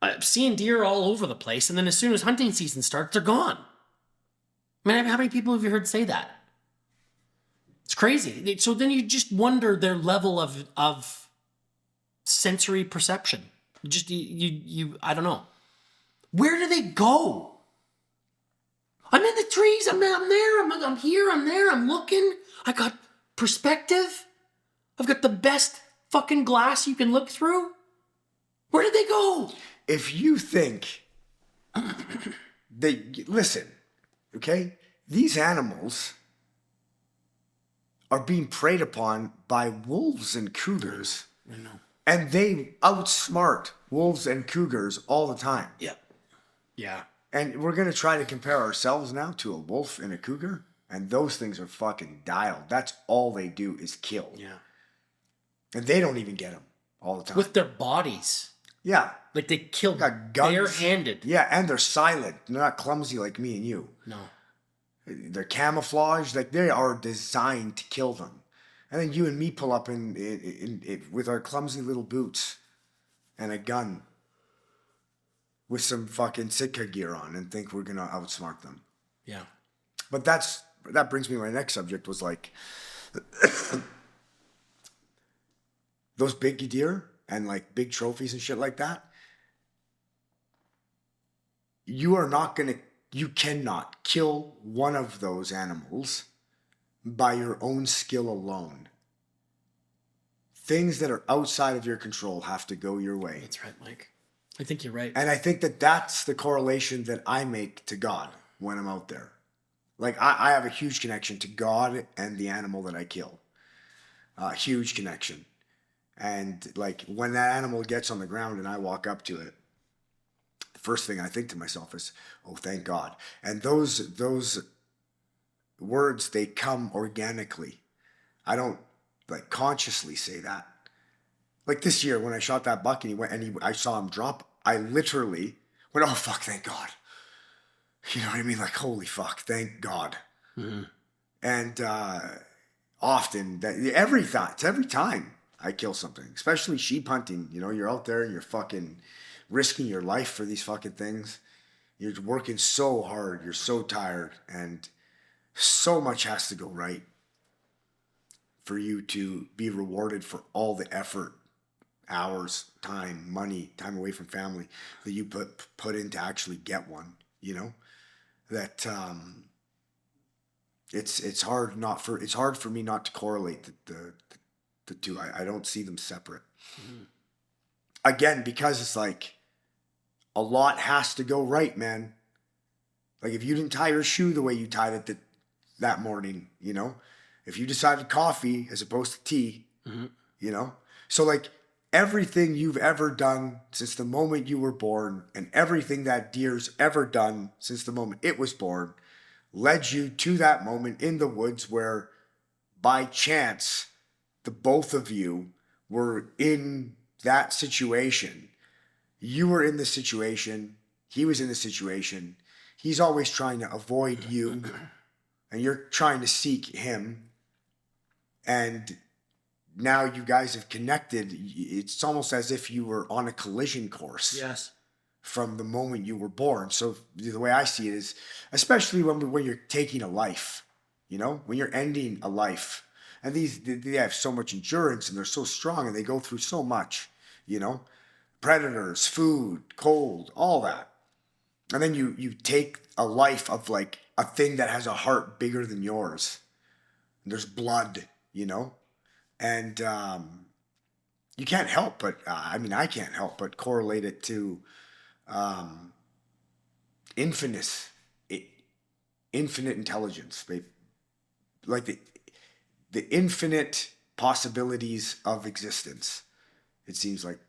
I'm seeing deer all over the place, and then as soon as hunting season starts, they're gone. I mean, how many people have you heard say that? It's crazy. So then you just wonder their level of sensory perception. I don't know. Where do they go? I'm in the trees. I'm there. I'm here. I'm there. I'm looking. I got perspective. I've got the best fucking glass you can look through. Where did they go? If you think listen, okay? These animals are being preyed upon by wolves and cougars. I know. And they outsmart wolves and cougars all the time. Yeah. Yeah. And we're going to try to compare ourselves now to a wolf and a cougar. And those things are fucking dialed. That's all they do is kill. Yeah. And they don't even get them all the time. With their bodies. Yeah. Like they kill Got guns. barehanded. Yeah, and they're silent. They're not clumsy like me and you. No. They're camouflaged. Like they are designed to kill them. And then you and me pull up in with our clumsy little boots and a gun with some fucking Sitka gear on and think we're gonna outsmart them. Yeah. But that brings me to my next subject was like those big deer and like big trophies and shit like that. You cannot kill one of those animals by your own skill alone. Things that are outside of your control have to go your way. That's right, Mike. I think you're right. And I think that that's the correlation that I make to God when I'm out there. Like I have a huge connection to God and the animal that I kill. Huge connection. And like when that animal gets on the ground and I walk up to it, the first thing I think to myself is, oh, thank God. And those words, they come organically. I don't like consciously say that. Like this year when I shot that buck and I saw him drop, I literally went, oh fuck, thank God. You know what I mean? Like, holy fuck, thank God. Mm-hmm. And often, every time I kill something, especially sheep hunting, you know, you're out there and you're fucking risking your life for these fucking things. You're working so hard, you're so tired, and so much has to go right for you to be rewarded for all the effort, hours, time, money, time away from family that you put in to actually get one, you know? That it's hard for me not to correlate the two. I don't see them separate. Mm-hmm. Again, because it's like a lot has to go right, man. Like if you didn't tie your shoe the way you tied it that morning, you know, if you decided coffee as opposed to tea, mm-hmm. you know, so like everything you've ever done since the moment you were born and everything that deer's ever done since the moment it was born led you to that moment in the woods where by chance the both of you were in that situation. You were in the situation. He was in the situation. He's always trying to avoid you and you're trying to seek him. And now you guys have connected. It's almost as if you were on a collision course. Yes. From the moment you were born. So the way I see it is, especially when you're taking a life, you know, when you're ending a life. And they have so much endurance and they're so strong and they go through so much, you know, predators, food, cold, all that. And then you take a life of like a thing that has a heart bigger than yours. And there's blood, you know. And you can't help but, I can't help but correlate it to infinite intelligence. Like the infinite possibilities of existence. It seems like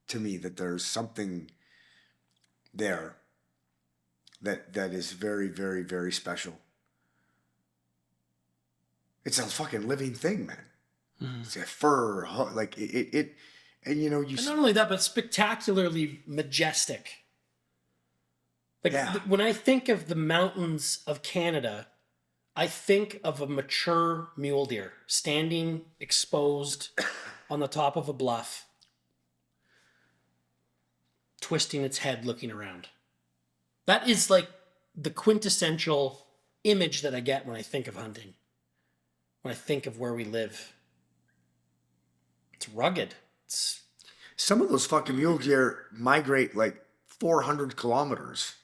to me that there's something there that is very, very, very special. It's a fucking living thing, man. It's a fur, like it and you know, you. And not only that, but spectacularly majestic. Like when I think of the mountains of Canada, I think of a mature mule deer standing exposed on the top of a bluff, twisting its head, looking around. That is like the quintessential image that I get when I think of hunting. When I think of where we live. It's rugged. Some of those fucking mule deer migrate like 400 kilometers.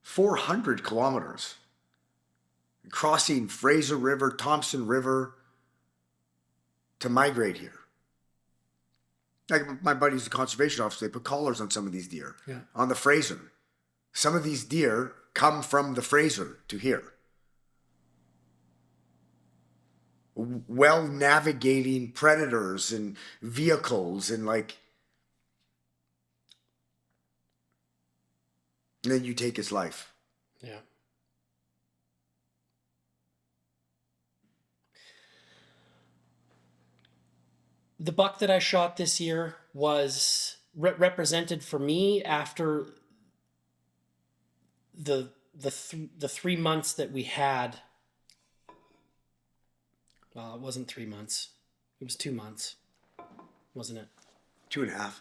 400 kilometers. Crossing Fraser River, Thompson River to migrate here. Like my buddy's a conservation officer, they put collars on some of these deer. Yeah. On the Fraser. Some of these deer come from the Fraser to here. Well navigating predators and vehicles and like. And then you take his life. Yeah. The buck that I shot this year was represented for me after the 3 months that we had. Well, it wasn't 3 months. It was 2 months, wasn't it? 2.5.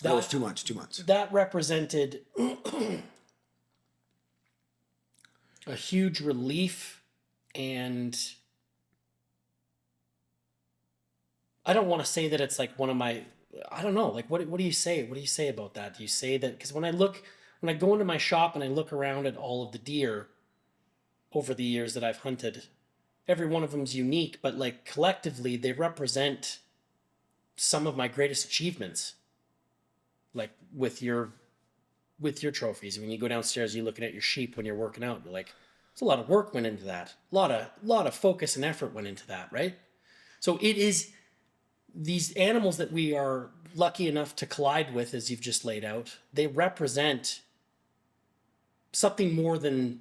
That was 2 months. 2 months. That represented a huge relief, and I don't want to say that it's like one of my, I don't know, like what do you say? What do you say about that? Do you say that, because when I go into my shop and I look around at all of the deer over the years that I've hunted, every one of them's unique, but like collectively they represent some of my greatest achievements. Like with your trophies. When you go downstairs, you're looking at your sheep when you're working out. You're like, there's a lot of work went into that. A lot of focus and effort went into that, right? So it is these animals that we are lucky enough to collide with, as you've just laid out, they represent something more than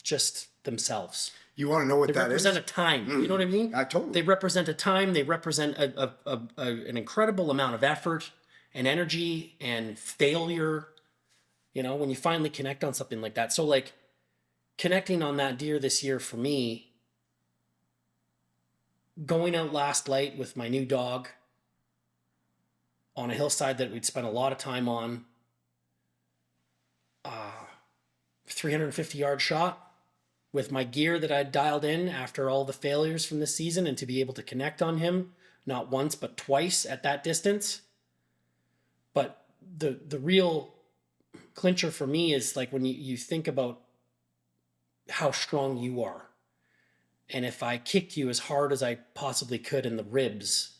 just themselves. You want to know what They that is? represent a time. You know what I mean? Totally. They represent a time. They represent an incredible amount of effort and energy and failure, you know, when you finally connect on something like that. So like connecting on that deer this year for me, going out last night with my new dog on a hillside that we'd spent a lot of time on, 350-yard shot with my gear that I'd dialed in after all the failures from this season, and to be able to connect on him, not once, but twice at that distance. But the real clincher for me is like when you think about how strong you are. And if I kicked you as hard as I possibly could in the ribs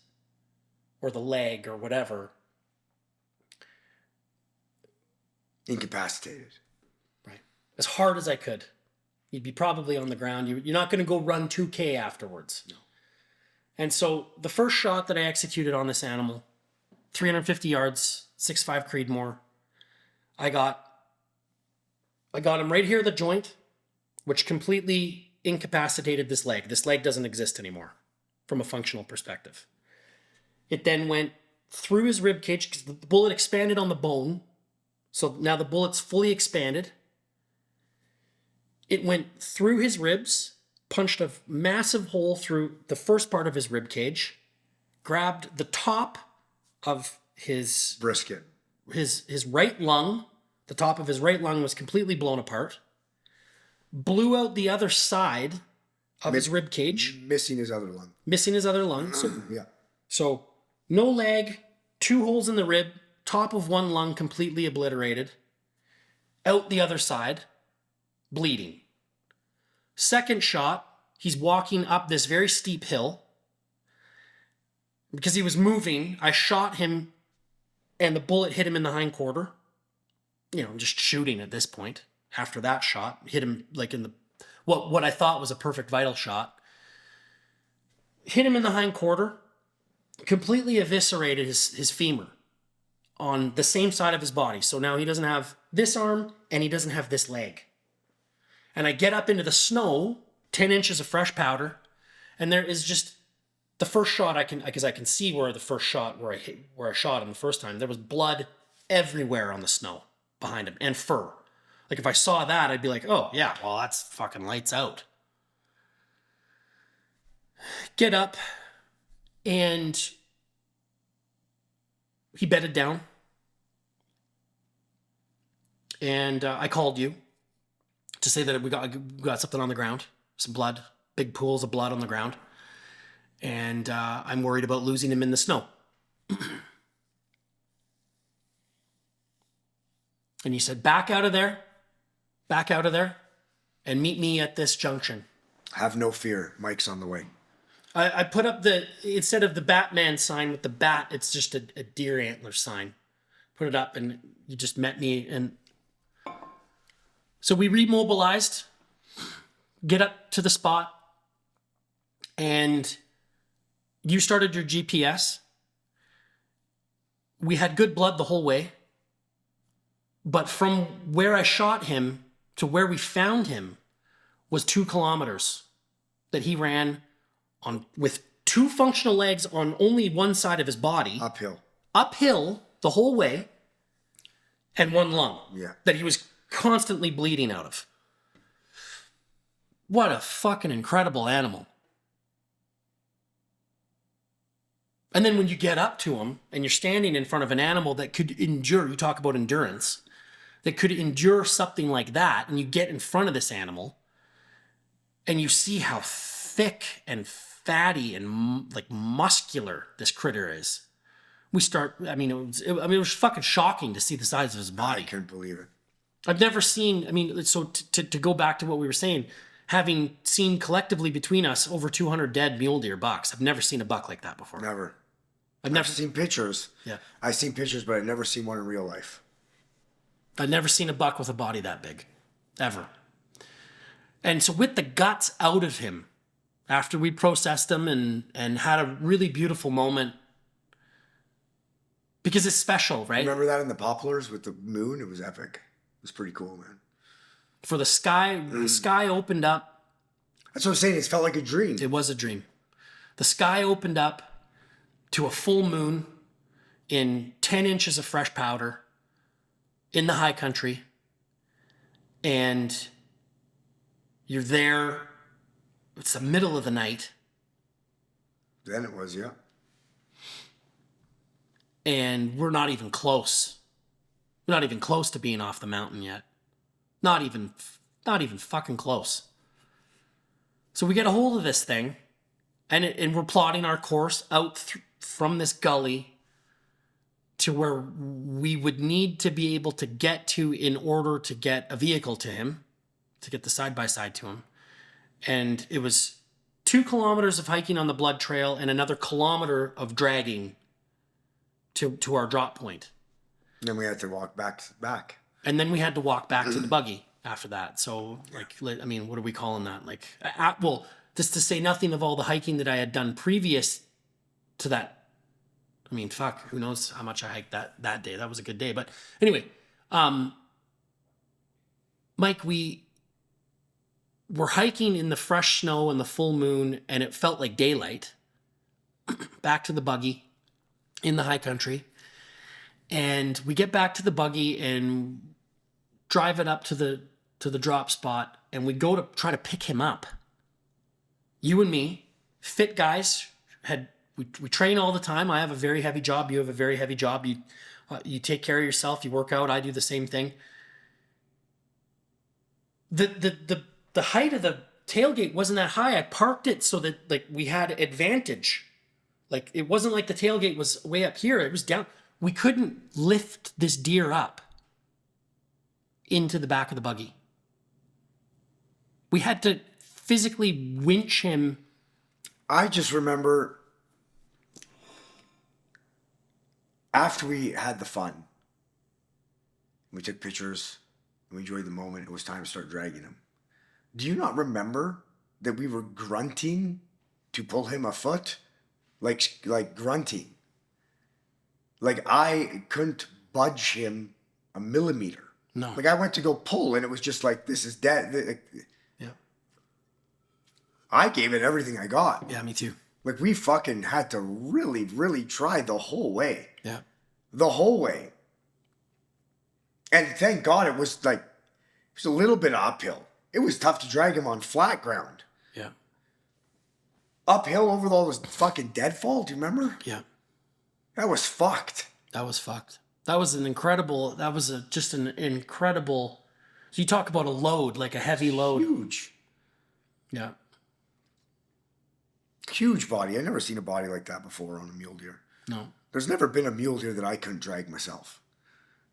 or the leg or whatever. Incapacitated. Right. As hard as I could. You'd be probably on the ground. You're not going to go run 2K afterwards. No. And so the first shot that I executed on this animal, 350 yards, 6.5 Creedmoor, I got him right here at the joint, which completely incapacitated this leg. This leg doesn't exist anymore from a functional perspective. It then went through his rib cage because the bullet expanded on the bone. So now the bullet's fully expanded. It went through his ribs, punched a massive hole through the first part of his rib cage, grabbed the top of his brisket. His right lung. The top of his right lung was completely blown apart. Blew out the other side of his rib cage. Missing his other lung. Missing his other lung. Yeah. So no leg, 2 holes in the rib, top of one lung completely obliterated. Out the other side, bleeding. Second shot, he's walking up this very steep hill. Because he was moving, I shot him and the bullet hit him in the hindquarter. You know, just shooting at this point. After that shot, hit him like in the what I thought was a perfect vital shot. Hit him in the hindquarter, completely eviscerated his femur on the same side of his body. So now he doesn't have this arm and he doesn't have this leg. And I get up into the snow, 10 inches of fresh powder, and there is just the first shot because I can see where the first shot where I shot him the first time. There was blood everywhere on the snow behind him and fur. Like if I saw that, I'd be like, oh yeah, well that's fucking lights out. Get up, and he bedded down. And I called you to say that we got something on the ground, some blood, big pools of blood on the ground. And I'm worried about losing him in the snow. And you said, back out of there, and meet me at this junction. Have no fear. Mike's on the way. I put up instead of the Batman sign with the bat, it's just a deer antler sign. Put it up, and you just met me. And so we remobilized, get up to the spot, and you started your GPS. We had good blood the whole way. But from where I shot him to where we found him was 2 kilometers that he ran on with 2 functional legs on only one side of his body. Uphill the whole way, and 1 lung. Yeah. That he was constantly bleeding out of. What a fucking incredible animal. And then when you get up to him and you're standing in front of an animal that could endure, you talk about endurance, that could endure something like that, and you get in front of this animal and you see how thick and fatty and like muscular this critter is. It was fucking shocking to see the size of his body. I couldn't believe it. I've never seen, so to go back to what we were saying, having seen collectively between us over 200 dead mule deer bucks, I've never seen a buck like that before. Never. I've never seen pictures. Yeah. I've seen pictures, but I've never seen one in real life. I've never seen a buck with a body that big. Ever. And so with the guts out of him, after we processed him and had a really beautiful moment, because it's special, right? Remember that in the poplars with the moon? It was epic. It was pretty cool, man. For the sky opened up. That's what I'm saying. It felt like a dream. It was a dream. The sky opened up to a full moon in 10 inches of fresh powder in the high country. And you're there. It's the middle of the night. Then it was, yeah. And we're not even close. We're not even close to being off the mountain yet. Not even fucking close. So we get a hold of this thing, and we're plotting our course out from this gully to where we would need to be able to get to in order to get a vehicle to him, to get the side-by-side to him. And it was 2 kilometers of hiking on the blood trail and another kilometer of dragging to our drop point. Then we had to walk back. And then we had to walk back to the buggy after that. So, what are we calling that? Just to say nothing of all the hiking that I had done previous to that. Who knows how much I hiked that day. That was a good day. But anyway, Mike, we were hiking in the fresh snow and the full moon, and it felt like daylight. Back to the buggy in the high country. And we get back to the buggy and drive it up to the drop spot, and we go to try to pick him up. You and me, fit guys, we train all the time. I have a very heavy job. You have a very heavy job. You take care of yourself. You work out. I do the same thing. The height of the tailgate wasn't that high. I parked it so that we had advantage. It wasn't like the tailgate was way up here. It was down. We couldn't lift this deer up into the back of the buggy. We had to physically winch him. I just remember after we had the fun, we took pictures, we enjoyed the moment, it was time to start dragging him. Do you not remember that we were grunting to pull him afoot? Like grunting. Like, I couldn't budge him a millimeter. No. Like, I went to go pull, and it was just like, this is dead. Yeah. I gave it everything I got. Yeah, me too. Like, we fucking had to really, really try the whole way. Yeah. The whole way. And thank God it was like, it was a little bit uphill. It was tough to drag him on flat ground. Yeah. Uphill over all those fucking deadfall, do you remember? Yeah. That was fucked. That was fucked. That was just an incredible, so you talk about a load, like a heavy load. Huge. Yeah. Huge body. I've never seen a body like that before on a mule deer. No. There's never been a mule deer that I couldn't drag myself.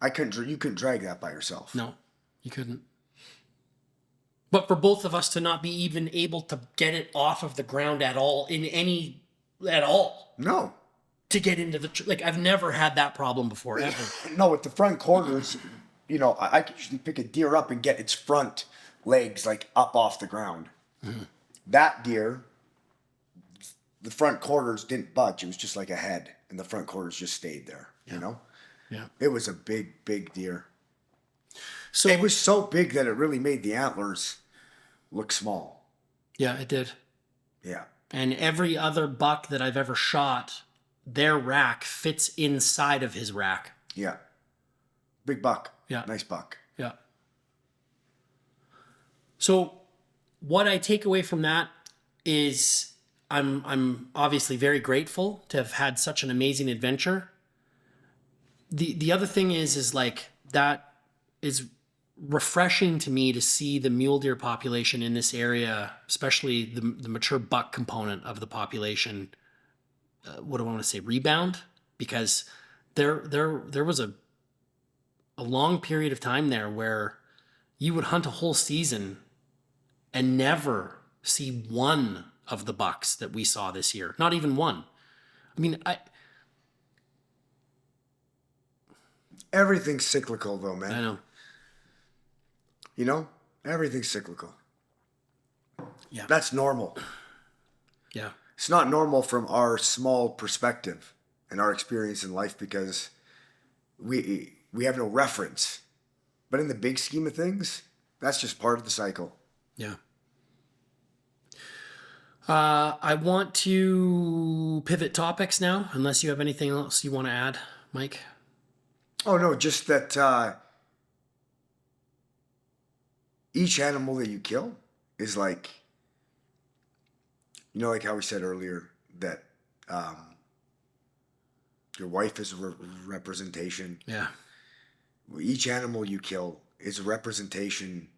You couldn't drag that by yourself. No, you couldn't. But for both of us to not be even able to get it off of the ground at all, at all. No. To get into like, I've never had that problem before, ever. No, with the front quarters, I could usually pick a deer up and get its front legs like up off the ground. Mm-hmm. That deer, the front quarters didn't budge. It was just like a head, and the front quarters just stayed there, you know? Yeah. It was a big, big deer. So it was so big that it really made the antlers look small. Yeah, it did. Yeah. And every other buck that I've ever shot, their rack fits inside of his rack. Yeah. Big buck. Yeah. Nice buck. Yeah. So what I take away from that is I'm obviously very grateful to have had such an amazing adventure. The other thing is like, that is refreshing to me to see the mule deer population in this area, especially the mature buck component of the population. What do I want to say? Rebound, because there was a long period of time there where you would hunt a whole season and never see one of the bucks that we saw this year. Not even one. I mean, everything's cyclical though, man. I know. Everything's cyclical. Yeah. That's normal. Yeah. It's not normal from our small perspective and our experience in life because we have no reference. But in the big scheme of things, that's just part of the cycle. Yeah. I want to pivot topics now, unless you have anything else you want to add, Mike. Oh, no, just that each animal that you kill is like, like how we said earlier that your wife is a representation. Yeah. Each animal you kill is a representation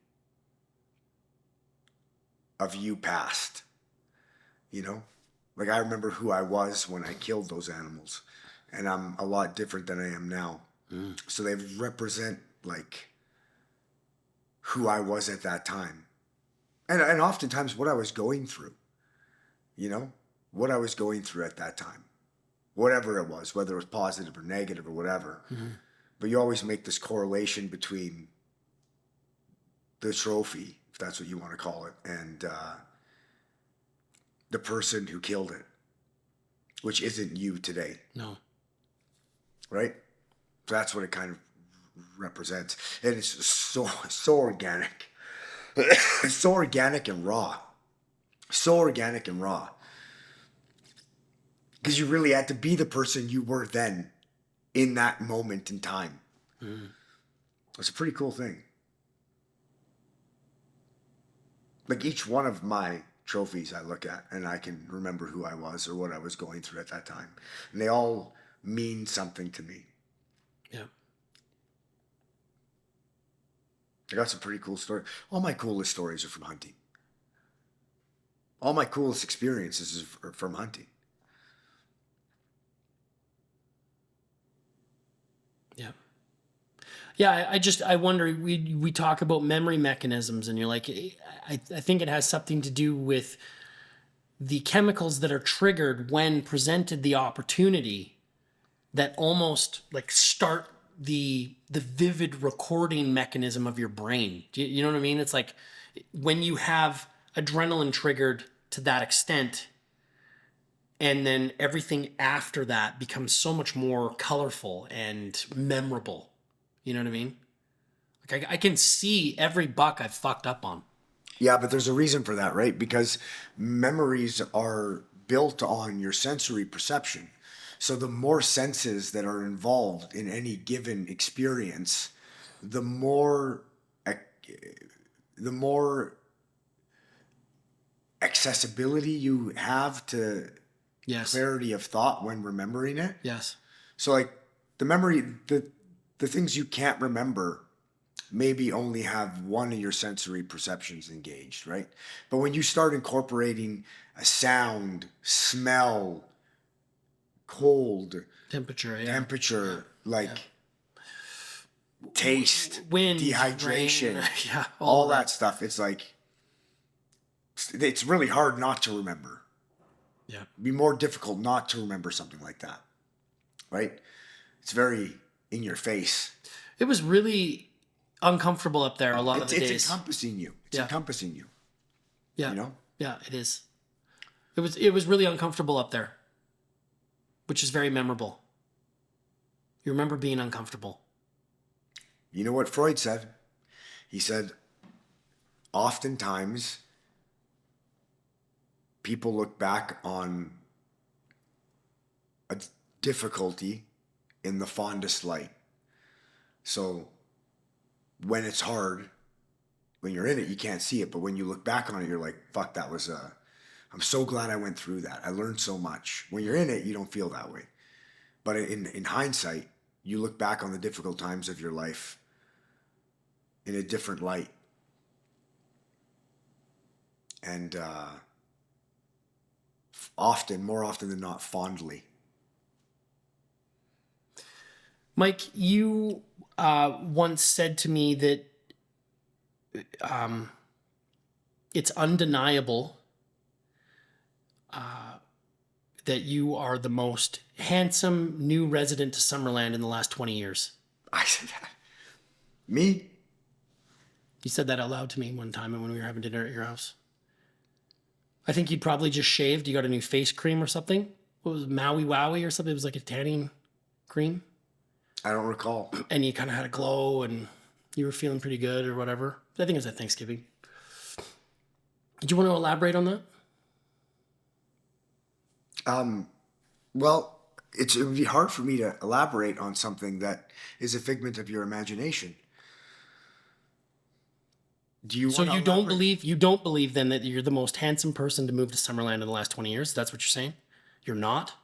of you past. Like I remember who I was when I killed those animals, and I'm a lot different than I am now. Mm. So they represent like who I was at that time, and oftentimes what I was going through. What I was going through at that time, whatever it was, whether it was positive or negative or whatever. Mm-hmm. But you always make this correlation between the trophy, if that's what you want to call it, and the person who killed it, which isn't you today. No. Right? So that's what it kind of represents. And it's so organic. So organic and raw. So organic and raw. Because you really had to be the person you were then in that moment in time. Mm. It's a pretty cool thing. Like each one of my trophies I look at and I can remember who I was or what I was going through at that time. And they all mean something to me. Yeah. I got some pretty cool stories. All my coolest stories are from hunting. All my coolest experiences are from hunting. Yeah. Yeah, I wonder, we talk about memory mechanisms, and you're like, I think it has something to do with the chemicals that are triggered when presented the opportunity that almost like start the vivid recording mechanism of your brain. You know what I mean? It's like when you have adrenaline triggered to that extent, And then everything after that becomes so much more colorful and memorable. You know what I mean? Like I can see every buck I've fucked up on. Yeah, but there's a reason for that, right? Because memories are built on your sensory perception. So the more senses that are involved in any given experience, the more the more accessibility you have to Yes. clarity of thought when remembering it. Yes. So like the memory, the things you can't remember maybe only have one of your sensory perceptions engaged, right? But when you start incorporating a sound, smell, cold, Temperature, like taste, wind, dehydration, rain, yeah, all that stuff, it's like, it's really hard not to remember. Yeah. It'd be more difficult not to remember something like that, right? It's very in your face. It was really uncomfortable up there a lot of the days. It's encompassing you. It's encompassing you. Yeah. You know? Yeah, it is. It was really uncomfortable up there, which is very memorable. You remember being uncomfortable. You know what Freud said? He said, oftentimes people look back on a difficulty in the fondest light. So when it's hard, when you're in it, you can't see it. But when you look back on it, you're like, fuck, I'm so glad I went through that. I learned so much. When you're in it, you don't feel that way. But in hindsight, you look back on the difficult times of your life in a different light. And more often than not, fondly. Mike, you once said to me that it's undeniable that you are the most handsome new resident to Summerland in the last 20 years. I said that. Me? You said that out loud to me one time when we were having dinner at your house. I think you'd probably just shaved. You got a new face cream or something. What was it, Maui Wowie or something? It was like a tanning cream. I don't recall. And you kind of had a glow and you were feeling pretty good or whatever. I think it was at Thanksgiving. Did you want to elaborate on that? Well, it would be hard for me to elaborate on something that is a figment of your imagination. So you don't believe then that you're the most handsome person to move to Summerland in the last 20 years? That's what you're saying? You're not?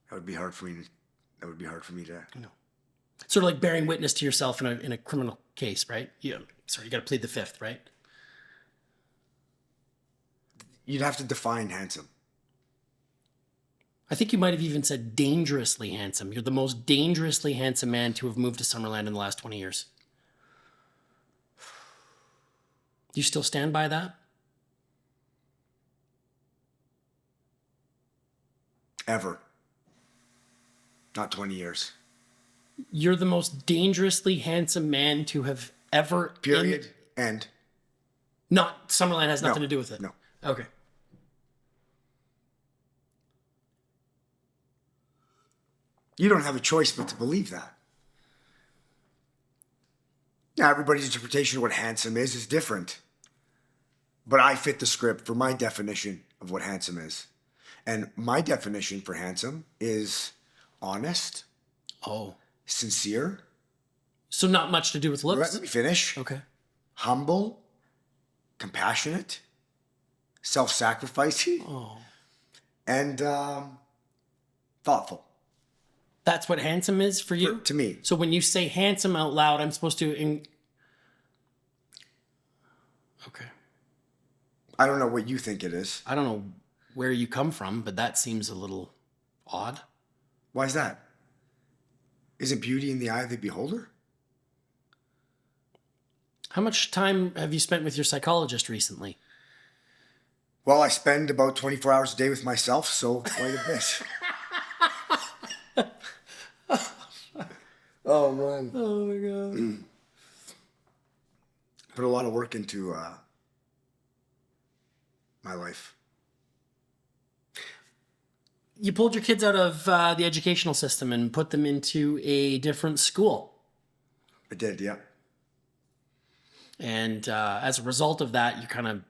That would be hard for me to. No. Sort of like bearing witness to yourself in a criminal case, right? Yeah. Sorry, you got to plead the fifth, right? You'd have to define handsome. I think you might have even said dangerously handsome. You're the most dangerously handsome man to have moved to Summerland in the last 20 years. Do you still stand by that? Ever. Not 20 years. You're the most dangerously handsome man to have ever... Period. End. Not... Summerland has nothing to do with it? No. Okay. You don't have a choice but to believe that. Now, everybody's interpretation of what handsome is different. But I fit the script for my definition of what handsome is. And my definition for handsome is honest. Oh. Sincere. So not much to do with looks? Let me finish. Okay. Humble. Compassionate. Self-sacrificing. Oh. And thoughtful. That's what handsome is for you? To me. So when you say handsome out loud, I'm supposed to... Okay. I don't know what you think it is. I don't know where you come from, but that seems a little odd. Why is that? Isn't beauty in the eye of the beholder? How much time have you spent with your psychologist recently? Well, I spend about 24 hours a day with myself, so quite a bit. Oh, man. Oh, my God. Put a lot of work into my life. you pulled your kids out of the educational system and put them into a different school. I did, yeah. And as a result of that, you're kind of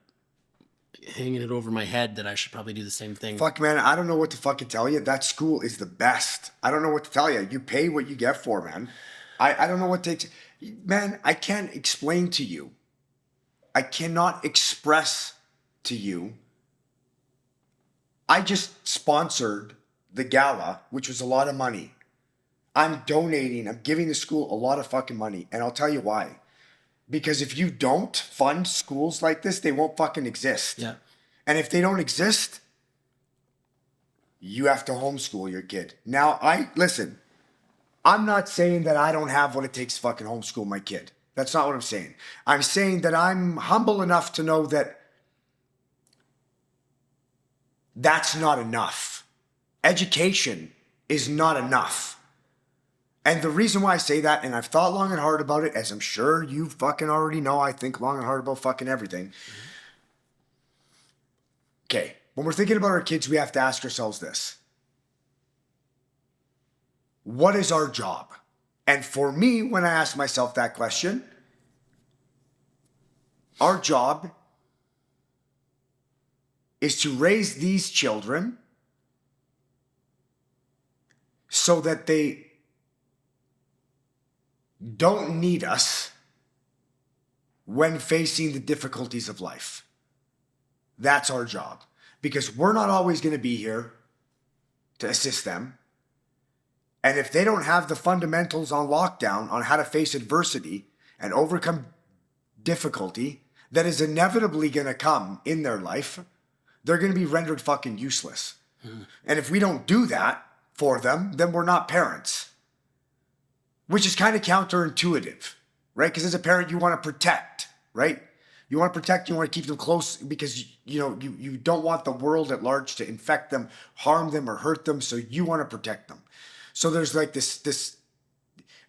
hanging it over my head that I should probably do the same thing. Fuck, man, I don't know what to fucking tell you. That school is the best. I don't know what to tell you. You pay what you get for, man. I don't know what to... Man, I can't explain to you. I cannot express to you. I just sponsored the gala, which was a lot of money. I'm donating. I'm giving the school a lot of fucking money. And I'll tell you why. Because if you don't fund schools like this, they won't fucking exist. Yeah. And if they don't exist, you have to homeschool your kid. Now, listen, I'm not saying that I don't have what it takes to fucking homeschool my kid. That's not what I'm saying. I'm saying that I'm humble enough to know that that's not enough. Education is not enough. And the reason why I say that, and I've thought long and hard about it, as I'm sure you fucking already know, I think long and hard about fucking everything. Okay, when we're thinking about our kids, we have to ask ourselves this. What is our job? And for me, when I ask myself that question, our job is to raise these children so that they don't need us when facing the difficulties of life. That's our job. Because we're not always going to be here to assist them. And if they don't have the fundamentals on lockdown on how to face adversity and overcome difficulty that is inevitably going to come in their life, they're going to be rendered fucking useless. And if we don't do that for them, then we're not parents. Which is kind of counterintuitive, right? Because as a parent, you want to protect, right? You want to protect, you want to keep them close because, you don't want the world at large to infect them, harm them, or hurt them. So you want to protect them. So there's like this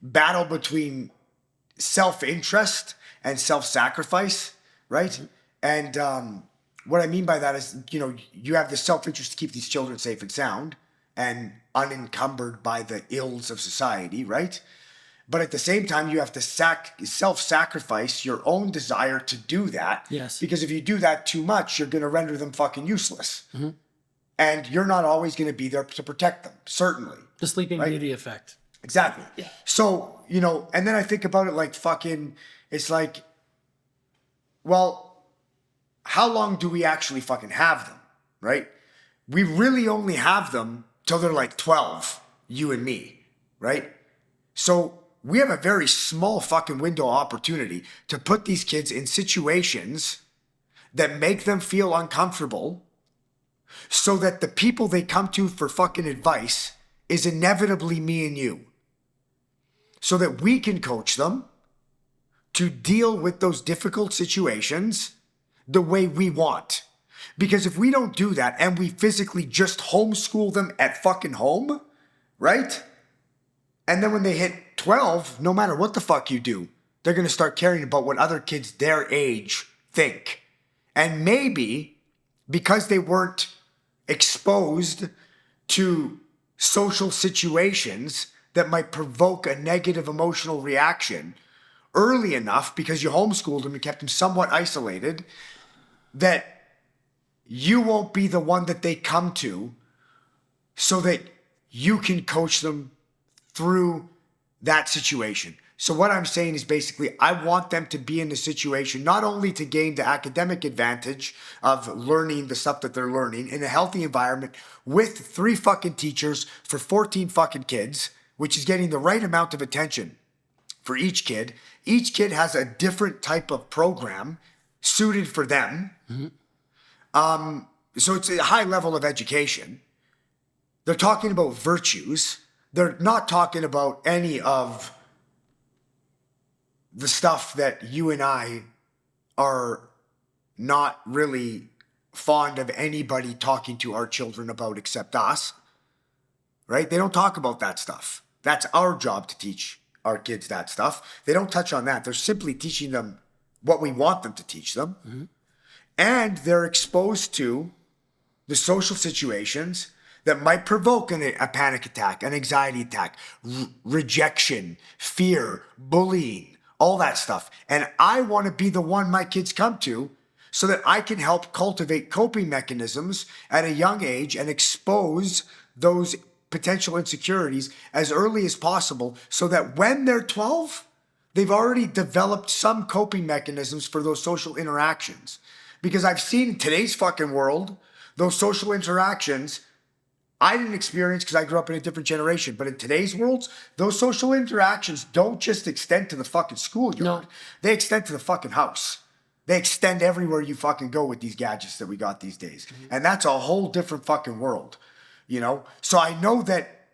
battle between self-interest and self-sacrifice, right? And what I mean by that is, you have the self-interest to keep these children safe and sound and unencumbered by the ills of society, right? But at the same time, you have to self-sacrifice your own desire to do that. Yes. Because if you do that too much, you're going to render them fucking useless. Mm-hmm. And you're not always going to be there to protect them, certainly. The Sleeping Beauty effect. Exactly. Yeah. So, and then I think about it like fucking, it's like, well, how long do we actually fucking have them, right? We really only have them till they're like 12, you and me, right? So we have a very small fucking window of opportunity to put these kids in situations that make them feel uncomfortable so that the people they come to for fucking advice is inevitably me and you. So that we can coach them to deal with those difficult situations the way we want. Because if we don't do that and we physically just homeschool them at fucking home, right? And then when they hit 12, no matter what the fuck you do, they're going to start caring about what other kids their age think. And maybe because they weren't exposed to social situations that might provoke a negative emotional reaction early enough because you homeschooled them and kept them somewhat isolated, that you won't be the one that they come to so that you can coach them through that situation. So what I'm saying is basically, I want them to be in the situation not only to gain the academic advantage of learning the stuff that they're learning in a healthy environment with 3 fucking teachers for 14 fucking kids, which is getting the right amount of attention for each kid. Each kid has a different type of program suited for them. Mm-hmm. So it's a high level of education. They're talking about virtues. They're not talking about any of the stuff that you and I are not really fond of anybody talking to our children about except us, right? They don't talk about that stuff. That's our job to teach our kids that stuff. They don't touch on that. They're simply teaching them what we want them to teach them. Mm-hmm. And they're exposed to the social situations that might provoke a panic attack, an anxiety attack, rejection, fear, bullying, all that stuff. And I want to be the one my kids come to so that I can help cultivate coping mechanisms at a young age and expose those potential insecurities as early as possible so that when they're 12, they've already developed some coping mechanisms for those social interactions. Because I've seen in today's fucking world, those social interactions I didn't experience because I grew up in a different generation. But in today's world, those social interactions don't just extend to the fucking schoolyard. No. They extend to the fucking house. They extend everywhere you fucking go with these gadgets that we got these days. And that's a whole different fucking world, you know? So I know that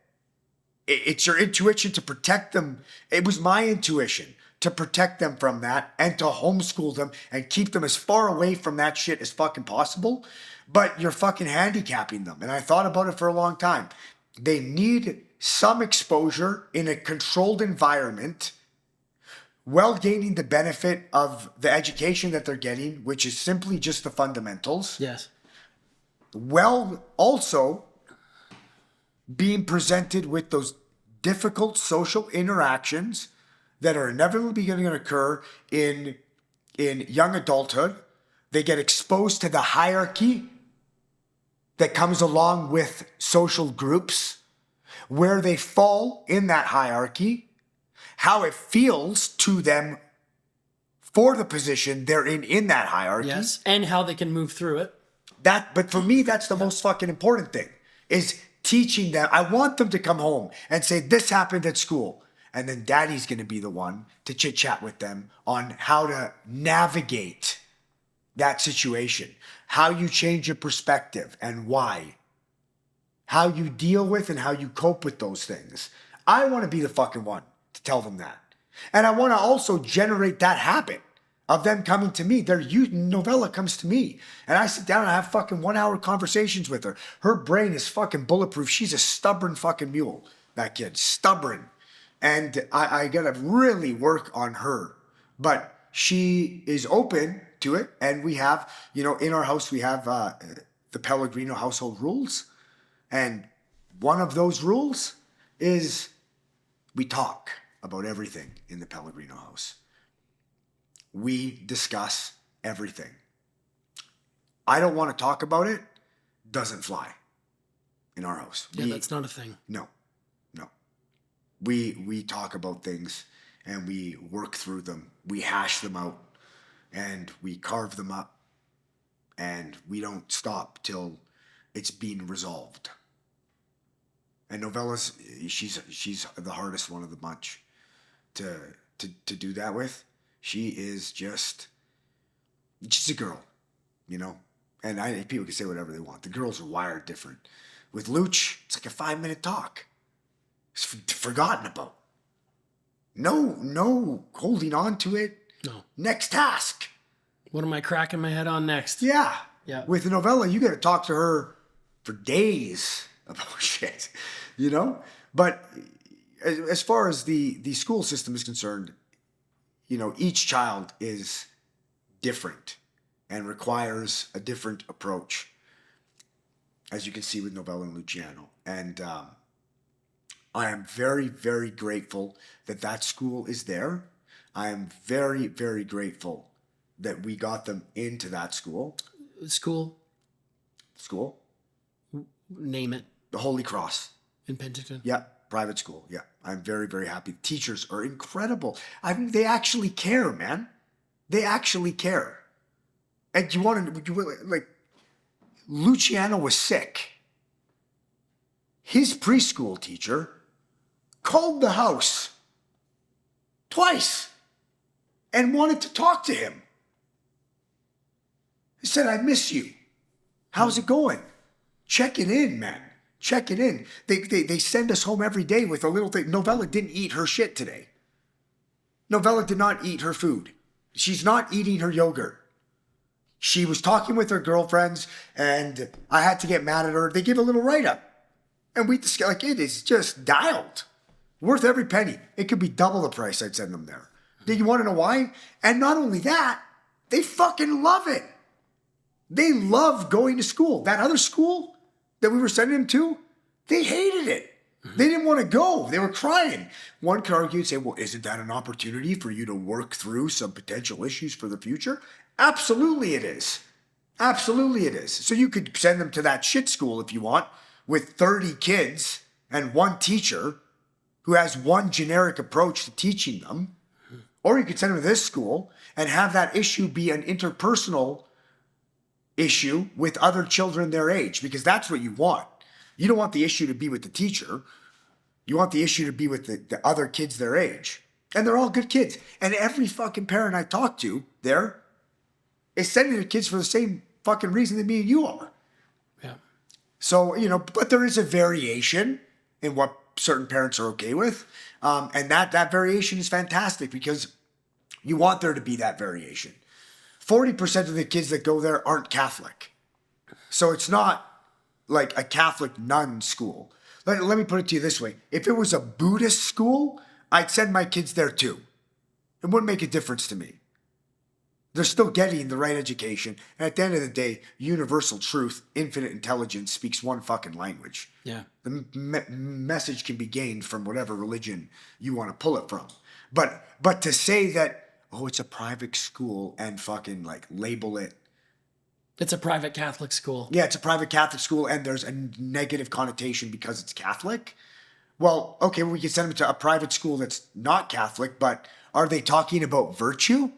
it's your intuition to protect them. It was my intuition to protect them from that and to homeschool them and keep them as far away from that shit as fucking possible. But you're fucking handicapping them. And I thought about it for a long time. They need some exposure in a controlled environment while gaining the benefit of the education that they're getting, which is simply just the fundamentals. Yes. While also being presented with those difficult social interactions that are inevitably going to occur in young adulthood. They get exposed to the hierarchy that comes along with social groups, where they fall in that hierarchy, how it feels to them for the position they're in that hierarchy. Yes, and how they can move through it. But for me, that's the most fucking important thing, is teaching them. I want them to come home and say, this happened at school. And then daddy's going to be the one to chit chat with them on how to navigate that situation, how you change your perspective and why, how you deal with and how you cope with those things. I want to be the fucking one to tell them that. And I want to also generate that habit of them coming to me. Novella comes to me and I sit down and I have fucking 1 hour conversations with her. Her brain is fucking bulletproof. She's a stubborn fucking mule, that kid, stubborn. And I gotta really work on her, but she is open to it. And we have, in our house, we have the Pellegrino household rules. And one of those rules is we talk about everything in the Pellegrino house. We discuss everything. I don't want to talk about it. Doesn't fly in our house. Yeah, that's not a thing. No. We talk about things and we work through them. We hash them out and we carve them up and we don't stop till it's been resolved. And Novella's, she's the hardest one of the bunch to do that with. She is she's a girl, and people can say whatever they want. The girls are wired different. With Luch, it's like a 5-minute talk. It's forgotten about. No holding on to it. No. Next task. What am I cracking my head on next? Yeah. Yeah. With the Novella, you got to talk to her for days about shit, But as far as the school system is concerned, each child is different and requires a different approach, as you can see with Novella and Luciano. And I am very, very grateful that school is there. I am very, very grateful that we got them into that school. School? Name it. The Holy Cross. In Penticton? Yeah, private school. Yeah, I'm very, very happy. Teachers are incredible. They actually care, man. They actually care. And Luciano was sick. His preschool teacher called the house twice and wanted to talk to him. He said, I miss you. How's it going? Check it in, man. Check it in. They send us home every day with a little thing. Novella didn't eat her shit today. Novella did not eat her food. She's not eating her yogurt. She was talking with her girlfriends and I had to get mad at her. They gave a little write-up. And we discussed, it is just dialed. Worth every penny. It could be double the price I'd send them there. Do you want to know why? And not only that, they fucking love it. They love going to school. That other school, that we were sending them to, they hated it. They didn't want to go. They were crying. One could argue and say, well, isn't that an opportunity for you to work through some potential issues for the future? Absolutely it is. Absolutely it is. So you could send them to that shit school if you want, with 30 kids and one teacher who has one generic approach to teaching them. Or you could send them to this school and have that issue be an interpersonal issue with other children their age, because that's what you want. You don't want the issue to be with the teacher. You want the issue to be with the other kids their age. And they're all good kids. And every fucking parent I talk to there is sending their kids for the same fucking reason that me and you are. Yeah. So, but there is a variation in what certain parents are okay with. And that variation is fantastic, because you want there to be that variation. 40% of the kids that go there aren't Catholic. So it's not like a Catholic nun school. Let me put it to you this way. If it was a Buddhist school, I'd send my kids there too. It wouldn't make a difference to me. They're still getting the right education. And at the end of the day, universal truth, infinite intelligence speaks one fucking language. Yeah. The message can be gained from whatever religion you want to pull it from. But to say that, oh, it's a private school and fucking like label it. It's a private Catholic school. Yeah, it's a private Catholic school and there's a negative connotation because it's Catholic. Well, okay, we can send them to a private school that's not Catholic, but are they talking about virtue?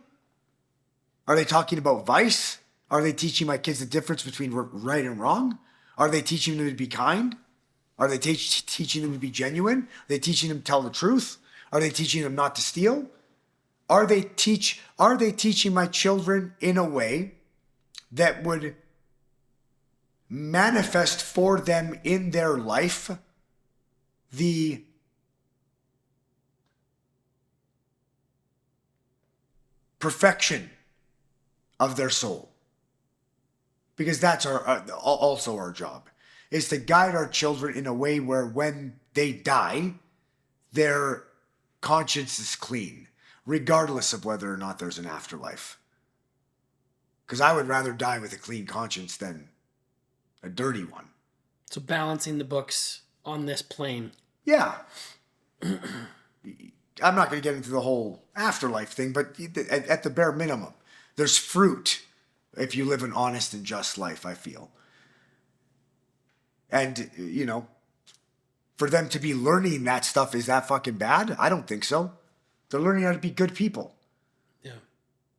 Are they talking about vice? Are they teaching my kids the difference between right and wrong? Are they teaching them to be kind? Are they teaching them to be genuine? Are they teaching them to tell the truth? Are they teaching them not to steal? Are they teaching my children in a way that would manifest for them in their life the perfection of their soul? Because that's also our job, is to guide our children in a way where when they die, their conscience is clean, regardless of whether or not there's an afterlife. Because I would rather die with a clean conscience than a dirty one. So balancing the books on this plane. Yeah. I'm not going to get into the whole afterlife thing, but at the bare minimum, there's fruit if you live an honest and just life, I feel. And, for them to be learning that stuff, is that fucking bad? I don't think so. They're learning how to be good people. Yeah.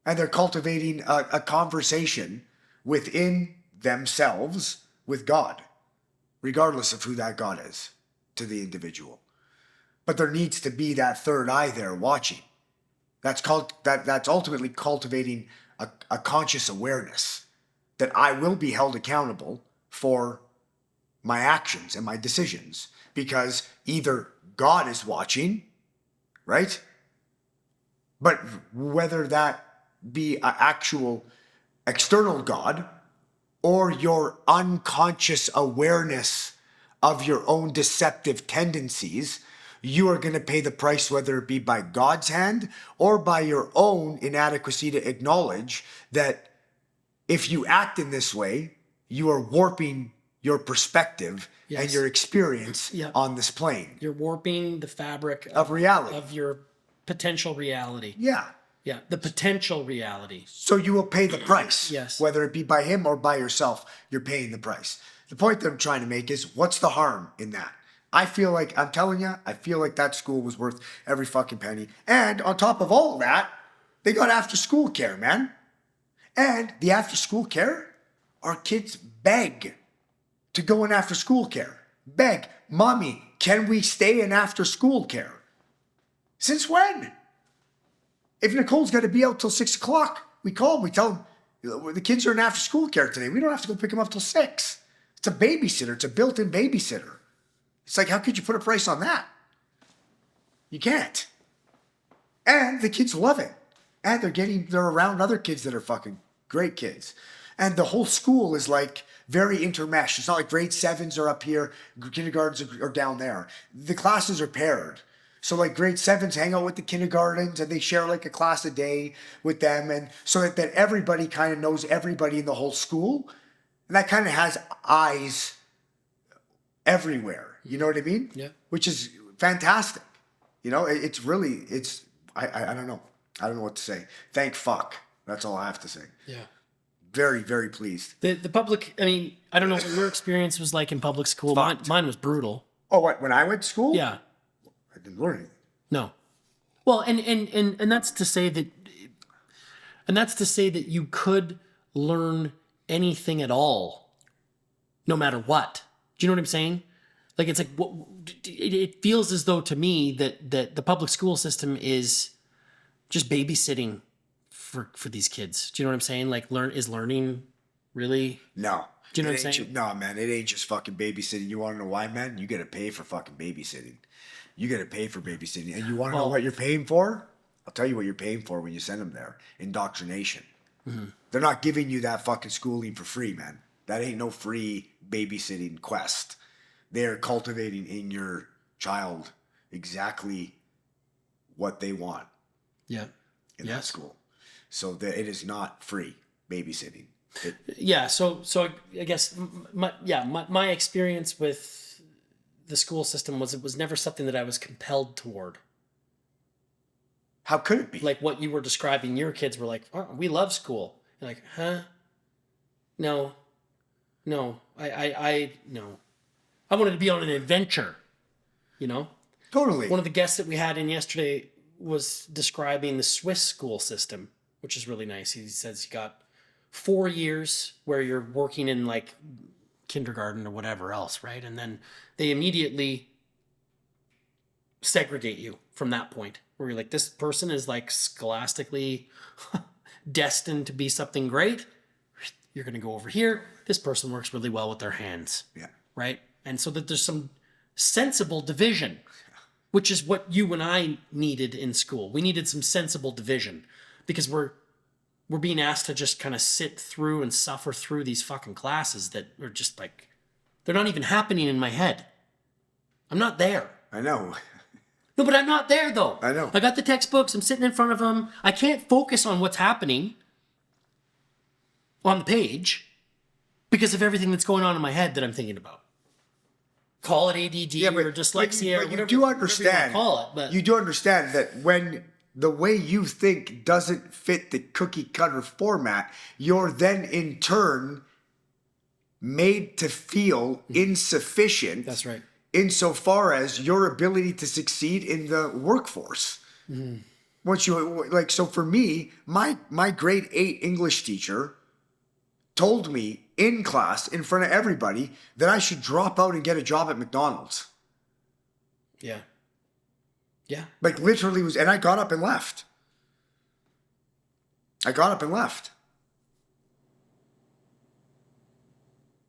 And they're cultivating a conversation within themselves with God, regardless of who that God is to the individual. But there needs to be that third eye there watching. That's ultimately cultivating a conscious awareness that I will be held accountable for my actions and my decisions, because either God is watching, right? But whether that be an actual external God or your unconscious awareness of your own deceptive tendencies, you are going to pay the price, whether it be by God's hand or by your own inadequacy to acknowledge that if you act in this way, you are warping your perspective and your experience on this plane. You're warping the fabric of reality. Of your potential reality. Yeah. Yeah, the potential reality. So you will pay the price. Yes. Whether it be by him or by yourself, you're paying the price. The point that I'm trying to make is, what's the harm in that? I'm telling you, I feel like that school was worth every fucking penny. And on top of all of that, they got after school care, man. And the after school care, our kids beg to go in after school care. Beg, mommy, can we stay in after school care? Since when? If Nicole's got to be out till 6 o'clock, we call them, we tell them, the kids are in after school care today. We don't have to go pick them up till 6. It's a babysitter. It's a built-in babysitter. It's like, how could you put a price on that? You can't. And the kids love it. And they're around other kids that are fucking great kids. And the whole school is like very intermeshed. It's not like grade 7s are up here, kindergartens are down there. The classes are paired. So like grade 7s hang out with the kindergartens and they share like a class a day with them. And so that everybody kind of knows everybody in the whole school. And that kind of has eyes everywhere. You know what I mean? Yeah. Which is fantastic. You know, it's really, I don't know. I don't know what to say. Thank fuck. That's all I have to say. Yeah. Very, very pleased. The public, I mean, I don't know what your experience was like in public school. Mine was brutal. Oh, what? When I went to school? Yeah. I didn't learn anything. No. Well, and that's to say that, you could learn anything at all, no matter what. Do you know what I'm saying? Like, it's like, it feels as though to me that the public school system is just babysitting for these kids. Do you know what I'm saying? Like, learning really? No. Do you know what I'm saying? No, man, it ain't just fucking babysitting. You want to know why, man? You got to pay for fucking babysitting. You got to pay for babysitting. And you want to know what you're paying for? I'll tell you what you're paying for when you send them there. Indoctrination. Mm-hmm. They're not giving you that fucking schooling for free, man. That ain't no free babysitting quest. They're cultivating in your child exactly what they want. Yeah. In that school. So it is not free babysitting. So I guess my experience with the school system was, it was never something that I was compelled toward. How could it be? Like what you were describing, your kids were like, oh, we love school. You're like, huh? No, I no. I wanted to be on an adventure, you know? Totally. One of the guests that we had in yesterday was describing the Swiss school system, which is really nice. He says you got 4 years where you're working in like kindergarten or whatever else, right? And then they immediately segregate you from that point where you're like, this person is like scholastically destined to be something great. You're going to go over here. This person works really well with their hands. Yeah. Right? And so that there's some sensible division, which is what you and I needed in school. We needed some sensible division because we're being asked to just kind of sit through and suffer through these fucking classes that are just like, they're not even happening in my head. I'm not there. I know. No, but I'm not there though. I know. I got the textbooks. I'm sitting in front of them. I can't focus on what's happening on the page because of everything that's going on in my head that I'm thinking about. Call it ADD or dyslexia or whatever. You do understand. Call it, but you do understand that when the way you think doesn't fit the cookie cutter format, you're then in turn made to feel insufficient. That's right. Insofar as your ability to succeed in the workforce. Mm-hmm. Once you like, so for me, my grade 8 English teacher told me in class in front of everybody that I should drop out and get a job at McDonald's. Yeah. Yeah. Like literally and I got up and left.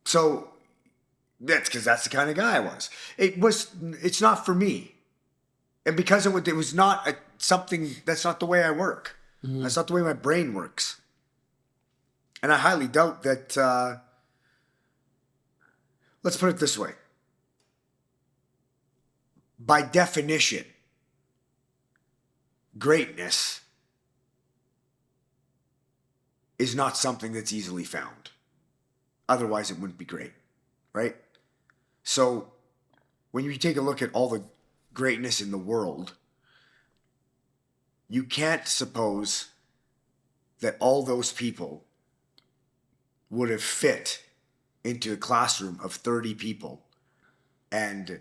So that's because that's the kind of guy I was. It's not for me. And because it was not something, that's not the way I work. Mm-hmm. That's not the way my brain works. And I highly doubt that, let's put it this way. By definition, greatness is not something that's easily found. Otherwise, it wouldn't be great, right? So when you take a look at all the greatness in the world, you can't suppose that all those people would have fit into a classroom of 30 people and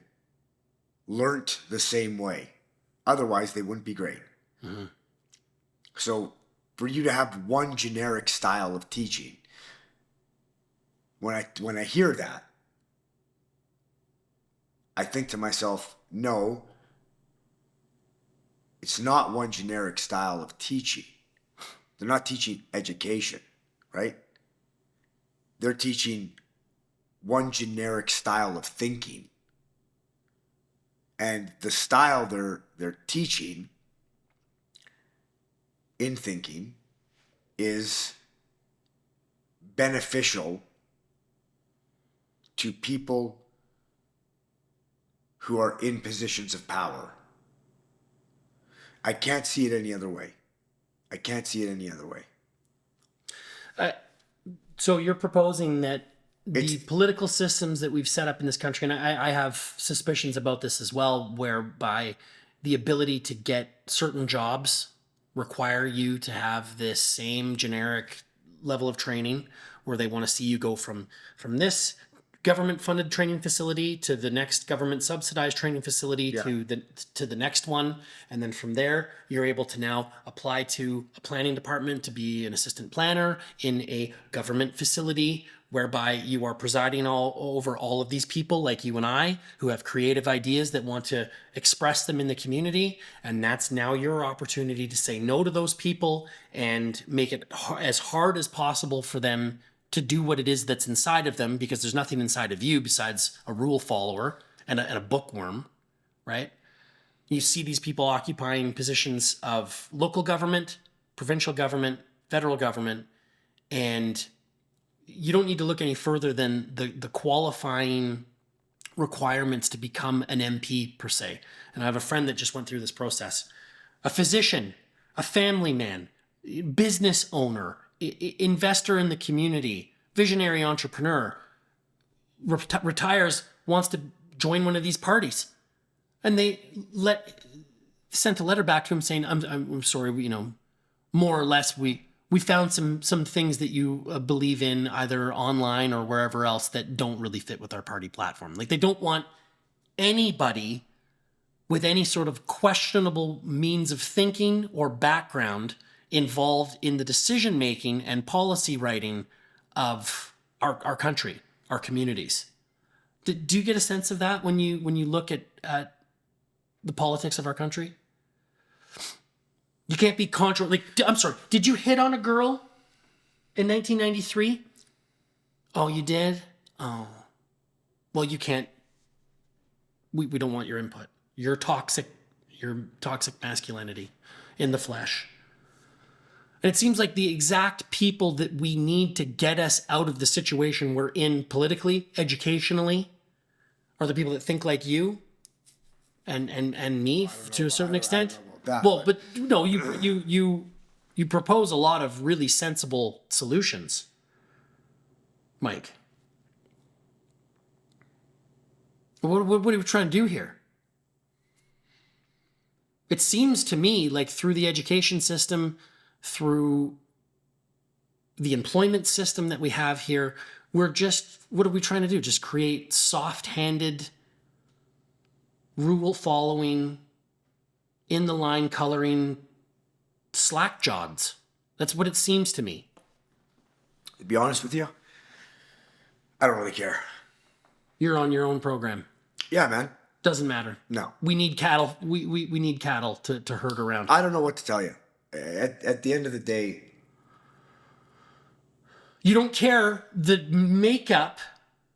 learnt the same way. Otherwise, they wouldn't be great. Mm-hmm. So for you to have one generic style of teaching, when I hear that, I think to myself, no, it's not one generic style of teaching. They're not teaching education, right? They're teaching one generic style of thinking. And the style they're teaching in thinking is beneficial to people who are in positions of power. I can't see it any other way. So you're proposing that the political systems that we've set up in this country, and I have suspicions about this as well, whereby the ability to get certain jobs require you to have this same generic level of training, where they want to see you go from this government funded training facility to the next government subsidized training facility to the next one, and then from there you're able to now apply to a planning department to be an assistant planner in a government facility, whereby you are presiding over all of these people like you and I who have creative ideas that want to express them in the community. And that's now your opportunity to say no to those people and make it as hard as possible for them to do what it is that's inside of them, because there's nothing inside of you besides a rule follower and a bookworm, right? You see these people occupying positions of local government, provincial government, federal government, and you don't need to look any further than the qualifying requirements to become an MP per se. And I have a friend that just went through this process. A physician, a family man, business owner, investor in the community, visionary entrepreneur, retires, wants to join one of these parties. And they sent a letter back to him saying, I'm sorry, more or less, we found some things that you believe in either online or wherever else that don't really fit with our party platform. Like, they don't want anybody with any sort of questionable means of thinking or background involved in the decision making and policy writing of our country, our communities. Do you get a sense of that when you look at the politics of our country? You can't be I'm sorry, did you hit on a girl in 1993? Oh, you did? Oh. Well, you can't. We don't want your input. Your toxic masculinity in the flesh. And it seems like the exact people that we need to get us out of the situation we're in politically, educationally, are the people that think like you and me to a certain extent. But no, you propose a lot of really sensible solutions, Mike. What are we trying to do here? It seems to me like through the education system, through the employment system that we have here, what are we trying to do? Just create soft-handed, rule-following, in-the-line coloring slack jobs. That's what it seems to me. To be honest with you, I don't really care. You're on your own program. Yeah, man. Doesn't matter. No. We need cattle. We need cattle to herd around. I don't know what to tell you. At the end of the day, you don't care the makeup,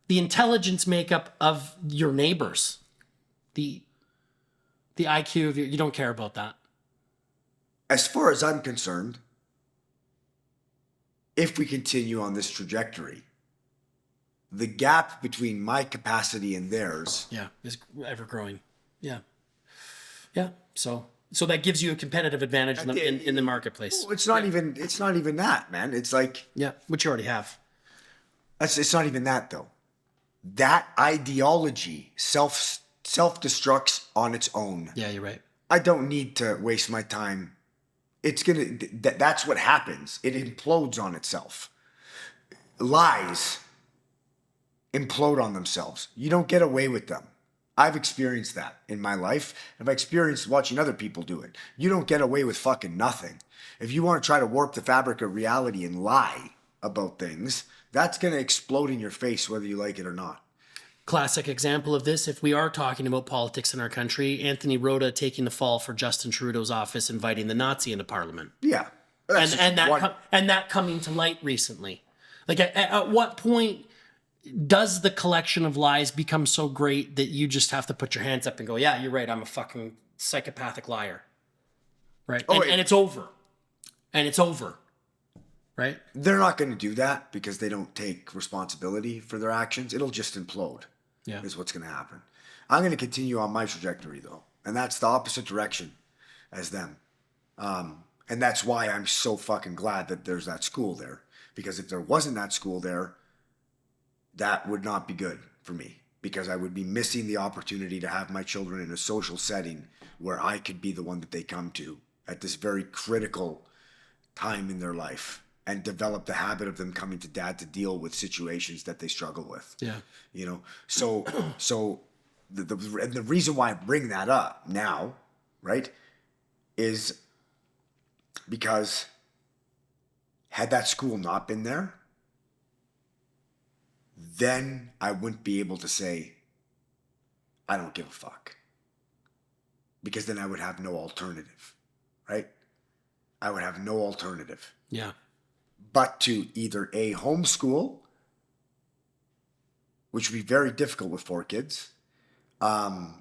the intelligence makeup of your neighbors, the IQ of you don't care about that. As far as I'm concerned, if we continue on this trajectory, the gap between my capacity and theirs, is ever growing. Yeah. So that gives you a competitive advantage in the marketplace. It's not even that, man. It's like, which you already have. It's not even that though. That ideology self-destructs on its own. Yeah, you're right. I don't need to waste my time. That's what happens. It implodes on itself. Lies implode on themselves. You don't get away with them. I've experienced that in my life. I've experienced watching other people do it. You don't get away with fucking nothing. If you want to try to warp the fabric of reality and lie about things, that's going to explode in your face whether you like it or not. Classic example of this, if we are talking about politics in our country, Anthony Rota taking the fall for Justin Trudeau's office, inviting the Nazi into Parliament. Yeah. And that coming to light recently. Like, at what point does the collection of lies become so great that you just have to put your hands up and go, yeah, you're right, I'm a fucking psychopathic liar. Right? And it's over. And it's over. Right? They're not going to do that because they don't take responsibility for their actions. It'll just implode. Yeah. Is what's going to happen. I'm going to continue on my trajectory, though. And that's the opposite direction as them. And that's why I'm so fucking glad that there's that school there. Because if there wasn't that school there, that would not be good for me, because I would be missing the opportunity to have my children in a social setting where I could be the one that they come to at this very critical time in their life, and develop the habit of them coming to dad to deal with situations that they struggle with. Yeah. You know, so and the reason why I bring that up now, right, is because had that school not been there, then I wouldn't be able to say, I don't give a fuck. Because then I would have no alternative, right? I would have no alternative. Yeah. But to either A, homeschool, which would be very difficult with 4 kids, and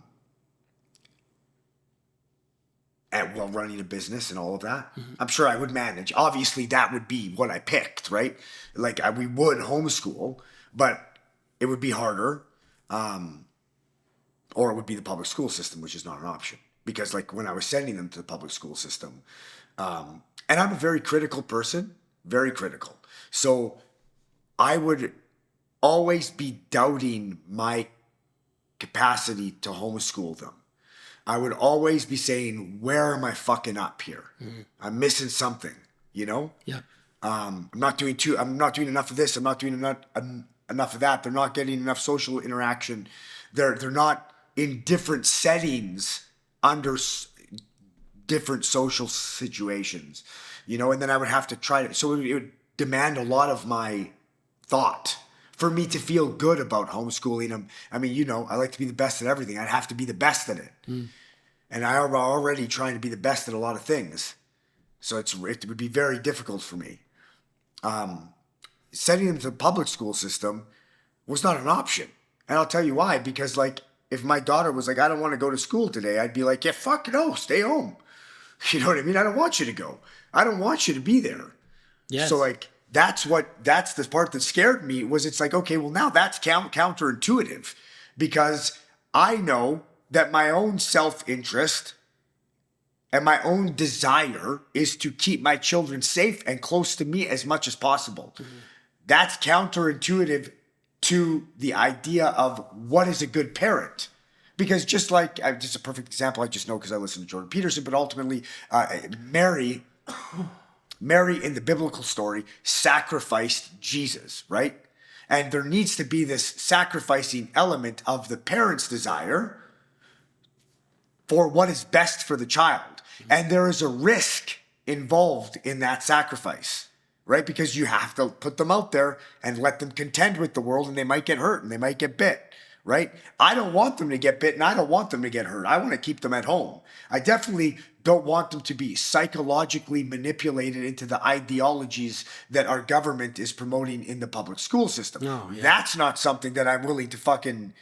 while running a business and all of that. Mm-hmm. I'm sure I would manage. Obviously, that would be what I picked, right? Like, we would homeschool, but it would be harder, or it would be the public school system, which is not an option. Because, like, when I was sending them to the public school system, and I'm a very critical person, very critical. So I would always be doubting my capacity to homeschool them. I would always be saying, where am I fucking up here? Mm-hmm. I'm missing something, you know? Yeah. I'm not doing enough of this. I'm not doing enough of that. They're not getting enough social interaction. They're not in different settings under different social situations, you know? And then I would have to try to, so it would demand a lot of my thought for me to feel good about homeschooling them. I mean, you know, I like to be the best at everything. I'd have to be the best at it. Mm. And I am already trying to be the best at a lot of things. So it would be very difficult for me. Sending them to the public school system was not an option. And I'll tell you why. Because, like, if my daughter was like, I don't want to go to school today, I'd be like, yeah, fuck no, stay home. You know what I mean? I don't want you to go. I don't want you to be there. Yes. So, like, that's the part that scared me, was it's like, okay, well, now that's counterintuitive, because I know that my own self-interest and my own desire is to keep my children safe and close to me as much as possible. Mm-hmm. That's counterintuitive to the idea of what is a good parent. Because just like, just a perfect example I just know because I listen to Jordan Peterson, but ultimately Mary in the biblical story sacrificed Jesus, right? And there needs to be this sacrificing element of the parent's desire for what is best for the child. And there is a risk involved in that sacrifice, right? Because you have to put them out there and let them contend with the world, and they might get hurt and they might get bit, right? I don't want them to get bit and I don't want them to get hurt. I want to keep them at home. I definitely don't want them to be psychologically manipulated into the ideologies that our government is promoting in the public school system. Oh, yeah. That's not something that I'm willing to fucking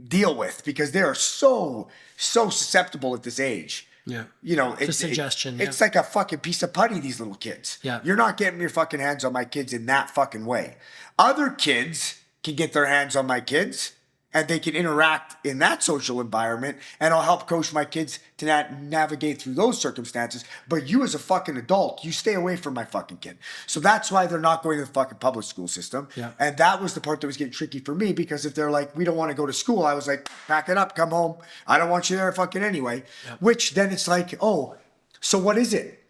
deal with, because they are so susceptible at this age. Yeah. You know, it's a suggestion. It's like a fucking piece of putty, these little kids. Yeah. You're not getting your fucking hands on my kids in that fucking way. Other kids can get their hands on my kids, and they can interact in that social environment, and I'll help coach my kids to navigate through those circumstances. But you as a fucking adult, you stay away from my fucking kid. So that's why they're not going to the fucking public school system. Yeah. And that was the part that was getting tricky for me, because if they're like, we don't want to go to school, I was like, pack it up, come home. I don't want you there fucking anyway. Yeah. Which then it's like, oh, so what is it?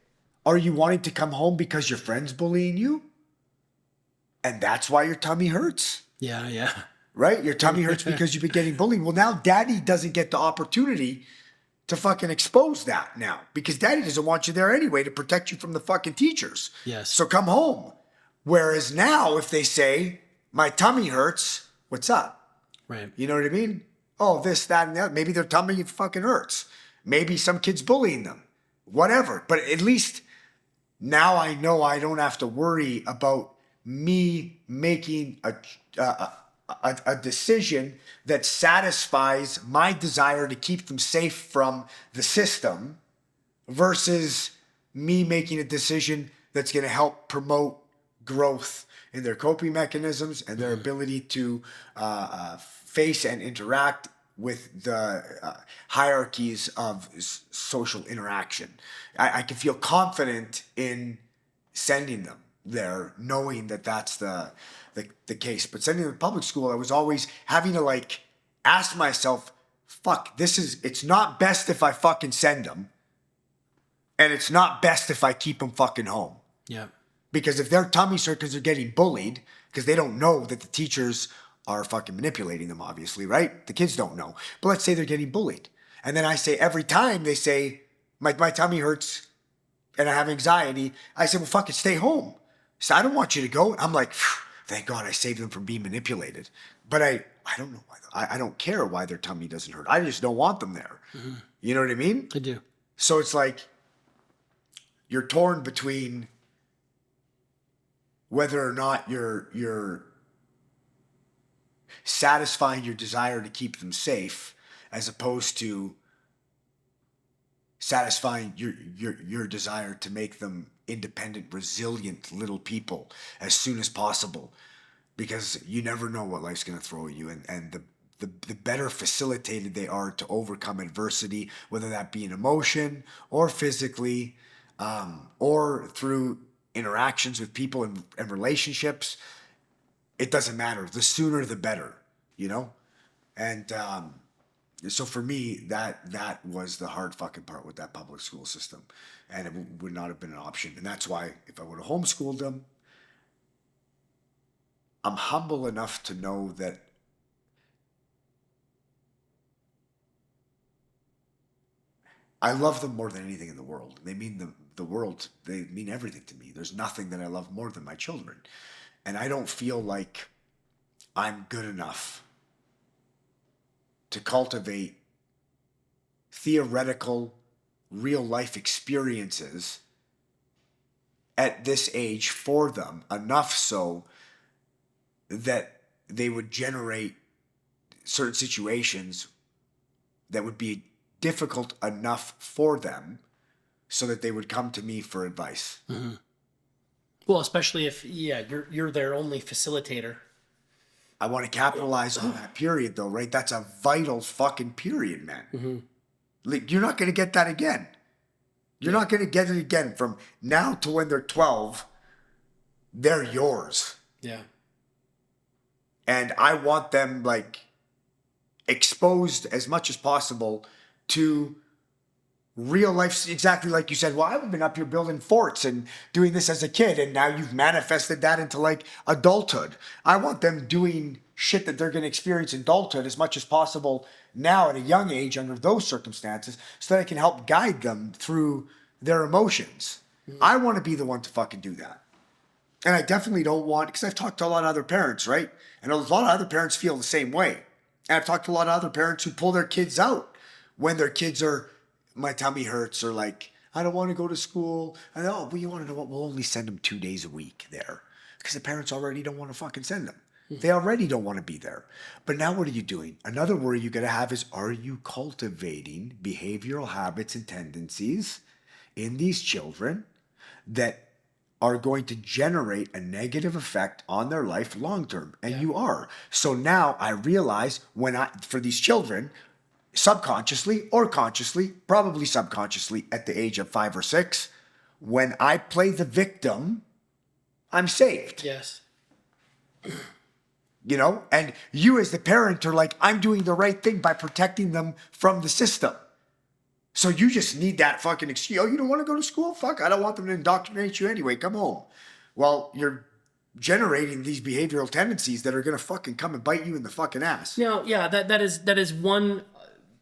Are you wanting to come home because your friend's bullying you? And that's why your tummy hurts? Yeah, yeah. Right? Your tummy hurts because you've been getting bullied. Well, now daddy doesn't get the opportunity to fucking expose that now, because daddy doesn't want you there anyway to protect you from the fucking teachers. Yes. So come home. Whereas now, if they say, my tummy hurts, what's up? Right. You know what I mean? Oh, this, that, and that. Maybe their tummy fucking hurts. Maybe some kid's bullying them. Whatever. But at least now I know I don't have to worry about me making a decision that satisfies my desire to keep them safe from the system, versus me making a decision that's going to help promote growth in their coping mechanisms and their ability to face and interact with the hierarchies of social interaction. I can feel confident in sending them. there, knowing that that's the case. But sending them to public school, I was always having to like ask myself, fuck, it's not best if I fucking send them. And it's not best if I keep them fucking home. Yeah. Because if their tummies hurt because they're getting bullied, because they don't know that the teachers are fucking manipulating them, obviously, right? The kids don't know. But let's say they're getting bullied. And then I say, every time they say, my tummy hurts and I have anxiety, I say, well, fuck it, stay home. So I don't want you to go. I'm like, thank God I saved them from being manipulated. But I don't know why. I don't care why their tummy doesn't hurt. I just don't want them there. Mm-hmm. You know what I mean? I do. So it's like you're torn between whether or not you're satisfying your desire to keep them safe, as opposed to satisfying your desire to make them independent, resilient little people as soon as possible, because you never know what life's going to throw you, and the better facilitated they are to overcome adversity, whether that be in emotion or physically, or through interactions with people and relationships. It doesn't matter. The sooner the better, you know? And so for me, that was the hard fucking part with that public school system. And it would not have been an option. And that's why if I would have homeschooled them, I'm humble enough to know that I love them more than anything in the world. They mean the world. They mean everything to me. There's nothing that I love more than my children. And I don't feel like I'm good enough to cultivate theoretical, real life experiences at this age for them, enough so that they would generate certain situations that would be difficult enough for them so that they would come to me for advice. Mm-hmm. Well, especially if, you're their only facilitator. I want to capitalize on that period, though, right? That's a vital fucking period, man. Mm-hmm. Like, you're not going to get that again. You're not going to get it again. From now to when they're 12, they're yours. Yeah. And I want them, like, exposed as much as possible to real life, exactly like you said. Well, I've been up here building forts and doing this as a kid, and now you've manifested that into like adulthood. I want them doing shit that they're going to experience in adulthood as much as possible now at a young age under those circumstances, so that I can help guide them through their emotions. Mm-hmm. I want to be the one to fucking do that. And I definitely don't want, because I've talked to a lot of other parents, right? And a lot of other parents feel the same way. And I've talked to a lot of other parents who pull their kids out when their kids are, my tummy hurts, or like, I don't want to go to school. And well, you want to know what? We'll only send them 2 days a week there, because the parents already don't want to fucking send them. They already don't want to be there. But now what are you doing? Another worry you got to have is, are you cultivating behavioral habits and tendencies in these children that are going to generate a negative effect on their life long term? And you are. So now I realize for these children, subconsciously or consciously, probably subconsciously at the age of 5 or 6, when I play the victim, I'm saved. Yes. You know, and you as the parent are like, I'm doing the right thing by protecting them from the system. So you just need that fucking excuse. Oh, you don't want to go to school? Fuck, I don't want them to indoctrinate you anyway. Come home. Well, you're generating these behavioral tendencies that are going to fucking come and bite you in the fucking ass. No, yeah, that is one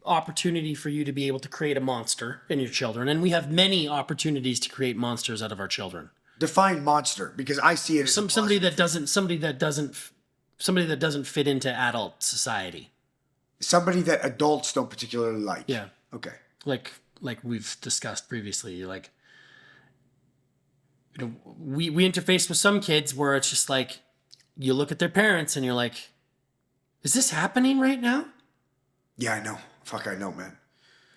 opportunity for you to be able to create a monster in your children. And we have many opportunities to create monsters out of our children. Define monster, because I see it as somebody that doesn't fit into adult society. Somebody that adults don't particularly like. Yeah. Okay. Like we've discussed previously, like, you know, we interface with some kids where it's just like, you look at their parents and you're like, is this happening right now? Yeah, I know. Fuck, I know, man.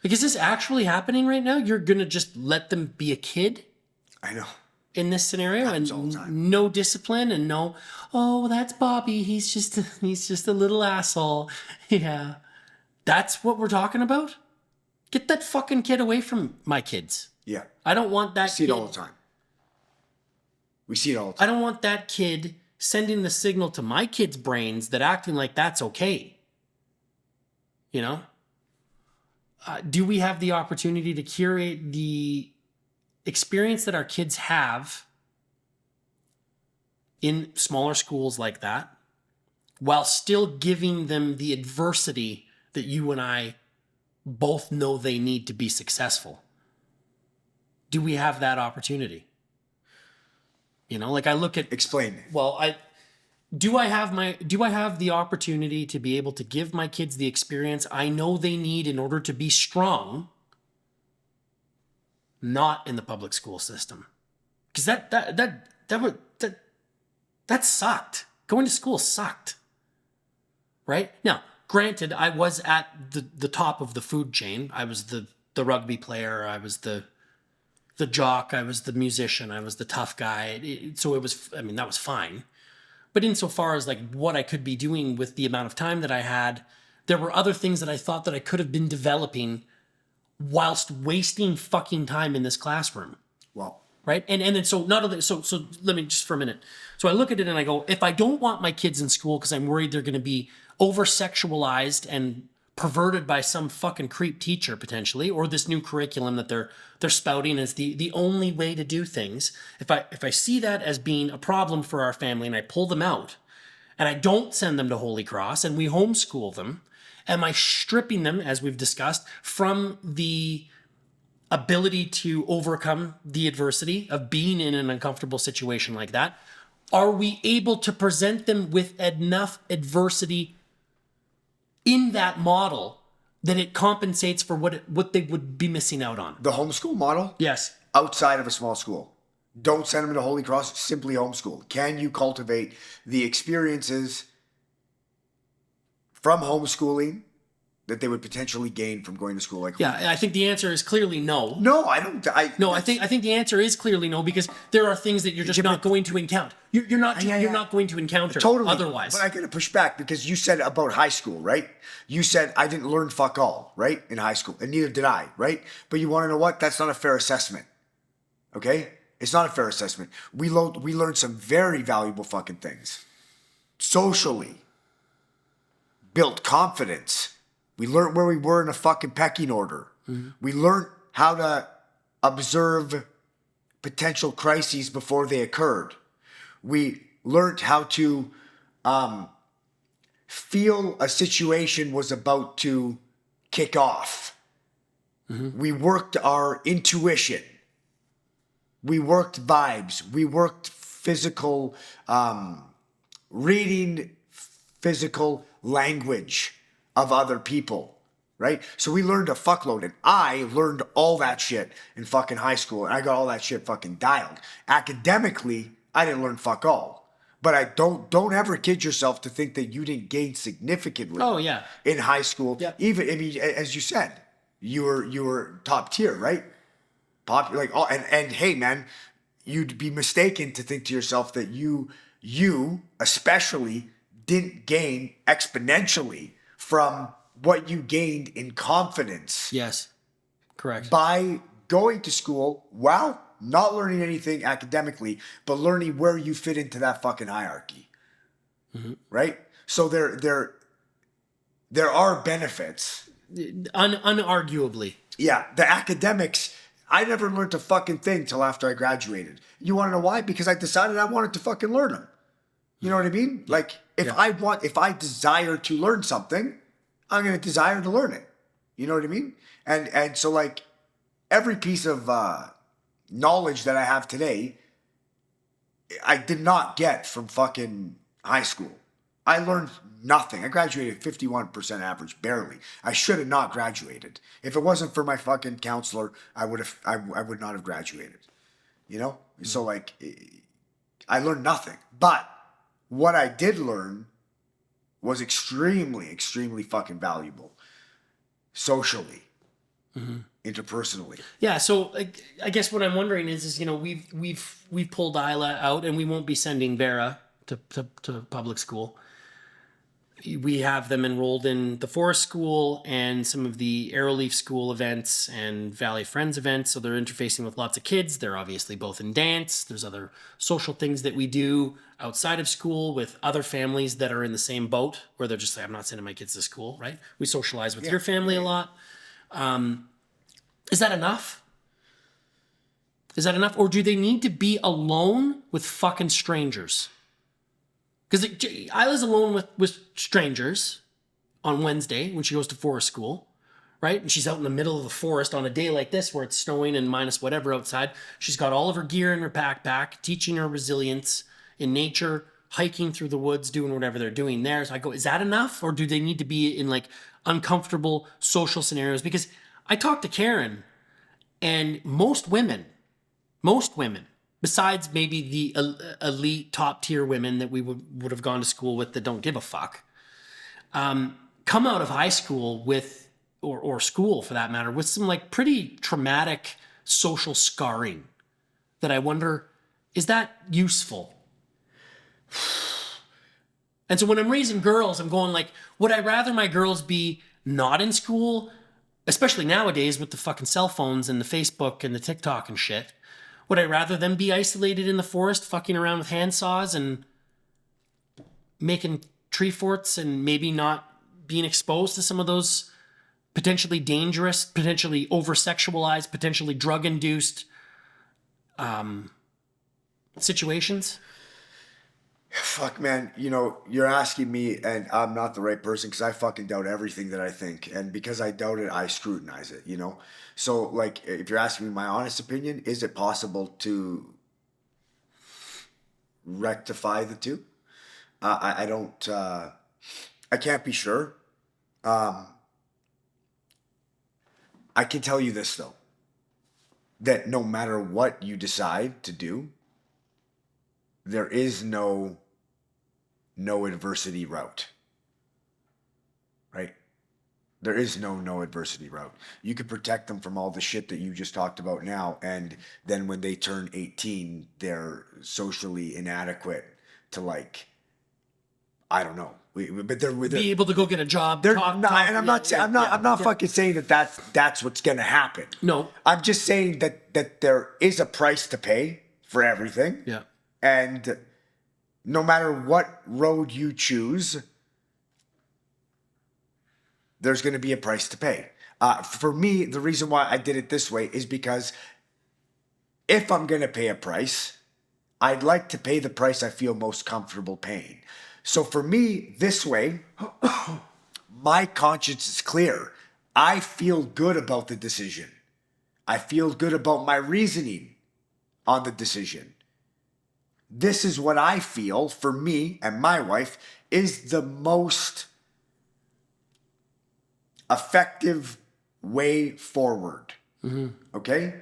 Like, is this actually happening right now? You're gonna just let them be a kid? I know. In this scenario, and time. No discipline, and no, oh, that's Bobby. He's just a little asshole. Yeah, that's what we're talking about. Get that fucking kid away from my kids. Yeah, I don't want that. I see it all the time. We see it all the I time. don't want that kid sending the signal to my kids' brains that acting like that's okay. You know? Do we have the opportunity to curate the experience that our kids have in smaller schools like that, while still giving them the adversity that you and I both know they need to be successful? Do we have that opportunity? You know, like I look at, Explain. well, do I have the opportunity to be able to give my kids the experience I know they need in order to be strong, not in the public school system? Because that sucked. Going to school sucked. Right? Now, granted, I was at the top of the food chain. I was the rugby player. I was the jock. I was the musician. I was the tough guy. So it was, I mean, that was fine. But insofar as like what I could be doing with the amount of time that I had, there were other things that I thought that I could have been developing whilst wasting fucking time in this classroom. Well, Right? And then so not only so let me just for a minute. So I look at it and I go, if I don't want my kids in school because I'm worried they're going to be over sexualized and perverted by some fucking creep teacher potentially, or this new curriculum that they're spouting as the only way to do things. If I see that as being a problem for our family and I pull them out and I don't send them to Holy Cross and we homeschool them, am I stripping them, as we've discussed, from the ability to overcome the adversity of being in an uncomfortable situation like that? Are we able to present them with enough adversity in that model that it compensates for what they would be missing out on? the homeschool model, Yes. outside of a small school. Don't send them to Holy Cross, simply homeschool. Can you cultivate the experiences from homeschooling that they would potentially gain from going to school? Like, Yeah, I think the answer is clearly no. no, I don't. I think the answer is clearly no, because there are things that you're just not going to encounter. You're not going to encounter Totally. otherwise. But I gotta push back because you said about high school, right? You said I didn't learn fuck all, right? In high school. And neither did I, right? But you want to know what? That's not a fair assessment. Okay? It's not a fair assessment. We learned some very valuable fucking things. Socially. Built confidence. We learned where we were in a fucking pecking order. Mm-hmm. We learned how to observe potential crises before they occurred. We learned how to feel a situation was about to kick off. Mm-hmm. We worked our intuition. We worked vibes. We worked physical, reading physical language of other people, right? So we learned a fuckload, and I learned all that shit in fucking high school, and I got all that shit fucking dialed. Academically, I didn't learn fuck all. But I don't ever kid yourself to think that you didn't gain significantly. Oh yeah. In high school. Yep. Even, I mean, as you said, you were top tier, right? And hey man, you'd be mistaken to think to yourself that you especially didn't gain exponentially from what you gained in confidence. Yes. Correct. By going to school, well, not learning anything academically, but learning where you fit into that fucking hierarchy. Mm-hmm. Right? So there are benefits. Unarguably. Yeah, the academics, I never learned a fucking thing till after I graduated. You want to know why? Because I decided I wanted to fucking learn them. You know what I mean? Like, if I desire to learn something, I'm going to desire to learn it. You know what I mean? And so, like, every piece of knowledge that I have today, I did not get from fucking high school. I learned nothing. I graduated 51% average, barely. I should have not graduated. If it wasn't for my fucking counselor, I would not have graduated. You know? Mm-hmm. So, like, I learned nothing. But what I did learn was extremely, extremely fucking valuable. Socially. Mm-hmm. Interpersonally. Yeah, so I guess what I'm wondering is you know, we've pulled Isla out and we won't be sending Vera to public school. we have them enrolled in the Forest School and some of the Arrowleaf School events and Valley Friends events. So they're interfacing with lots of kids. They're obviously both in dance. There's other social things that we do outside of school with other families that are in the same boat where they're just like, I'm not sending my kids to school, right? We socialize with your family a lot. Is that enough? Is that enough? Or do they need to be alone with fucking strangers? Because Isla's alone with strangers on Wednesday when she goes to forest school, right? And she's out in the middle of the forest on a day like this where it's snowing and minus whatever outside. She's got all of her gear in her backpack, teaching her resilience in nature, hiking through the woods, doing whatever they're doing there. So I go, is that enough? Or do they need to be in like uncomfortable social scenarios? Because I talked to Karen, and most women, besides maybe the elite top tier women that we would have gone to school with that don't give a fuck, come out of high school with, or school for that matter, with some like pretty traumatic social scarring that I wonder, is that useful? And so when I'm raising girls, I'm going like, would I rather my girls be not in school, especially nowadays with the fucking cell phones and the Facebook and the TikTok and shit? Would I rather them be isolated in the forest, fucking around with handsaws and making tree forts and maybe not being exposed to some of those potentially dangerous, potentially over-sexualized, potentially drug-induced situations? Fuck, man, you know, you're asking me, and I'm not the right person because I fucking doubt everything that I think. And because I doubt it, I scrutinize it, you know? So, like, if you're asking me my honest opinion, is it possible to rectify the two? I don't, I can't be sure. I can tell you this, though, that no matter what you decide to do, there is no adversity route, right? There is no adversity route. You could protect them from all the shit that you just talked about now, and then when they turn 18, they're socially inadequate to, like, I don't know. But they're be able to go get a job. They're not, and I'm not saying I'm not fucking saying that's what's gonna happen. No, I'm just saying that there is a price to pay for everything. Yeah. And no matter what road you choose, there's going to be a price to pay. For me, the reason why I did it this way is because if I'm going to pay a price, I'd like to pay the price I feel most comfortable paying. So for me, this way, my conscience is clear. I feel good about the decision. I feel good about my reasoning on the decision. This is what I feel, for me and my wife, is the most effective way forward. Mm-hmm. Okay?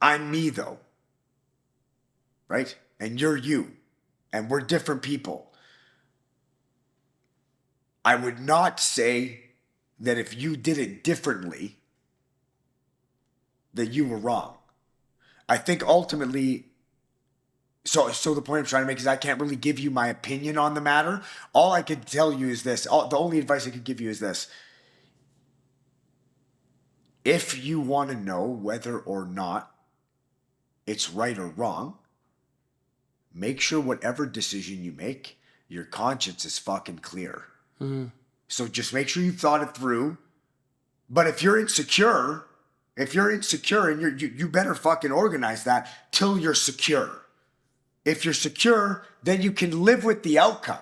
I'm me, though. Right? And you're you. And we're different people. I would not say that if you did it differently, that you were wrong. I think ultimately, so the point I'm trying to make is I can't really give you my opinion on the matter. All I could tell you is this. The only advice I could give you is this. If you want to know whether or not it's right or wrong, make sure whatever decision you make, your conscience is fucking clear. Mm-hmm. So just make sure you've thought it through. But if you're insecure and you better fucking organize that till you're secure. If you're secure, then you can live with the outcome.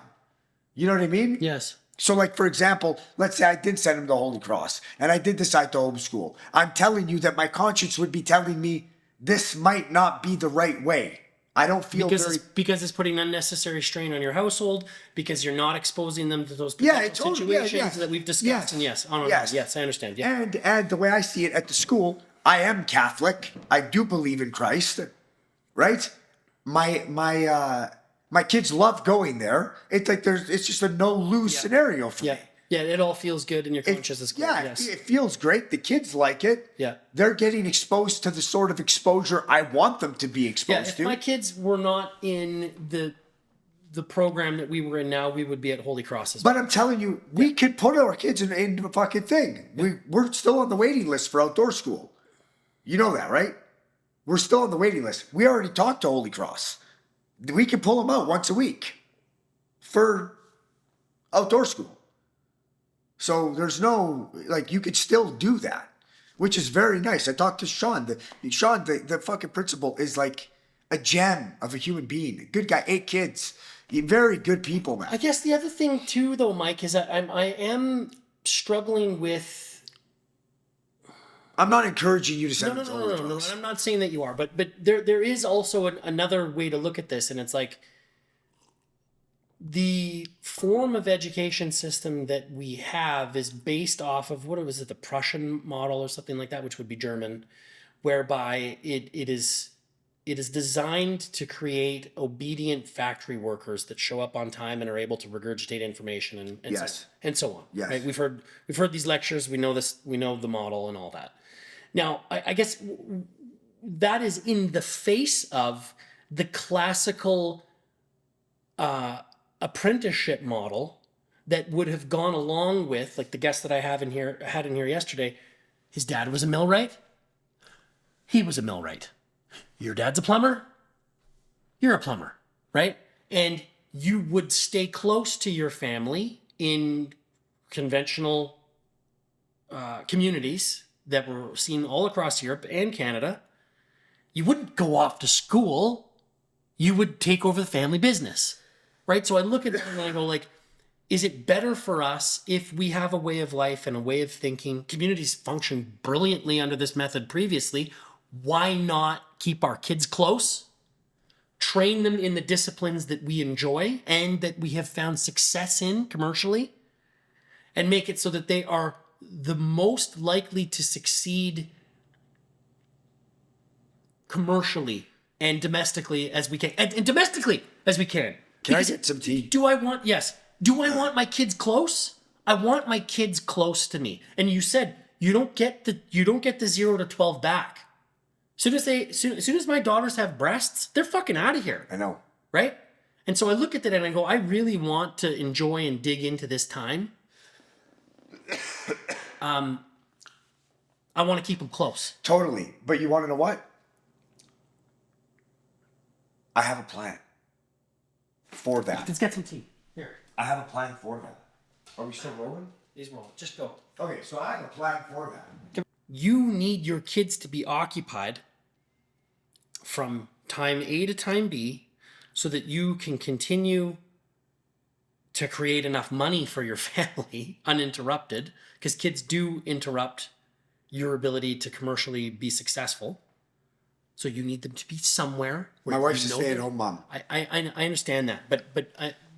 You know what I mean? Yes. So, like, for example, let's say I did send him to Holy Cross and I did decide to homeschool. I'm telling you that my conscience would be telling me this might not be the right way. I don't feel because it's putting unnecessary strain on your household, because you're not exposing them to those potential situations that we've discussed. Yes. And yes, I understand. Yeah. And the way I see it at the school, I am Catholic. I do believe in Christ, right? My kids love going there. It's like it's just a no-lose scenario for me. Yeah, it all feels good in your conscience is clear. It feels great. The kids like it. Yeah. They're getting exposed to the sort of exposure I want them to be exposed to. If my kids were not in the the program that we were in now, we would be at Holy Cross as well. But I'm telling you, we could put our kids in the fucking thing. We're still on the waiting list for outdoor school. You know that, right? We're still on the waiting list. We already talked to Holy Cross. We can pull them out once a week for outdoor school. So there's no, like, you could still do that, which is very nice. I talked to Sean. The fucking principal is like a gem of a human being. A good guy, 8 kids. Very good people, man. I guess the other thing too, though, Mike, is that I am struggling with. I'm not encouraging you to send them to Holy No. Cross. I'm not saying that you are, but there is also another way to look at this, and it's like the form of education system that we have is based off of what was it, the Prussian model or something like that, which would be German, whereby it is designed to create obedient factory workers that show up on time and are able to regurgitate information and Yes. so on. Yes. Right? We've heard these lectures. We know this. We know the model and all that. Now, I guess that is in the face of the classical apprenticeship model that would have gone along with, like the guest that I had in here yesterday. His dad was a millwright. He was a millwright. Your dad's a plumber. You're a plumber, right? And you would stay close to your family in conventional communities that were seen all across Europe and Canada. You wouldn't go off to school. You would take over the family business, right? So I look at it and I go like, is it better for us if we have a way of life and a way of thinking? Communities functioned brilliantly under this method previously. Why not keep our kids close, train them in the disciplines that we enjoy and that we have found success in commercially, and make it so that they are the most likely to succeed commercially and domestically as we can. And domestically as we can. Can I get some tea? Do I want my kids close? I want my kids close to me. And you said you don't get the 0 to 12 back. As soon as my daughters have breasts, they're fucking out of here. I know. Right? And so I look at that and I go, I really want to enjoy and dig into this time. I want to keep them close. Totally. But you want to know what? I have a plan for that. Let's get some tea. Here. I have a plan for that. Are we still rolling? These roll. Just go. Okay, so I have a plan for that. You need your kids to be occupied from time A to time B so that you can continue to create enough money for your family uninterrupted, because kids do interrupt your ability to commercially be successful. So you need them to be somewhere. My wife's a stay-at-home mom. I understand that, but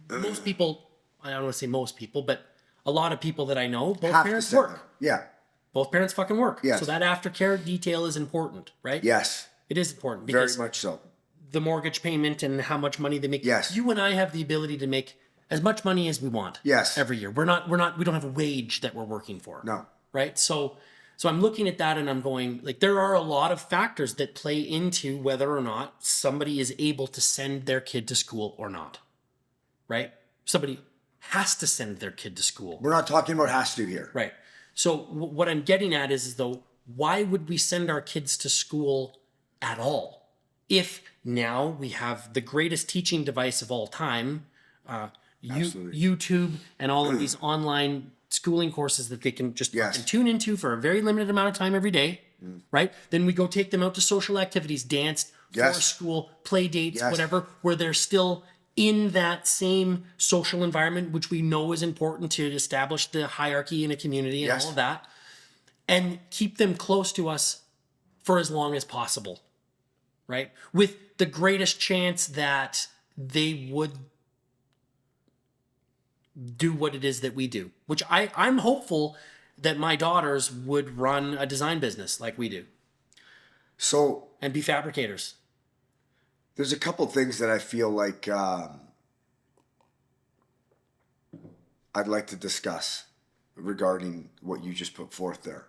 most people, I don't want to say most people, but a lot of people that I know, both Have to parents sit work. there. Yeah. Both parents fucking work. Yes. So that aftercare detail is important, right? Yes. It is important Very because much so. the mortgage payment and how much money they make. Yes. You and I have the ability to make as much money as we want. Yes. Every year. We don't have a wage that we're working for. No. Right? So I'm looking at that and I'm going, like, there are a lot of factors that play into whether or not somebody is able to send their kid to school or not. Right? Somebody has to send their kid to school. We're not talking about has to here. Right. So what I'm getting at is though, why would we send our kids to school at all? If now we have the greatest teaching device of all time, YouTube and all of these online schooling courses that they can just fucking tune into for a very limited amount of time every day, right? Then we go take them out to social activities, dance, for school, play dates, whatever, where they're still in that same social environment, which we know is important to establish the hierarchy in a community and all of that, and keep them close to us for as long as possible, right? With the greatest chance that they would do what it is that we do, which I'm hopeful that my daughters would run a design business like we do. So, and be fabricators. There's a couple things that I feel like I'd like to discuss regarding what you just put forth there.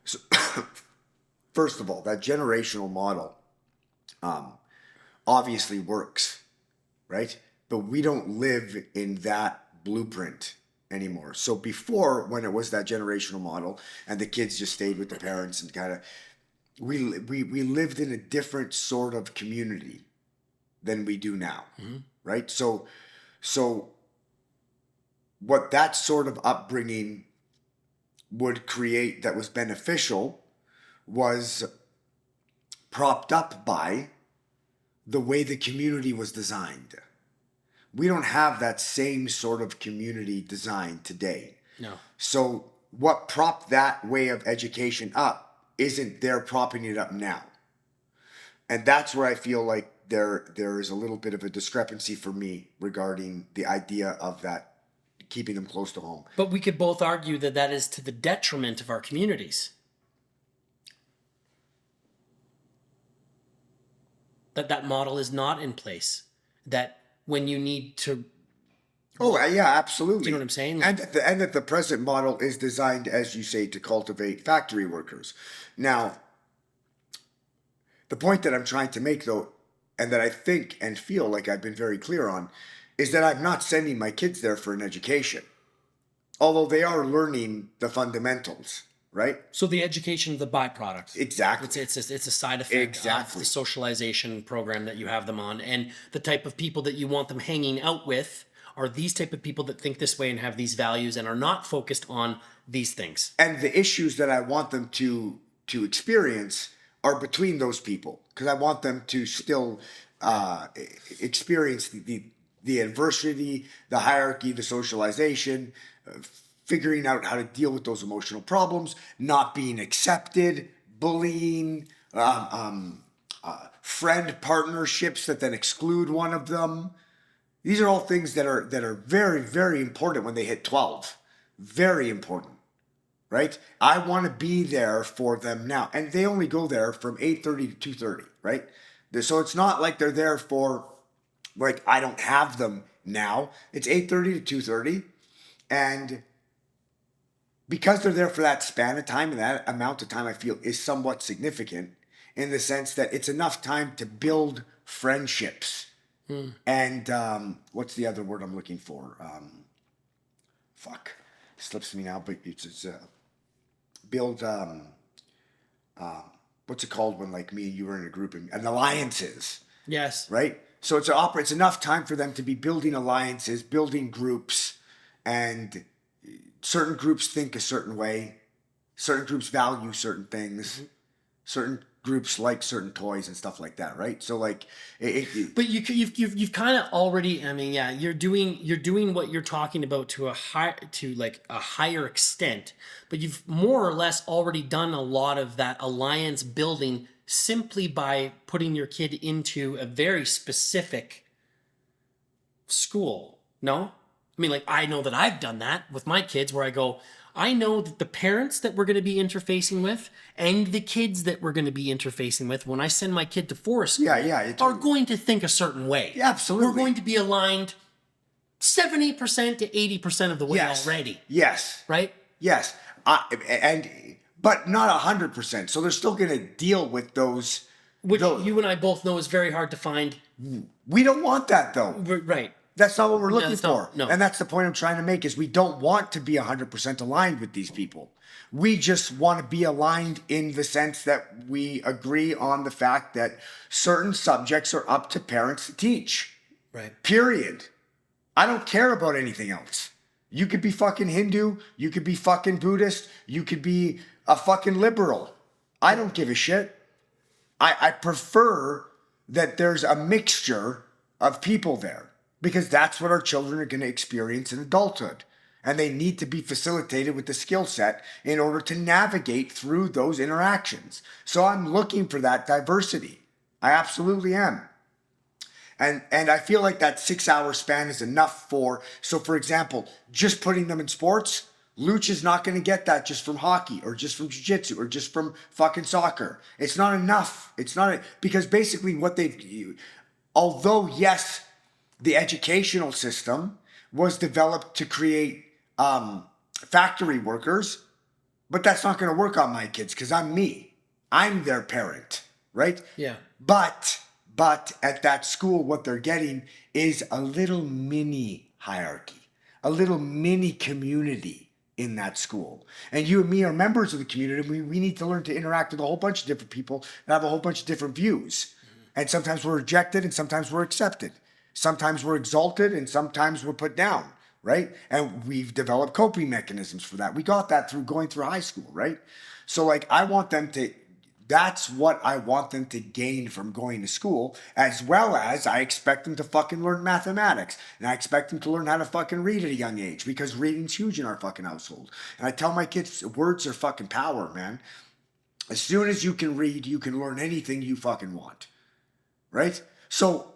So first of all, that generational model obviously works, right? But we don't live in that blueprint anymore. So before, when it was that generational model and the kids just stayed with the parents and kind of, we lived in a different sort of community than we do now, right? So what that sort of upbringing would create that was beneficial was propped up by the way the community was designed. We don't have that same sort of community design today. No. So what propped that way of education up isn't there propping it up now. And that's where I feel like there is a little bit of a discrepancy for me regarding the idea of that, keeping them close to home. But we could both argue that that is to the detriment of our communities. That model is not in place. That when you need to... Oh, yeah, absolutely. Do you know what I'm saying? And that the present model is designed, as you say, to cultivate factory workers. Now, the point that I'm trying to make, though, and that I think and feel like I've been very clear on, is that I'm not sending my kids there for an education. Although they are learning the fundamentals, right? So the education of the byproduct. Exactly. It's a side effect of the socialization program that you have them on. And the type of people that you want them hanging out with are these type of people that think this way and have these values and are not focused on these things. And the issues that I want them to experience are between those people, because I want them to still experience the adversity, the hierarchy, the socialization, figuring out how to deal with those emotional problems, not being accepted, bullying, friend partnerships that then exclude one of them. These are all things that are very, very important when they hit 12. Very important, right? I want to be there for them now. And they only go there from 8:30 to 2:30, right? So it's not like they're there for, like, I don't have them now. It's 8:30 to 2:30. And because they're there for that span of time, and that amount of time I feel is somewhat significant in the sense that it's enough time to build friendships. And what's the other word I'm looking for? Slips me now, but it's build, what's it called when, like, me and you were in a group, and alliances. Yes. Right? So it's enough time for them to be building alliances, building groups, and certain groups think a certain way, certain groups value certain things, certain groups like certain toys and stuff like that, right? So, like, but you've kind of already. I mean, yeah, you're doing what you're talking about to a higher extent, but you've more or less already done a lot of that alliance building simply by putting your kid into a very specific school. No, I mean, like, I know that I've done that with my kids, where I go, I know that the parents that we're going to be interfacing with and the kids that we're going to be interfacing with when I send my kid to forest school are going to think a certain way. Yeah, absolutely. We're going to be aligned 70% to 80% of the way already. Yes. Right? Yes. But not 100%. So they're still going to deal with those. Which you and I both know is very hard to find. We don't want that, though. Right. That's not what we're looking for. No. And that's the point I'm trying to make, is we don't want to be 100% aligned with these people. We just want to be aligned in the sense that we agree on the fact that certain subjects are up to parents to teach. Right. Period. I don't care about anything else. You could be fucking Hindu. You could be fucking Buddhist. You could be a fucking liberal. I don't give a shit. I prefer that there's a mixture of people there, because that's what our children are going to experience in adulthood. And they need to be facilitated with the skill set in order to navigate through those interactions. So I'm looking for that diversity. I absolutely am. And I feel like that 6-hour span is enough so for example, just putting them in sports, Luch is not going to get that just from hockey or just from jiu-jitsu or just from fucking soccer. It's not enough. Because basically although yes, the educational system was developed to create factory workers, but that's not going to work on my kids, because I'm me. I'm their parent, right? Yeah. But But at that school, what they're getting is a little mini hierarchy, a little mini community in that school. And you and me are members of the community. We need to learn to interact with a whole bunch of different people and have a whole bunch of different views. And sometimes we're rejected and sometimes we're accepted. Sometimes we're exalted and sometimes we're put down, right? And we've developed coping mechanisms for that. We got that through going through high school, right? So like that's what I want them to gain from going to school, as well as I expect them to fucking learn mathematics. And I expect them to learn how to fucking read at a young age, because reading's huge in our fucking household. And I tell my kids, words are fucking power, man. As soon as you can read, you can learn anything you fucking want, right? So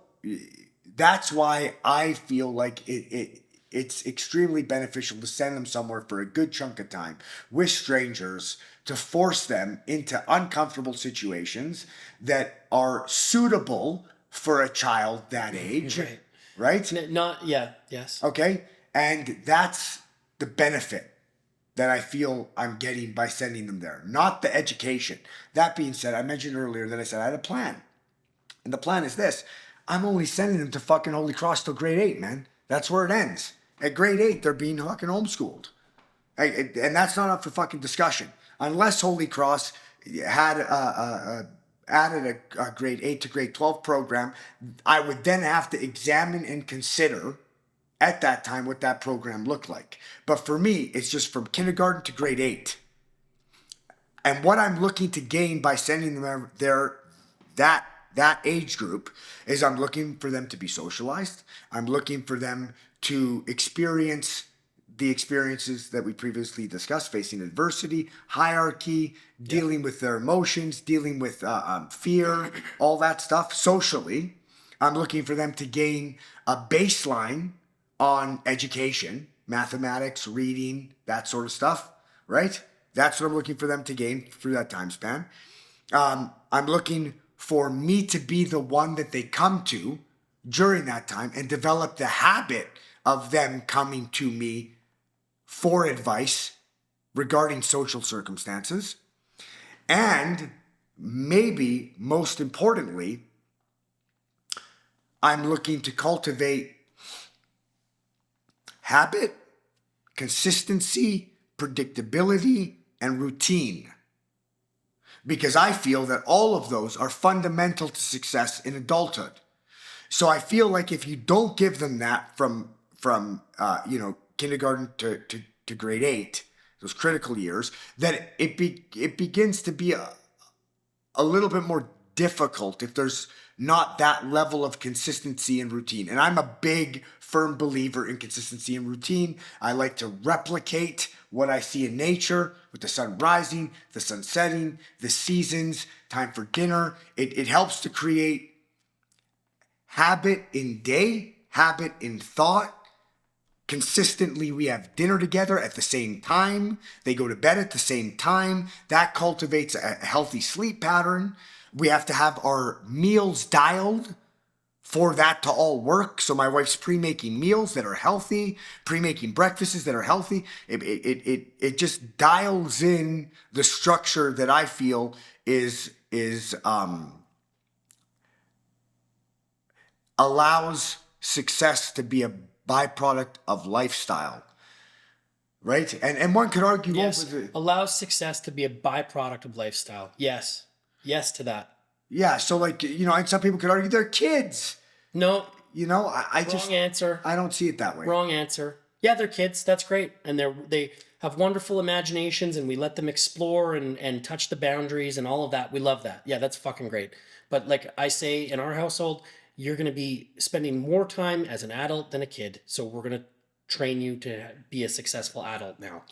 that's why I feel like it's extremely beneficial to send them somewhere for a good chunk of time with strangers, to force them into uncomfortable situations that are suitable for a child that age, right? Yes. Okay, and that's the benefit that I feel I'm getting by sending them there, not the education. That being said, I mentioned earlier that I said I had a plan, and the plan is this: I'm only sending them to fucking Holy Cross till grade 8, man. That's where it ends. At grade 8, they're being fucking homeschooled. And that's not up for fucking discussion. Unless Holy Cross had added a grade 8 to grade 12 program, I would then have to examine and consider at that time what that program looked like. But for me, it's just from kindergarten to grade 8. And what I'm looking to gain by sending them there, that age group, is I'm looking for them to be socialized. I'm looking for them to experience the experiences that we previously discussed, facing adversity, hierarchy, dealing with their emotions, dealing with fear, all that stuff socially. I'm looking for them to gain a baseline on education, mathematics, reading, that sort of stuff, right? That's what I'm looking for them to gain through that time span. I'm looking for me to be the one that they come to during that time and develop the habit of them coming to me for advice regarding social circumstances. And maybe most importantly, I'm looking to cultivate habit, consistency, predictability, and routine. Because I feel that all of those are fundamental to success in adulthood. So I feel like if you don't give them that from kindergarten to grade 8, those critical years, that it begins to be a little bit more difficult if there's not that level of consistency and routine. And I'm a big, firm believer in consistency and routine. I like to replicate what I see in nature, with the sun rising, the sun setting, the seasons, time for dinner. It helps to create habit in day, habit in thought. Consistently, we have dinner together at the same time. They go to bed at the same time. That cultivates a healthy sleep pattern. We have to have our meals dialed for that to all work. So my wife's pre-making meals that are healthy, pre-making breakfasts that are healthy. It just dials in the structure that I feel allows success to be a byproduct of lifestyle, right? And one could argue, yes, allows success to be a byproduct of lifestyle. Yes to that. Yeah, so like, and some people could argue they're kids. No. I just... Wrong answer. I don't see it that way. Wrong answer. Yeah, they're kids. That's great. And they have wonderful imaginations, and we let them explore and touch the boundaries and all of that. We love that. Yeah, that's fucking great. But like I say, in our household, you're going to be spending more time as an adult than a kid. So we're going to train you to be a successful adult now,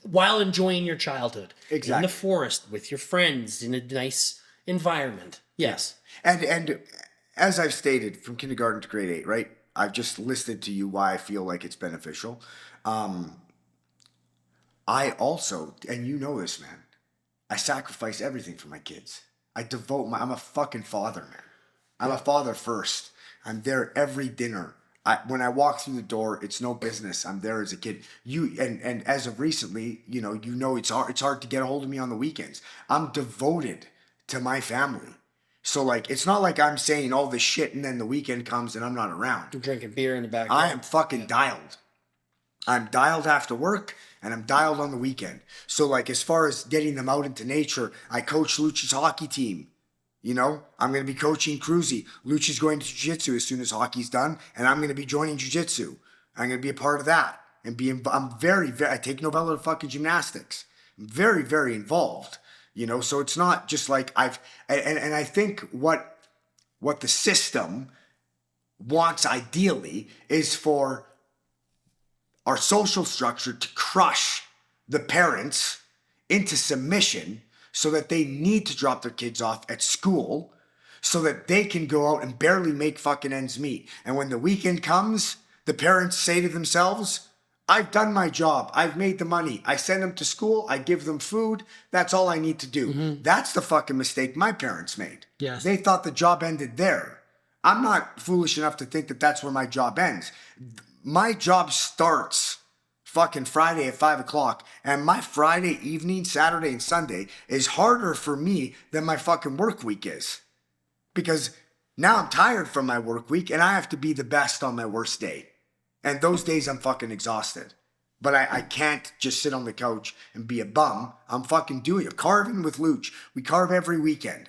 while enjoying your childhood. Exactly. In the forest with your friends in a nice environment. Yes. And as I've stated, from kindergarten to grade 8, right? I've just listed to you why I feel like it's beneficial. I also, and you know this, man, I sacrifice everything for my kids. I'm a fucking father, man. I'm a father first. I'm there every dinner. When I walk through the door, it's no business. I'm there as a kid. And as of recently, it's hard to get a hold of me on the weekends. I'm devoted to my family. So like, it's not like I'm saying all this shit and then the weekend comes and I'm not around. You're drinking beer in the backyard. I am fucking dialed. I'm dialed after work and I'm dialed on the weekend. So like, as far as getting them out into nature, I coach Lucha's hockey team. You know, I'm going to be coaching Cruzy. Lucha's going to jiu-jitsu as soon as hockey's done, and I'm going to be joining jiu-jitsu. I'm going to be a part of that. And I'm very, I take Novella to fucking gymnastics. I'm very, very involved. You know, so it's not just like and I think what the system wants ideally is for our social structure to crush the parents into submission so that they need to drop their kids off at school so that they can go out and barely make fucking ends meet. And when the weekend comes, the parents say to themselves, I've done my job. I've made the money. I send them to school. I give them food. That's all I need to do. Mm-hmm. That's the fucking mistake my parents made. Yes. They thought the job ended there. I'm not foolish enough to think that that's where my job ends. My job starts fucking Friday at 5 o'clock, and my Friday evening, Saturday and Sunday is harder for me than my fucking work week is. Because now I'm tired from my work week and I have to be the best on my worst day. And those days I'm fucking exhausted. But I can't just sit on the couch and be a bum. I'm fucking doing it. Carving with Luch. We carve every weekend.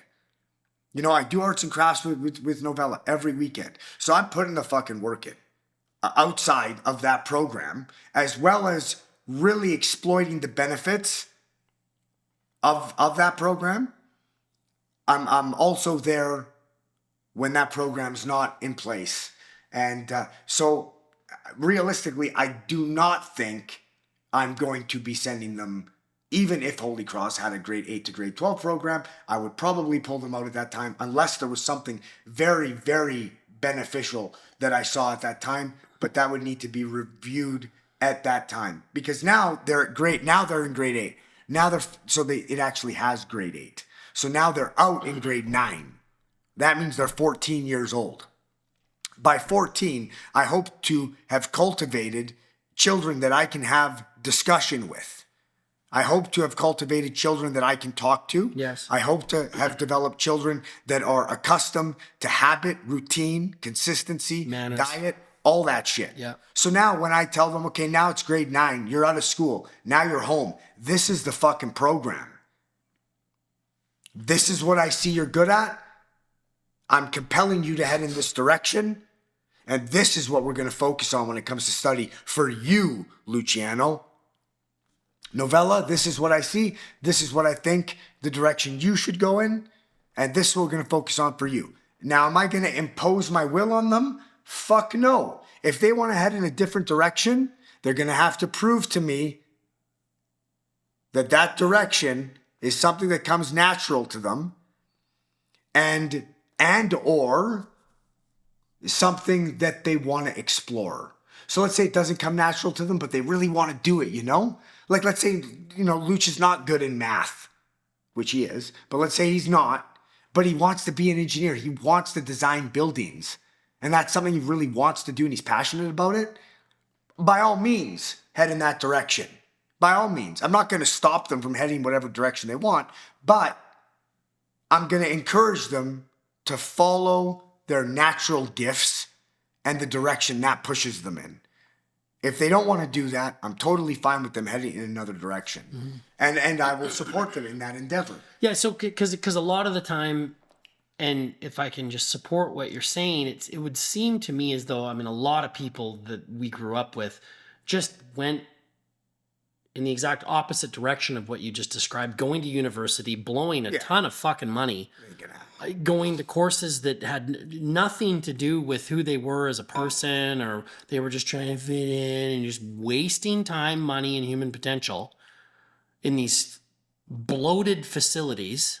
You know, I do arts and crafts with Novella every weekend. So I'm putting the fucking work in. Outside of that program, as well as really exploiting the benefits of that program. I'm also there when that program's not in place. And so realistically, I do not think I'm going to be sending them, even if Holy Cross had a grade 8 to grade 12 program, I would probably pull them out at that time unless there was something very, very beneficial that I saw at that time. But that would need to be reviewed at that time because now they're at grade. Now they're in grade 8. Now it actually has grade 8. So now they're out in grade 9. That means they're 14 years old. By 14, I hope to have cultivated children that I can have discussion with. I hope to have cultivated children that I can talk to. Yes. I hope to have developed children that are accustomed to habit, routine, consistency, manners, diet, all that shit. Yeah. So now when I tell them, okay, now it's grade 9, you're out of school, now you're home. This is the fucking program. This is what I see you're good at. I'm compelling you to head in this direction. And this is what we're going to focus on when it comes to study for you, Luciano. Novella, this is what I see. This is what I think the direction you should go in. And this is what we're going to focus on for you. Now, am I going to impose my will on them? Fuck no. If they want to head in a different direction, they're going to have to prove to me that that direction is something that comes natural to them and or something that they want to explore. So let's say it doesn't come natural to them, but they really want to do it, you know? Like, let's say, you know, Luch is not good in math, which he is, but let's say he's not, but he wants to be an engineer. He wants to design buildings. And that's something he really wants to do and he's passionate about it. By all means, head in that direction. By all means. I'm not going to stop them from heading whatever direction they want, but I'm going to encourage them to follow their natural gifts and the direction that pushes them in. If they don't want to do that, I'm totally fine with them heading in another direction. Mm-hmm. And I will support them in that endeavor. Yeah, so because a lot of the time, and if I can just support what you're saying, it would seem to me as though, I mean, a lot of people that we grew up with just went in the exact opposite direction of what you just described, going to university, blowing a ton of fucking money, going to courses that had nothing to do with who they were as a person, or they were just trying to fit in and just wasting time, money, and human potential in these bloated facilities.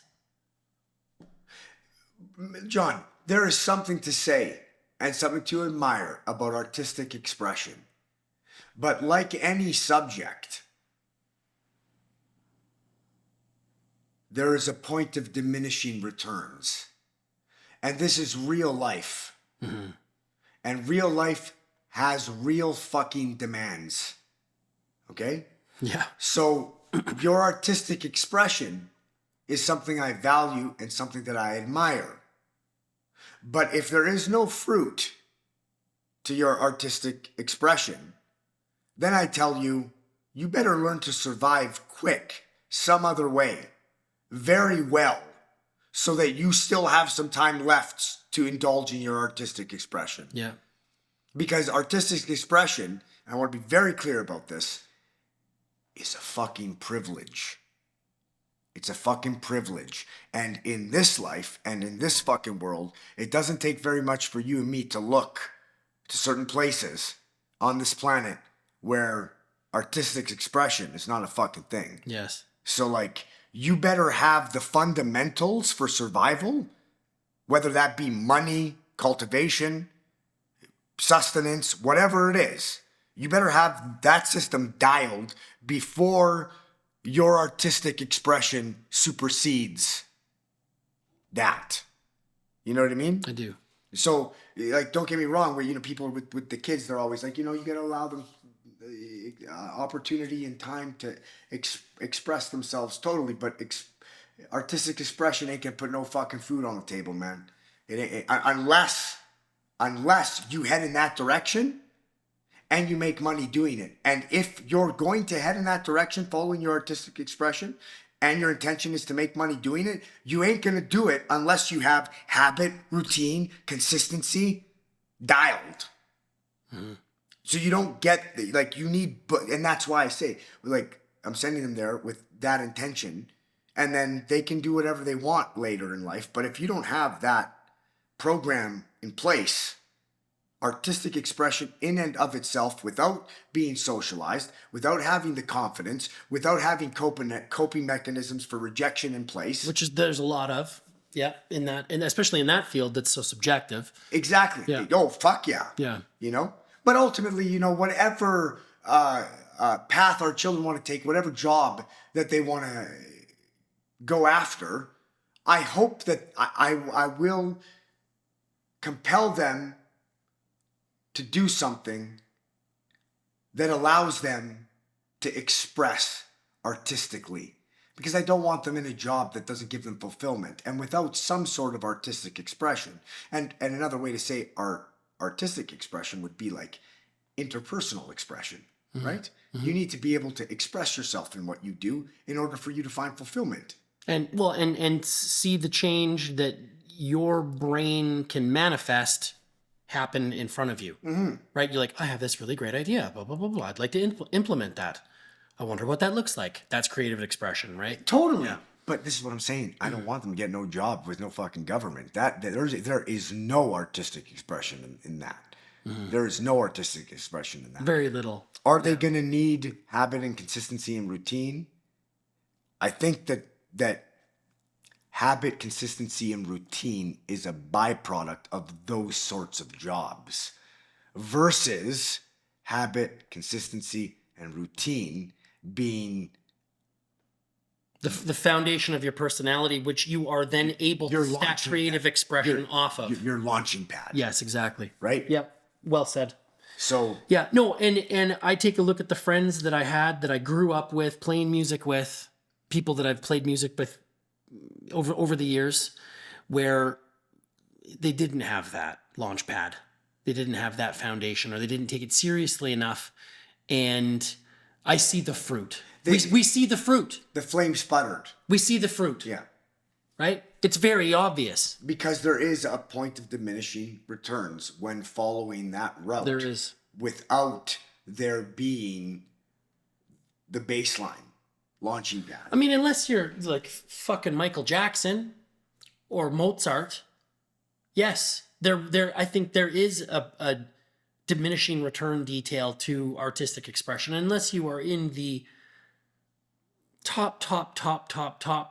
John, there is something to say and something to admire about artistic expression. But like any subject, there is a point of diminishing returns. And this is real life. Mm-hmm. And real life has real fucking demands. Okay? Yeah. So your artistic expression is something I value and something that I admire. But if there is no fruit to your artistic expression, then I tell you, you better learn to survive quick, some other way, very well, so that you still have some time left to indulge in your artistic expression. Yeah. Because artistic expression, and I want to be very clear about this, is a fucking privilege. It's a fucking privilege. And in this life and in this fucking world, it doesn't take very much for you and me to look to certain places on this planet where artistic expression is not a fucking thing. Yes. So, like, you better have the fundamentals for survival, whether that be money, cultivation, sustenance, whatever it is. You better have that system dialed before your artistic expression supersedes that. You know what I mean? I do. So, like, don't get me wrong, where, people with the kids, they're always like, you got to allow them opportunity and time to express themselves totally, but artistic expression ain't gonna put no fucking food on the table, man. Unless you head in that direction and you make money doing it. And if you're going to head in that direction, following your artistic expression, and your intention is to make money doing it, you ain't gonna do it unless you have habit, routine, consistency dialed. Mm-hmm. So you don't get, like, you need, and that's why I say, like, I'm sending them there with that intention, and then they can do whatever they want later in life. But if you don't have that program in place, artistic expression in and of itself, without being socialized, without having the confidence, without having coping mechanisms for rejection in place. Which is, there's a lot of, yeah, in that, and especially in that field that's so subjective. Exactly. Yeah. Oh, fuck yeah. Yeah. But ultimately, whatever path our children want to take, whatever job that they want to go after, I hope that I will compel them to do something that allows them to express artistically. Because I don't want them in a job that doesn't give them fulfillment and without some sort of artistic expression. And another way to say artistic expression would be like interpersonal expression, mm-hmm. right? Mm-hmm. You need to be able to express yourself in what you do in order for you to find fulfillment. And see the change that your brain can manifest happen in front of you, mm-hmm. right? You're like, I have this really great idea, blah, blah, blah, blah. I'd like to implement that. I wonder what that looks like. That's creative expression, right? Totally. Yeah. But this is what I'm saying. I don't want them to get no job with no fucking government. There is no artistic expression in that. Mm-hmm. There is no artistic expression in that. Very little. Are they going to need habit and consistency and routine? I think that habit, consistency, and routine is a byproduct of those sorts of jobs versus habit, consistency, and routine being the foundation of your personality, which you are then able to stack creative expression off of. Your launching pad. Yes, exactly. Right? Yep. Well said. So yeah, no, and I take a look at the friends that I had, that I grew up with, playing music with, people that I've played music with over the years, where they didn't have that launch pad. They didn't have that foundation, or they didn't take it seriously enough. And I see the fruit. We see the fruit. The flame sputtered. We see the fruit. Yeah. Right? It's very obvious. Because there is a point of diminishing returns when following that route. There is. Without there being the baseline launching pad. I mean, unless you're like fucking Michael Jackson or Mozart, yes, I think there is a diminishing return detail to artistic expression, unless you are in the top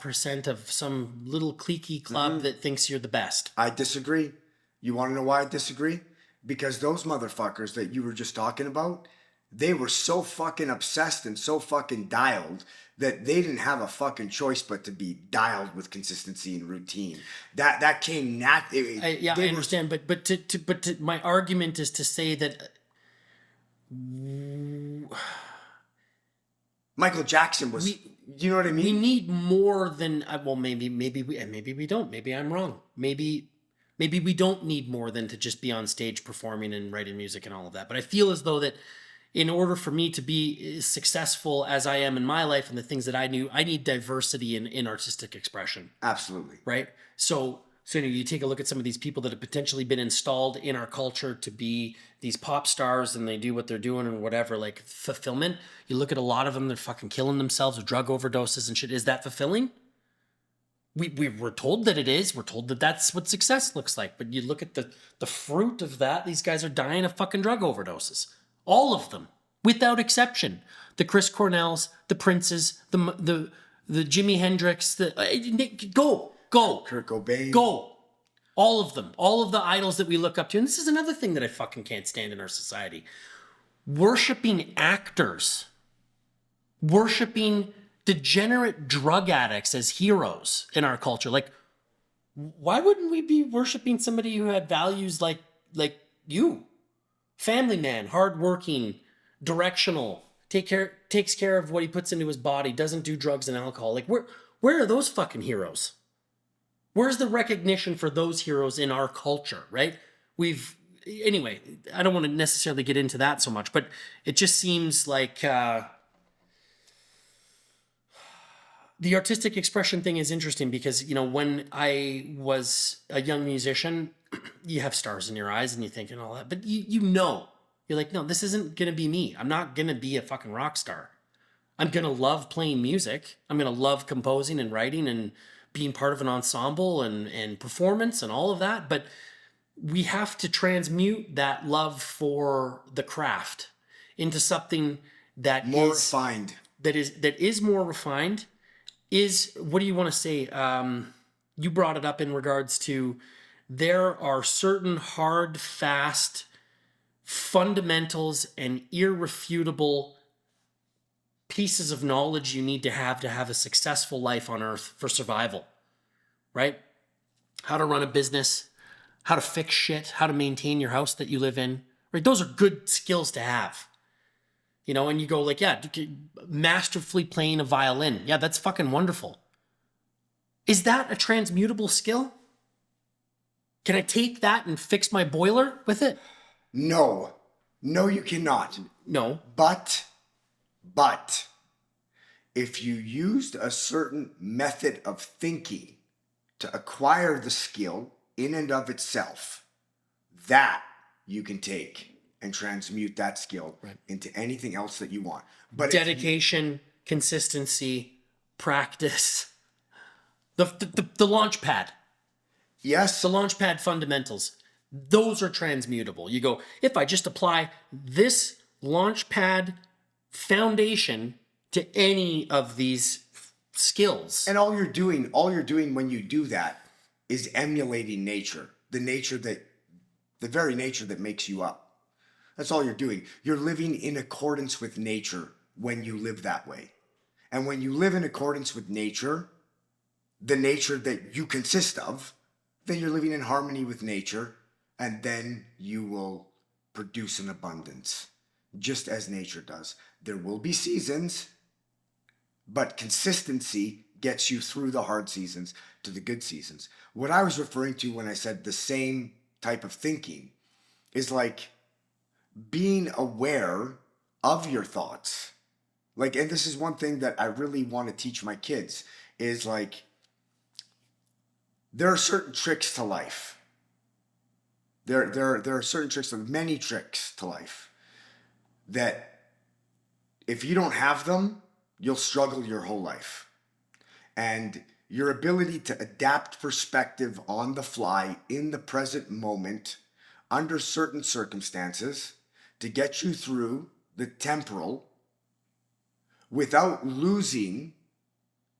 percent of some little cliquey club mm-hmm. that thinks you're the best. I disagree. You want to know why I disagree? Because those motherfuckers that you were just talking about, they were so fucking obsessed and so fucking dialed that they didn't have a fucking choice but to be dialed with consistency and routine. That came naturally. I understand, but my argument is to say that Michael Jackson was. You know what I mean? We need more than maybe we don't. Maybe I'm wrong. Maybe Maybe we don't need more than to just be on stage performing and writing music and all of that. But I feel as though that in order for me to be as successful as I am in my life and the things that I need diversity in artistic expression. Absolutely. Right? So you take a look at some of these people that have potentially been installed in our culture to be these pop stars, and they do what they're doing and whatever, like fulfillment. You look at a lot of them, they're fucking killing themselves with drug overdoses and shit. Is that fulfilling? We're told that it is. We're told that that's what success looks like. But you look at the fruit of that, these guys are dying of fucking drug overdoses. All of them, without exception. The Chris Cornells, the Princes, the Jimi Hendrix, go. Kurt Cobain. Go. All of them. All of the idols that we look up to. And this is another thing that I fucking can't stand in our society. Worshipping actors. Worshipping degenerate drug addicts as heroes in our culture. Like, why wouldn't we be worshipping somebody who had values like you? Family man, hardworking, directional, takes care of what he puts into his body, doesn't do drugs and alcohol. Like, where are those fucking heroes? Where's the recognition for those heroes in our culture, right? Anyway, I don't want to necessarily get into that so much, but it just seems like the artistic expression thing is interesting because, when I was a young musician, you have stars in your eyes and you think and all that, but you're like, no, this isn't going to be me. I'm not going to be a fucking rock star. I'm going to love playing music. I'm going to love composing and writing and being part of an ensemble and performance and all of that. But we have to transmute that love for the craft into something that more refined. That is more refined. What do you want to say? You brought it up in regards to there are certain hard, fast fundamentals and irrefutable pieces of knowledge you need to have a successful life on earth for survival, right? How to run a business, how to fix shit, how to maintain your house that you live in, right? Those are good skills to have. And you go like, yeah, masterfully playing a violin. Yeah, that's fucking wonderful. Is that a transmutable skill? Can I take that and fix my boiler with it? No, you cannot. No. But if you used a certain method of thinking to acquire the skill in and of itself, that you can take and transmute that skill into anything else that you want. But dedication, consistency, practice, the launch pad. Yes. The launch pad fundamentals. Those are transmutable. You go, if I just apply this launch pad foundation to any of these skills. And all you're doing when you do that is emulating nature. The very nature that makes you up. That's all you're doing. You're living in accordance with nature when you live that way. And when you live in accordance with nature, the nature that you consist of, then you're living in harmony with nature, and then you will produce an abundance, just as nature does. There will be seasons, but consistency gets you through the hard seasons to the good seasons. What I was referring to when I said the same type of thinking is like being aware of your thoughts. Like, and this is one thing that I really want to teach my kids is like, there are certain tricks to life. There are certain tricks, many tricks to life that if you don't have them, you'll struggle your whole life. And your ability to adapt perspective on the fly in the present moment under certain circumstances to get you through the temporal without losing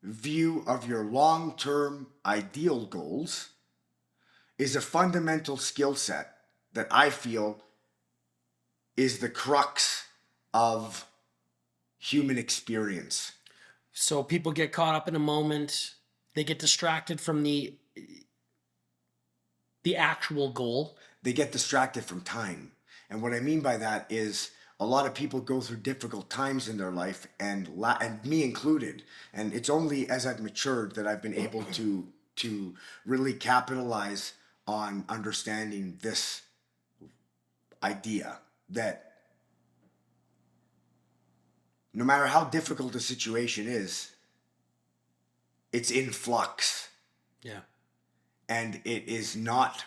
view of your long-term ideal goals is a fundamental skill set that I feel is the crux of human experience. So people get caught up in a moment, they get distracted from the actual goal. They get distracted from time. And what I mean by that is a lot of people go through difficult times in their life, and me included. And it's only as I've matured that I've been able to really capitalize on understanding this idea that no matter how difficult a situation is, it's in flux. Yeah. And it is not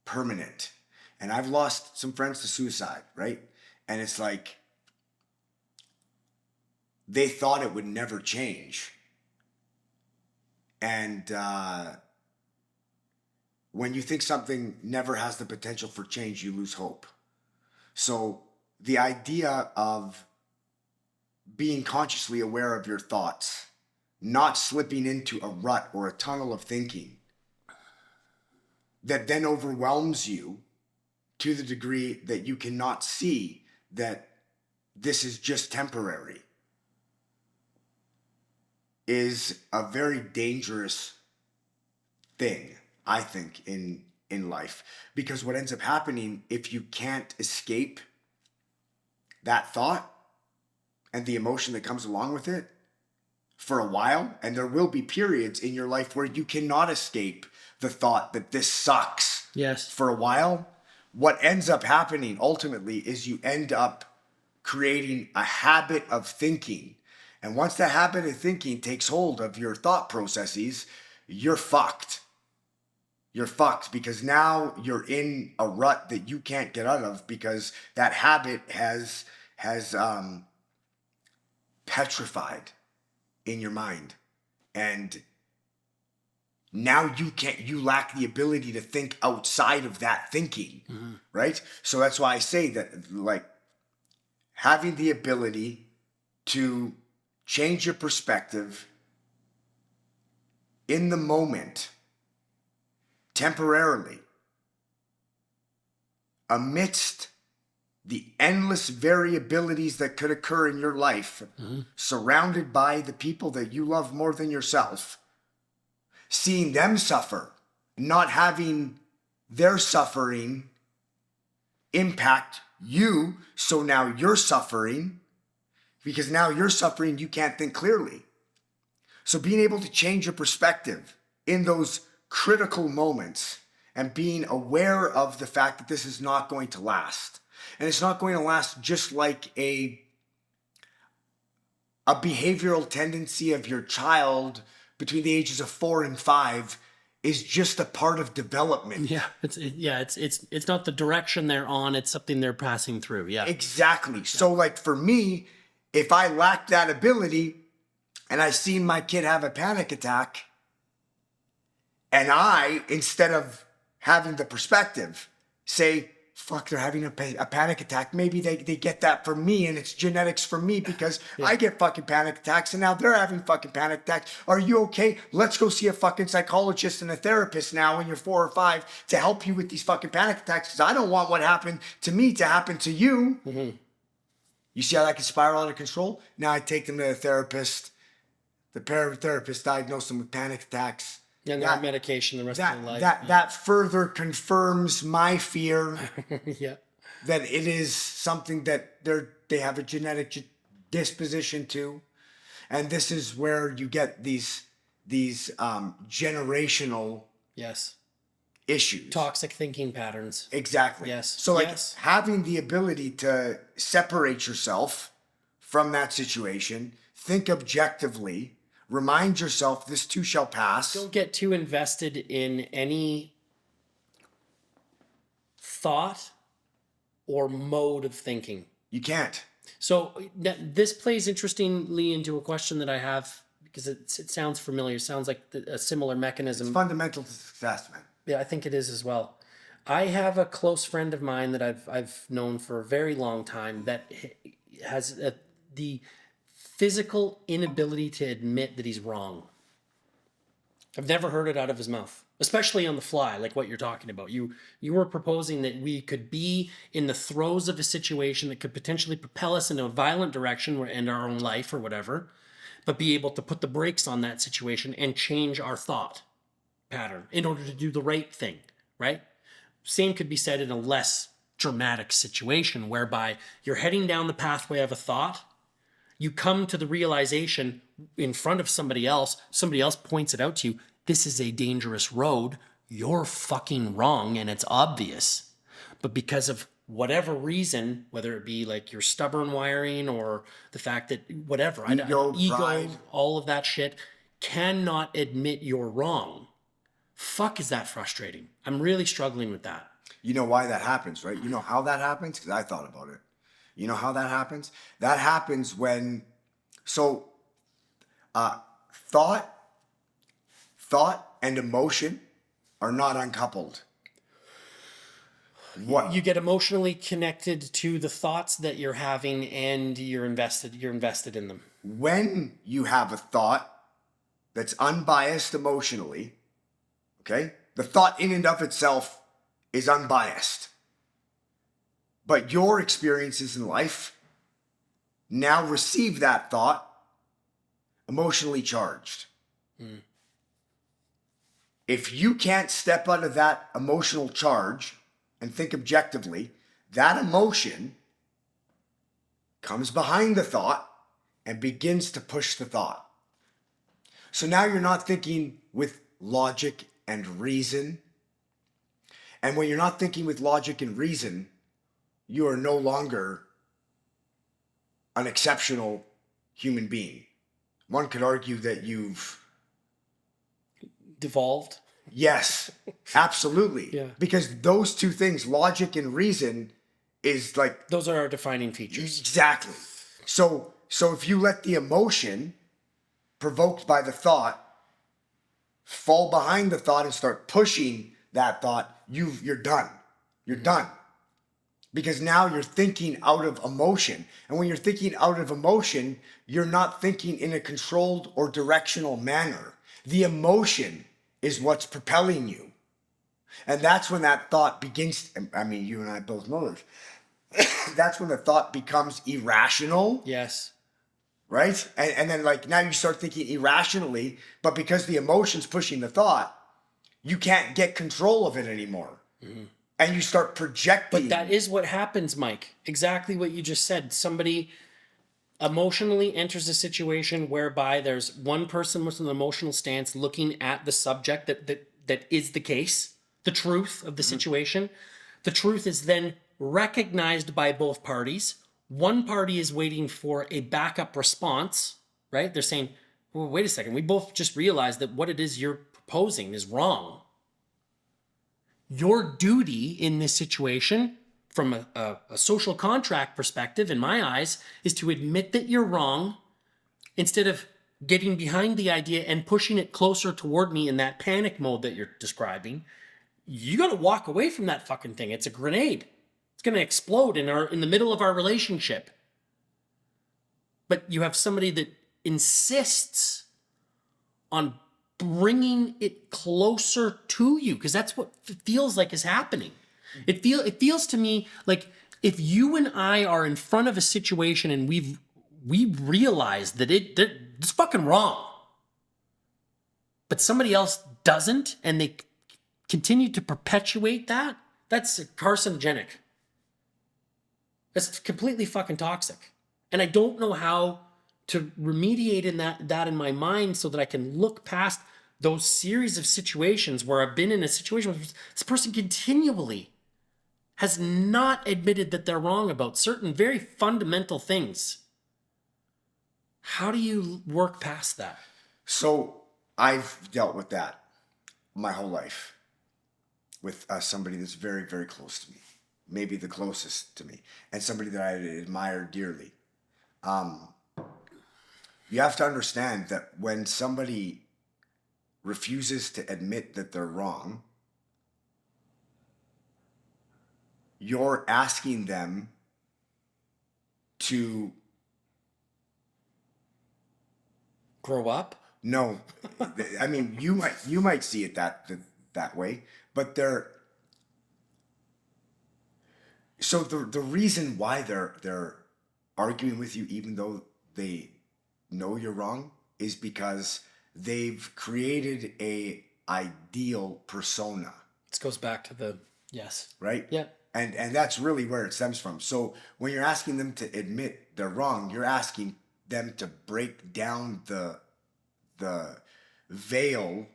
permanent. And I've lost some friends to suicide, right? And it's like they thought it would never change. And when you think something never has the potential for change, you lose hope. So the idea of being consciously aware of your thoughts, not slipping into a rut or a tunnel of thinking that then overwhelms you to the degree that you cannot see that this is just temporary, is a very dangerous thing, I think, in life. Because what ends up happening, if you can't escape that thought and the emotion that comes along with it for a while, and there will be periods in your life where you cannot escape the thought that this sucks. Yes. For a while, what ends up happening ultimately is you end up creating a habit of thinking. And once that habit of thinking takes hold of your thought processes, you're fucked. You're fucked because now you're in a rut that you can't get out of because that habit has petrified in your mind. And now you lack the ability to think outside of that thinking, right? So that's why I say that, like, having the ability to change your perspective in the moment, temporarily, amidst the endless variabilities that could occur in your life, surrounded by the people that you love more than yourself, seeing them suffer, not having their suffering impact you, so now you're suffering, because now you're suffering, you can't think clearly. So being able to change your perspective in those critical moments and being aware of the fact that this is not going to last. And it's not going to last just like a behavioral tendency of your child between the ages of 4 and 5 is just a part of development. Yeah, it's not the direction they're on, it's something they're passing through. Yeah. Exactly. So like for me, if I lack that ability and I see my kid have a panic attack, and I, instead of having the perspective, say, fuck, they're having a panic attack. Maybe they get that from me and it's genetics for me because I get fucking panic attacks and now they're having fucking panic attacks. Are you okay? Let's go see a fucking psychologist and a therapist now when you're 4 or 5 to help you with these fucking panic attacks because I don't want what happened to me to happen to you. Mm-hmm. You see how that can spiral out of control? Now I take them to a therapist. The therapist diagnosed them with panic attacks. Yeah, and that medication the rest of their life. That further confirms my fear yeah. that it is something that they have a genetic disposition to. And this is where you get these generational issues. Toxic thinking patterns. Exactly. Yes. So having the ability to separate yourself from that situation, think objectively, remind yourself this too shall pass. Don't get too invested in any thought or mode of thinking. You can't. So this plays interestingly into a question that I have because it sounds familiar. It sounds like a similar mechanism. It's fundamental to success, man. Yeah, I think it is as well. I have a close friend of mine that I've known for a very long time that has the physical inability to admit that he's wrong. I've never heard it out of his mouth, especially on the fly, like what you're talking about. You were proposing that we could be in the throes of a situation that could potentially propel us in a violent direction or end our own life or whatever, but be able to put the brakes on that situation and change our thought pattern in order to do the right thing, right? Same could be said in a less dramatic situation whereby you're heading down the pathway of a thought. You come to the realization in front of somebody else points it out to you. This is a dangerous road. you're fucking wrong and it's obvious. But because of whatever reason, whether it be like your stubborn wiring or the fact that whatever, Ego, pride. all of that shit, cannot admit you're wrong. Fuck, is that frustrating? I'm really struggling with that. You know why that happens, right? You know how that happens? Because I thought about it. You know how that happens? That happens when, thought and emotion are not uncoupled. What? You get emotionally connected to the thoughts that you're having and you're invested in them. When you have a thought that's unbiased emotionally, okay? The thought in and of itself is unbiased. But your experiences in life now receive that thought emotionally charged. If you can't step out of that emotional charge and think objectively, that emotion comes behind the thought and begins to push the thought. So now you're not thinking with logic and reason. And when you're not thinking with logic and reason, you are no longer an exceptional human being. One could argue that you've Devolved. Yes, absolutely. Yeah. Because those two things, logic and reason, is like Those are our defining features. exactly. So if you let the emotion provoked by the thought fall behind the thought and start pushing that thought, you're done. You're done. Because now you're thinking out of emotion. And when you're thinking out of emotion, you're not thinking in a controlled or directional manner. The emotion is what's propelling you. And that's when that thought begins, I mean, you and I both know this. That's when the thought becomes irrational. Yes. Right? And then like now you start thinking irrationally, but because the emotion's pushing the thought, you can't get control of it anymore. Mm-hmm. And you start projecting. But that is what happens, Mike. Exactly what you just said. Somebody emotionally enters a situation whereby there's one person with an emotional stance looking at the subject that is the case, the truth of the situation. The truth is then recognized by both parties. One party is waiting for a backup response, right? They're saying, well, wait a second. We both just realized that what it is you're proposing is wrong. Your duty in this situation, from a social contract perspective, in my eyes, is to admit that you're wrong instead of getting behind the idea and pushing it closer toward me in that panic mode that you're describing. You got to walk away from that fucking thing. It's a grenade. It's going to explode in the middle of our relationship. But you have somebody that insists on bringing it closer to you, because that's what it feels like is happening. It feels to me like if you and I are in front of a situation and we realize that it's fucking wrong, but somebody else doesn't, and they continue to perpetuate that's carcinogenic. That's completely fucking toxic. And I don't know how to remediate in that in my mind so that I can look past those series of situations where I've been in a situation where this person continually has not admitted that they're wrong about certain very fundamental things. How do you work past that? So I've dealt with that my whole life with somebody that's very, very close to me, maybe the closest to me, and somebody that I admire dearly. You have to understand that when somebody refuses to admit that they're wrong, you're asking them to grow up. No, I mean you might see it that way, but the reason why they're arguing with you, even though they know you're wrong, is because they've created a ideal persona. This goes back to the yes, right? Yeah. And that's really where it stems from. So when you're asking them to admit they're wrong, you're asking them to break down the veil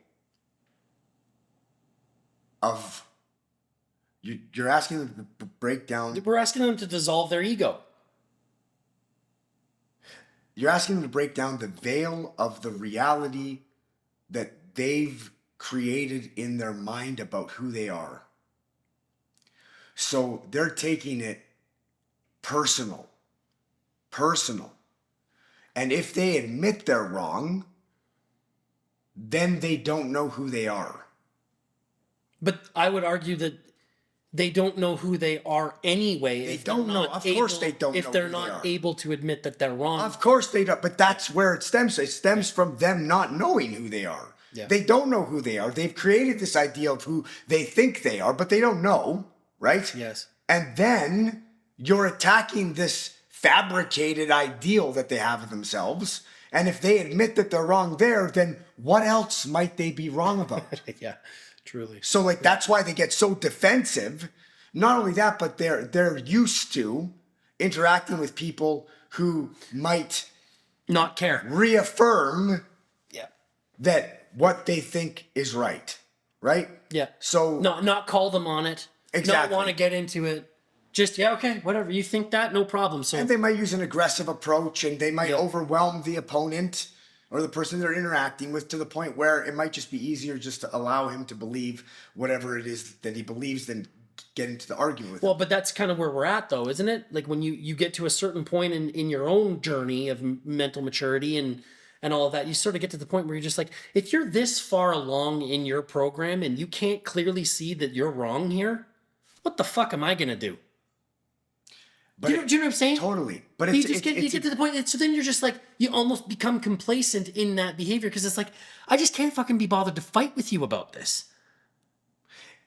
of you're asking them to break down. We're asking them to dissolve their ego. You're asking them to break down the veil of the reality that they've created in their mind about who they are. So they're taking it personal. And if they admit they're wrong, then they don't know who they are. But I would argue that they don't know who they are anyway. They don't know. Of course they don't know if they're who they not are. able to admit that they're wrong. Of course they don't. But that's where it stems. It stems from them not knowing who they are. Yeah. They don't know who they are. They've created this idea of who they think they are, but they don't know, right? Yes. And then you're attacking this fabricated ideal that they have of themselves. And if they admit that they're wrong there, then what else might they be wrong about? Yeah, truly. So like that's why they get so defensive. Not only that, but they're used to interacting with people who might Not care. reaffirm Yeah. that what they think is right. Right? Yeah. So Not call them on it. Exactly. Not want to get into it. Just, yeah, okay, whatever. You think that? No problem. So and they might use an aggressive approach and they might Yeah. overwhelm the opponent or the person they're interacting with to the point where it might just be easier just to allow him to believe whatever it is that he believes than get into the argument with him. Well, but that's kind of where we're at, though, isn't it? Like when you get to a certain point in your own journey of mental maturity and all of that, you sort of get to the point where you're just like, if you're this far along in your program and you can't clearly see that you're wrong here, what the fuck am I going to do? But do you know what I'm saying? Totally. But You it's, just get to the point, so then you're just like, you almost become complacent in that behavior because it's like, I just can't fucking be bothered to fight with you about this.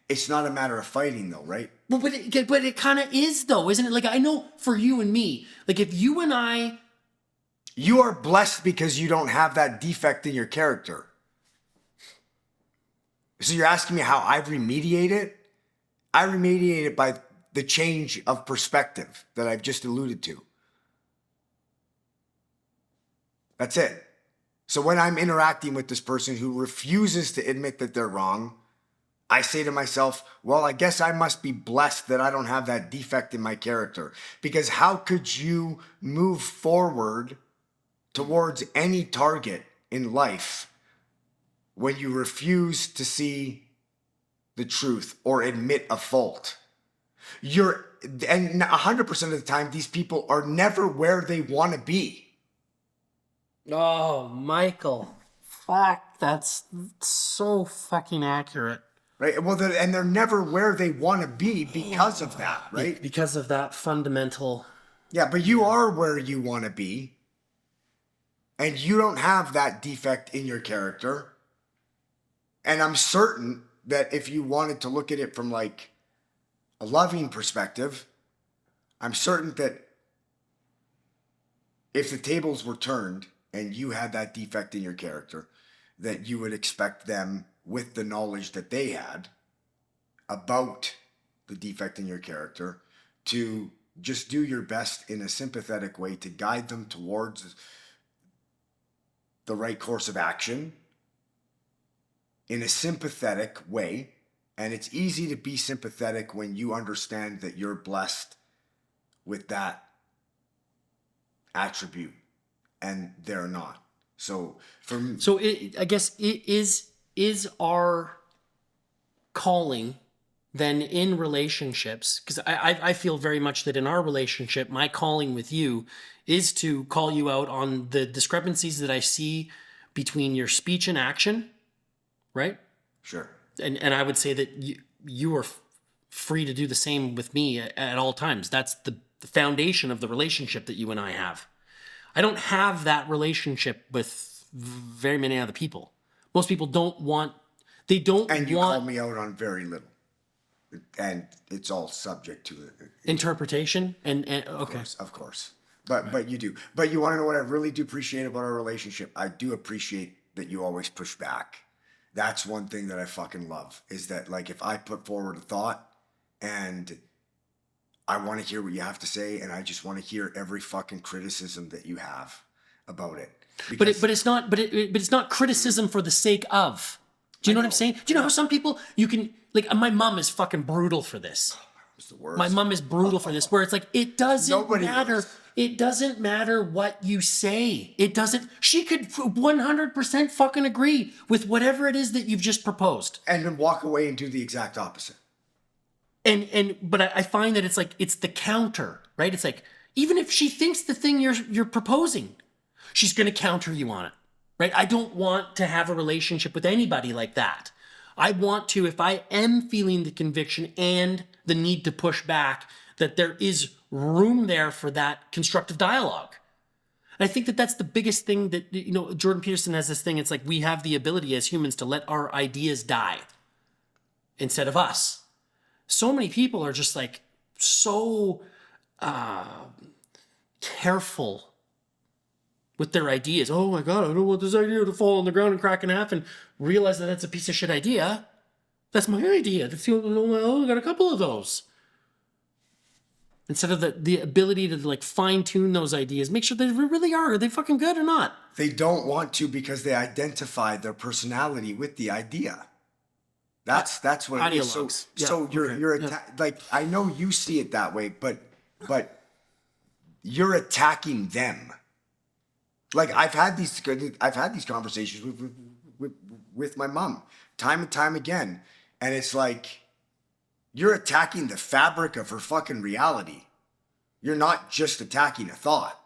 it's not a matter of fighting though, right? Well, but it kind of is though, isn't it? Like, I know for you and me, like if you and I... You are blessed because you don't have that defect in your character. So you're asking me how I remediate it? I remediate it by the change of perspective that I've just alluded to. That's it. So when I'm interacting with this person who refuses to admit that they're wrong, I say to myself, well, I guess I must be blessed that I don't have that defect in my character. Because how could you move forward towards any target in life when you refuse to see the truth or admit a fault? And 100% of the time, these people are never where they want to be. Oh, Michael. Fuck, that's so fucking accurate. Right? Well, and they're never where they want to be because of that, right? Because of that fundamental... Yeah, but you are where you want to be. And you don't have that defect in your character. And I'm certain that if you wanted to look at it from like a loving perspective, I'm certain that if the tables were turned and you had that defect in your character, that you would expect them, with the knowledge that they had about the defect in your character, to just do your best in a sympathetic way to guide them towards the right course of action in a sympathetic way. And it's easy to be sympathetic when you understand that you're blessed with that attribute and they're not. So I guess it is our calling then in relationships, because I feel very much that in our relationship, my calling with you is to call you out on the discrepancies that I see between your speech and action, right? Sure. And I would say that you are free to do the same with me at all times. That's the foundation of the relationship that you and I have. I don't have that relationship with very many other people. Most people don't want... And you call me out on very little. And it's all subject to interpretation and okay. Of course. But you do. But you want to know what I really do appreciate about our relationship? I do appreciate that you always push back. That's one thing that I fucking love, is that like if I put forward a thought and I want to hear what you have to say, and I just want to hear every fucking criticism that you have about it. But it's not criticism for the sake of. Do you know what I'm saying? Do you know how some people, you can, like, my mom is fucking brutal for this. It's the worst. My mom is brutal for this, where it's like, it doesn't Nobody matter. is. It doesn't matter what you say. It doesn't, she could 100% fucking agree with whatever it is that you've just proposed. And then walk away and do the exact opposite. But I find that it's like, it's the counter, right? It's like, even if she thinks the thing you're proposing, she's going to counter you on it, right? I don't want to have a relationship with anybody like that. I want to, if I am feeling the conviction and the need to push back, that there is room there for that constructive dialogue. And I think that that's the biggest thing that, you know, Jordan Peterson has this thing. It's like, we have the ability as humans to let our ideas die instead of us. So many people are just like so careful with their ideas. Oh my God, I don't want this idea to fall on the ground and crack in half, and realize that that's a piece of shit idea. That's my idea. Oh, I got a couple of those. Instead of the ability to like fine tune those ideas, make sure they really are they fucking good or not? They don't want to because they identify their personality with the idea. That's what it is. So you're like, I know you see it that way, but you're attacking them. Like I've had these conversations with my mom time and time again, and it's like you're attacking the fabric of her fucking reality. You're not just attacking a thought,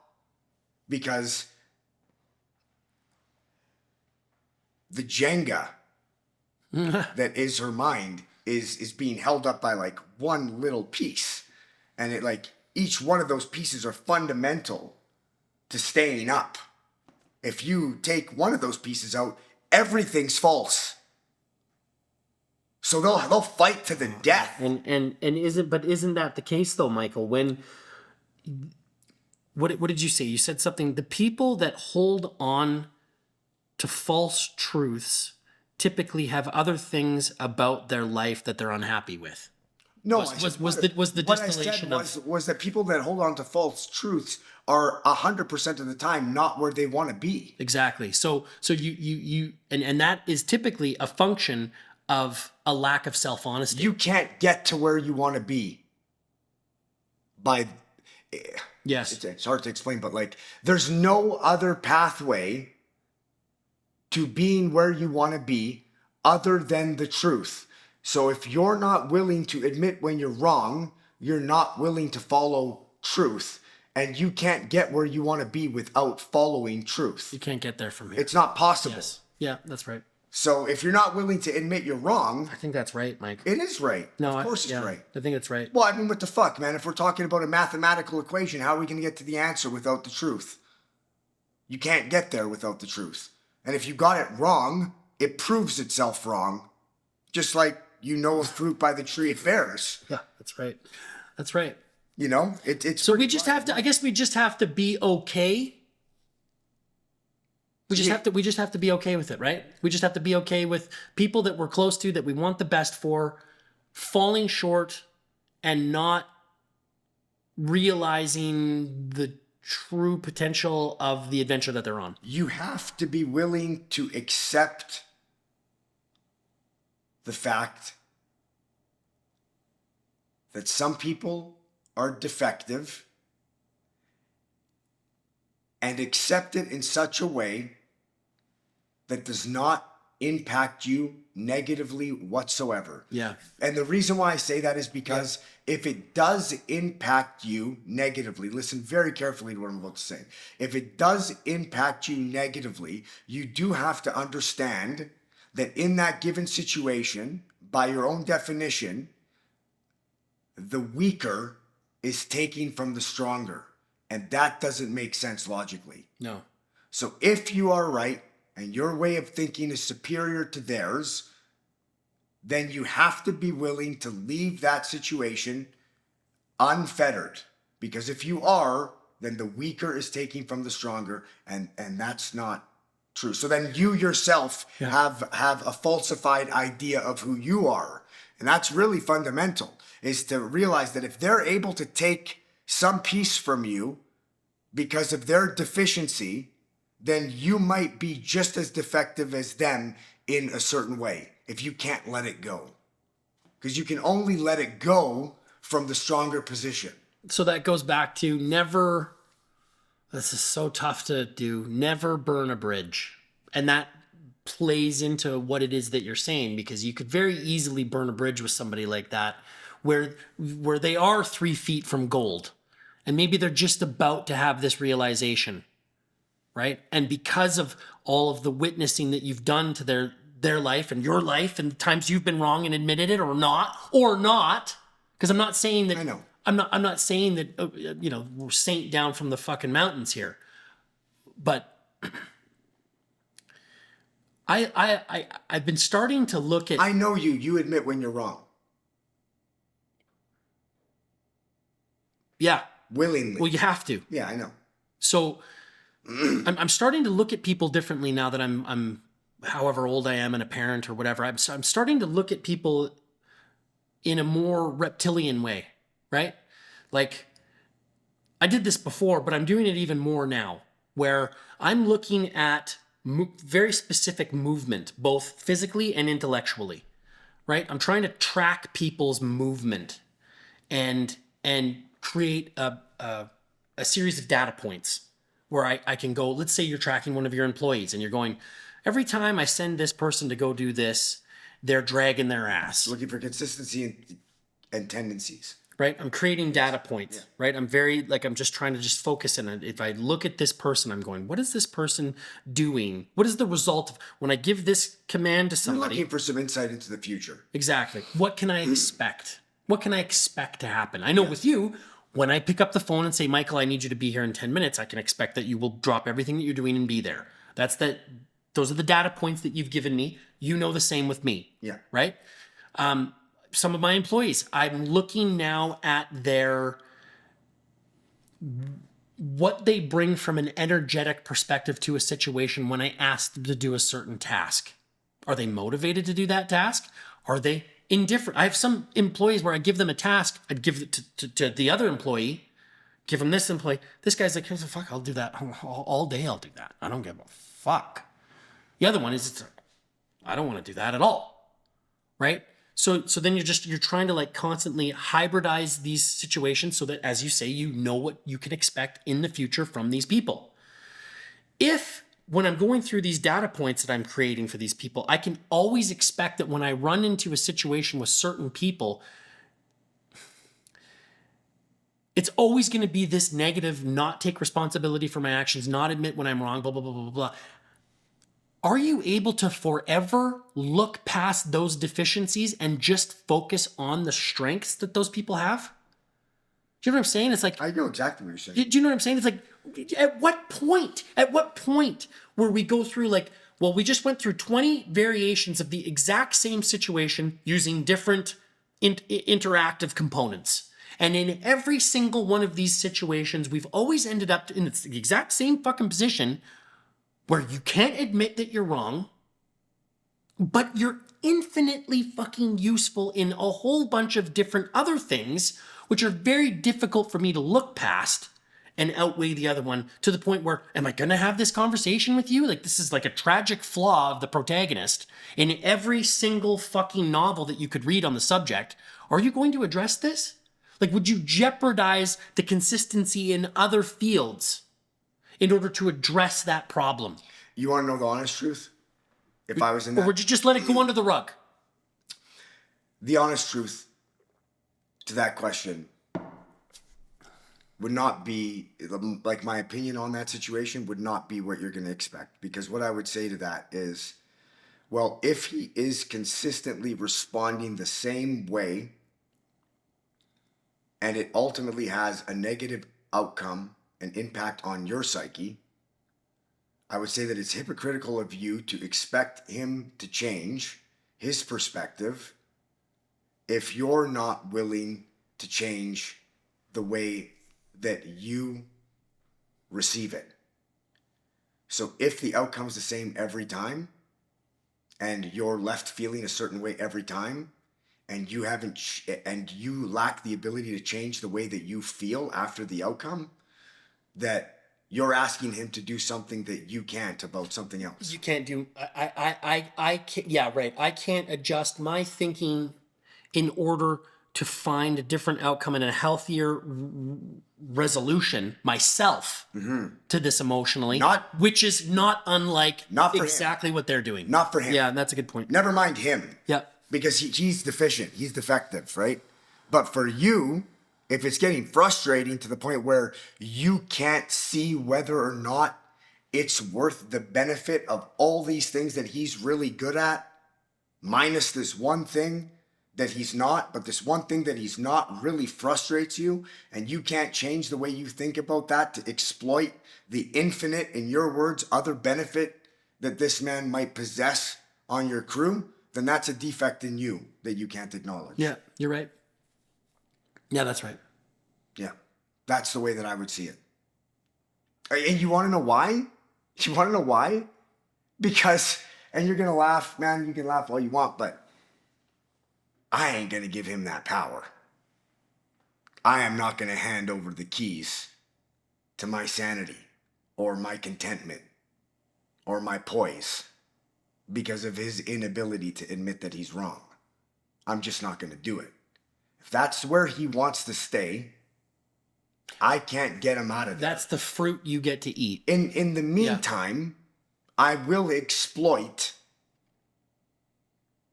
because the Jenga that is her mind is being held up by like one little piece, and it like each one of those pieces are fundamental to staying up. If you take one of those pieces out, everything's false. So they'll fight to the death. And isn't that the case though, Michael? When what did you say? You said something. The people that hold on to false truths typically have other things about their life that they're unhappy with. No, was the distillation was that people that hold on to false truths are 100% of the time not where they want to be. Exactly. So you and that is typically a function of a lack of self-honesty. You can't get to where you want to be by yes. It's hard to explain, but like there's no other pathway to being where you want to be other than the truth. So if you're not willing to admit when you're wrong, you're not willing to follow truth. And you can't get where you want to be without following truth. You can't get there from here. It's not possible. Yes. Yeah, that's right. So if you're not willing to admit you're wrong... I think that's right, Mike. It is right. No, of course it's right. I think it's right. Well, I mean, what the fuck, man? If we're talking about a mathematical equation, how are we going to get to the answer without the truth? You can't get there without the truth. And if you got it wrong, it proves itself wrong. Just like you know a fruit by the tree it bears. Yeah, that's right. That's right. You know, it's so we just have to. I guess we just have to be okay. We just have to be okay with it, right? We just have to be okay with people that we're close to, that we want the best for, falling short and not realizing the true potential of the adventure that they're on. You have to be willing to accept the fact that some people are defective, and accept it in such a way that does not impact you negatively whatsoever. Yeah. And the reason why I say that is because if it does impact you negatively, listen very carefully to what I'm about to say. If it does impact you negatively, you do have to understand that in that given situation, by your own definition, the weaker is taking from the stronger. And that doesn't make sense logically. No. So if you are right and your way of thinking is superior to theirs, then you have to be willing to leave that situation unfettered. Because if you are, then the weaker is taking from the stronger, and that's not true. So then you yourself have a falsified idea of who you are. And that's really fundamental, is to realize that if they're able to take some piece from you because of their deficiency, then you might be just as defective as them in a certain way if you can't let it go. Because you can only let it go from the stronger position. So that goes back to never, this is so tough to do, never burn a bridge. And that plays into what it is that you're saying, because you could very easily burn a bridge with somebody like that where they are 3 feet from gold. And maybe they're just about to have this realization, right? And because of all of the witnessing that you've done to their life and your life and the times you've been wrong and admitted it or not, because I'm not saying that, I know. I'm not saying that, we're saint down from the fucking mountains here, but I've been starting to look at. I know you admit when you're wrong. Yeah. Willingly. Well, you have to. Yeah, I know. So I'm starting to look at people differently now that I'm however old I am and a parent or whatever. I'm starting to look at people in a more reptilian way, right? Like, I did this before, but I'm doing it even more now, where I'm looking at very specific movement, both physically and intellectually, right? I'm trying to track people's movement and create a series of data points where I can go, let's say you're tracking one of your employees and you're going, every time I send this person to go do this, they're dragging their ass. Looking for consistency and tendencies. Right? I'm creating data points, right? I'm just trying to just focus in it. If I look at this person, I'm going, what is this person doing? What is the result of when I give this command to somebody? You're looking for some insight into the future. Exactly. What can I expect? What can I expect to happen? I know with you, when I pick up the phone and say, Michael, I need you to be here in 10 minutes, I can expect that you will drop everything that you're doing and be there. Those are the data points that you've given me. You know the same with me. Yeah. Right? Some of my employees, I'm looking now at what they bring from an energetic perspective to a situation when I ask them to do a certain task. Are they motivated to do that task? Are they indifferent? I have some employees where I give them a task, I'd give it to the other employee, give him this employee. This guy's like, fuck, I'll do that all day. I'll do that. I don't give a fuck. The other one is, I don't want to do that at all. Right? So then you're trying to like constantly hybridize these situations so that, as you say, you know what you can expect in the future from these people. If when I'm going through these data points that I'm creating for these people, I can always expect that when I run into a situation with certain people, it's always going to be this negative, not take responsibility for my actions, not admit when I'm wrong, blah, blah, blah, blah, blah. Are you able to forever look past those deficiencies and just focus on the strengths that those people have? Do you know what I'm saying? It's like, I know exactly what you're saying. Do you know what I'm saying? It's like, at what point where we go through like, well, we just went through 20 variations of the exact same situation using different interactive components. And in every single one of these situations, we've always ended up in the exact same fucking position where you can't admit that you're wrong, but you're infinitely fucking useful in a whole bunch of different other things, which are very difficult for me to look past and outweigh the other one to the point where, am I going to have this conversation with you? Like, this is like a tragic flaw of the protagonist in every single fucking novel that you could read on the subject. Are you going to address this? Like, would you jeopardize the consistency in other fields in order to address that problem? You want to know the honest truth? If I was in that... Or would you just let it go under the rug? The honest truth to that question would not be, like, my opinion on that situation would not be what you're going to expect. Because what I would say to that is, well, if he is consistently responding the same way and it ultimately has a negative outcome, an impact on your psyche, I would say that it's hypocritical of you to expect him to change his perspective if you're not willing to change the way that you receive it. So if the outcome's the same every time and you're left feeling a certain way every time and you lack the ability to change the way that you feel after the outcome, that you're asking him to do something that you can't about something else. You can't do, I can't, yeah, right. I can't adjust my thinking in order to find a different outcome and a healthier resolution myself to this emotionally, which is not unlike Not for exactly what they're doing. Not for him. Yeah, that's a good point. Never mind him. Yeah. Because he's deficient. He's defective, right? But for you, if it's getting frustrating to the point where you can't see whether or not it's worth the benefit of all these things that he's really good at, minus this one thing that he's not, but this one thing that he's not really frustrates you, and you can't change the way you think about that to exploit the infinite, in your words, other benefit that this man might possess on your crew, then that's a defect in you that you can't acknowledge. Yeah, you're right. Yeah, that's right. Yeah, that's the way that I would see it. And you want to know why? You want to know why? Because, and you're going to laugh, man, you can laugh all you want, but I ain't going to give him that power. I am not going to hand over the keys to my sanity or my contentment or my poise because of his inability to admit that he's wrong. I'm just not going to do it. If that's where he wants to stay, I can't get him out of there. That's the fruit you get to eat. In the meantime, I will exploit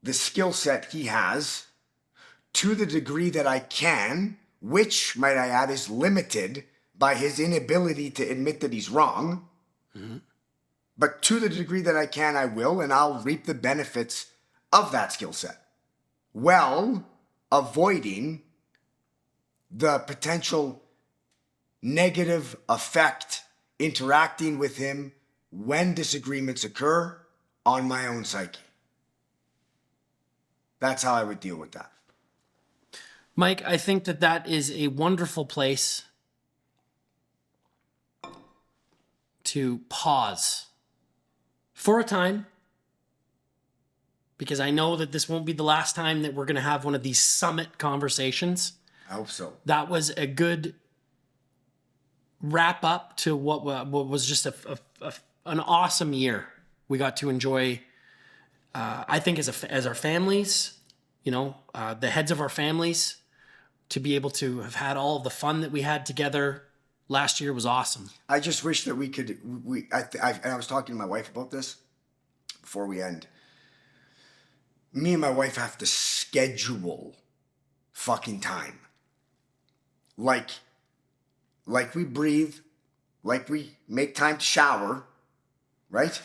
the skill set he has to the degree that I can, which, might I add, is limited by his inability to admit that he's wrong. Mm-hmm. But to the degree that I can, I will, and I'll reap the benefits of that skill set, while avoiding the potential negative effect interacting with him when disagreements occur on my own psyche. That's how I would deal with that. Mike, I think that that is a wonderful place to pause for a time, because I know that this won't be the last time that we're going to have one of these summit conversations. I hope so. That was a good wrap up to what was just an awesome year. We got to enjoy, I think, as our families, the heads of our families, to be able to have had all of the fun that we had together last year was awesome. I just wish that we could. I was talking to my wife about this before we end. Me and my wife have to schedule fucking time. Like we breathe, like we make time to shower, right?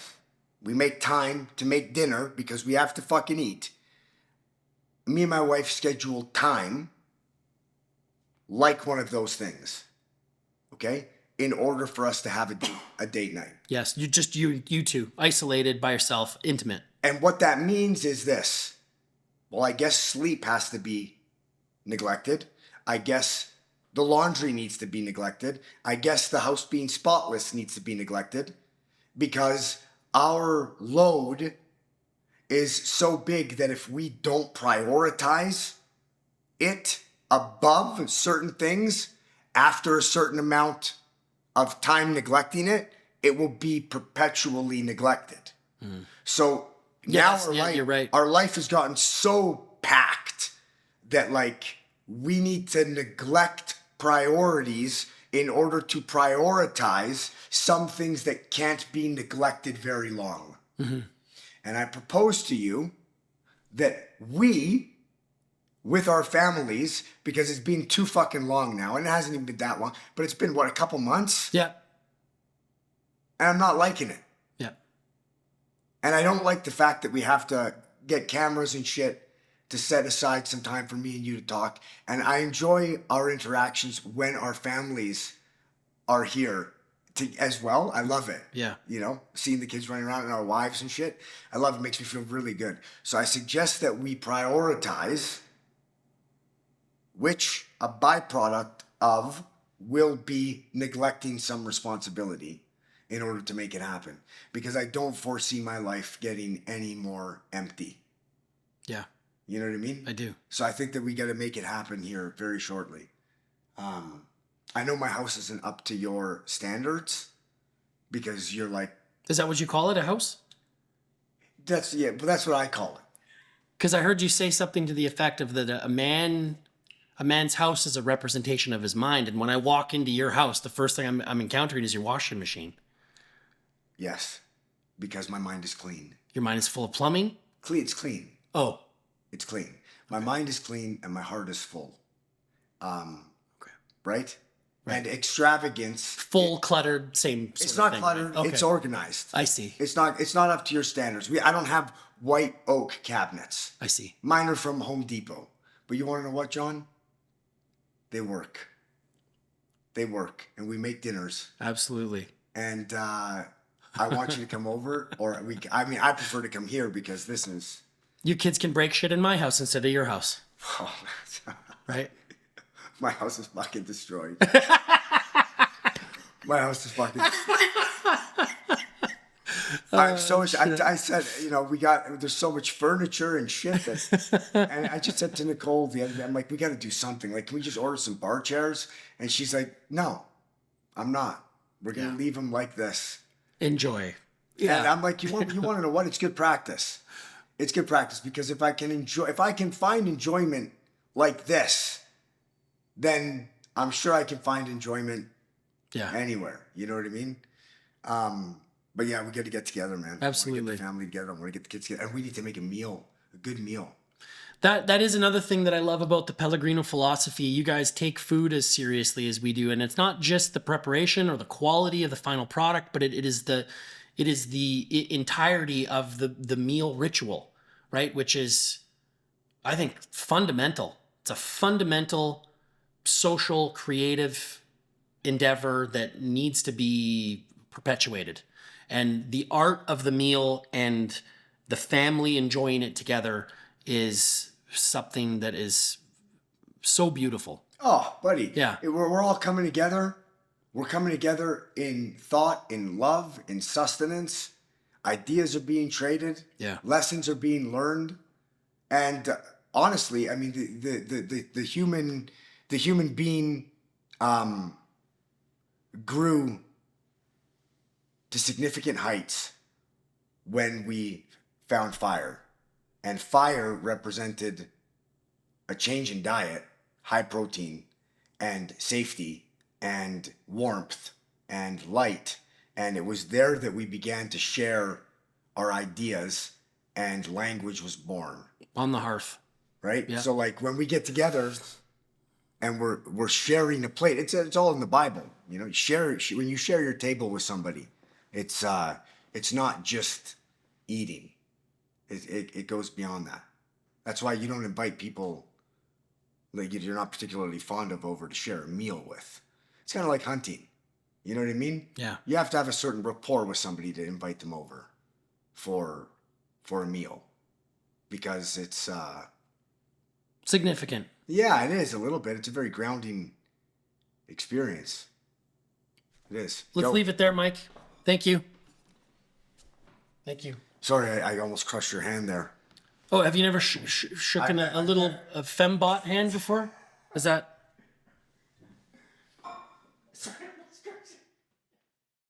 We make time to make dinner because we have to fucking eat. Me and my wife schedule time like one of those things, okay? In order for us to have a date night. Yes, you two, isolated by yourself, intimate. And what that means is this. Well, I guess sleep has to be neglected. I guess the laundry needs to be neglected. I guess the house being spotless needs to be neglected, because our load is so big that if we don't prioritize it above certain things after a certain amount of time neglecting it, it will be perpetually neglected. Mm. So yes, now you're right. Our life has gotten so packed that we need to neglect priorities in order to prioritize some things that can't be neglected very long. Mm-hmm. And I propose to you that we, with our families, because it's been too fucking long now, and it hasn't even been that long, but it's been, a couple months? Yeah. And I'm not liking it. Yeah. And I don't like the fact that we have to get cameras and shit to set aside some time for me and you to talk. And I enjoy our interactions when our families are here as well. I love it. Yeah. Seeing the kids running around and our wives and shit. I love it. It makes me feel really good. So I suggest that we prioritize, which a byproduct of will be neglecting some responsibility in order to make it happen. Because I don't foresee my life getting any more empty. Yeah. You know what I mean? I do. So I think that we got to make it happen here very shortly. I know my house isn't up to your standards, because you're like, Is that what you call it, a house? but that's what I call it. Because I heard you say something to the effect of that a man's house is a representation of his mind. And when I walk into your house, the first thing I'm encountering is your washing machine. Yes, because my mind is clean. Your mind is full of plumbing? It's clean. Oh. It's clean. My mind is clean and my heart is full. Right? And extravagance. Full, cluttered, same sort It's of not thing, cluttered. right? Okay. It's organized. I see. It's not up to your standards. I don't have white oak cabinets. I see. Mine are from Home Depot. But you want to know what, John? They work. They work. And we make dinners. Absolutely. And I want you to come over. I prefer to come here because this is... You kids can break shit in my house instead of your house. Oh, right? My house is fucking destroyed. My house is fucking... I'm so much. I said, there's so much furniture and shit and I just said to Nicole the other day, I'm like, we got to do something. Like, can we just order some bar chairs? And she's like, no, I'm not. We're gonna leave them like this. Enjoy. Yeah. And I'm like, you want to know what? It's good practice. It's good practice because if I can find enjoyment like this, then I'm sure I can find enjoyment anywhere. You know what I mean? But yeah, we got to get together, man. Absolutely. I want to get the family together. I want to get the kids together. And we need to make a good meal. That is another thing that I love about the Pellegrino philosophy. You guys take food as seriously as we do. And it's not just the preparation or the quality of the final product, but it is the entirety of the meal ritual, right? Which is, I think, fundamental. It's a fundamental social, creative endeavor that needs to be perpetuated. And the art of the meal and the family enjoying it together is something that is so beautiful. Oh, buddy. Yeah. We're all coming together. We're coming together in thought, in love, in sustenance. Ideas are being traded. Yeah. Lessons are being learned. And honestly, I mean, the human being grew to significant heights when we found fire. And fire represented a change in diet, high protein, and safety, and warmth, and light. And it was there that we began to share our ideas, and language was born. On the hearth. Right? Yeah. So like when we get together and we're sharing a plate, it's all in the Bible. You know, when you share your table with somebody, it's not just eating. It goes beyond that. That's why you don't invite people like you're not particularly fond of over to share a meal with. It's kind of like hunting. You know what I mean? Yeah. You have to have a certain rapport with somebody to invite them over for a meal because it's significant. Yeah, it is a little bit. It's a very grounding experience. It is. Let's leave it there, Mike. Thank you. Thank you. Sorry, I almost crushed your hand there. Oh, have you never shooken a little fembot hand before? Is that...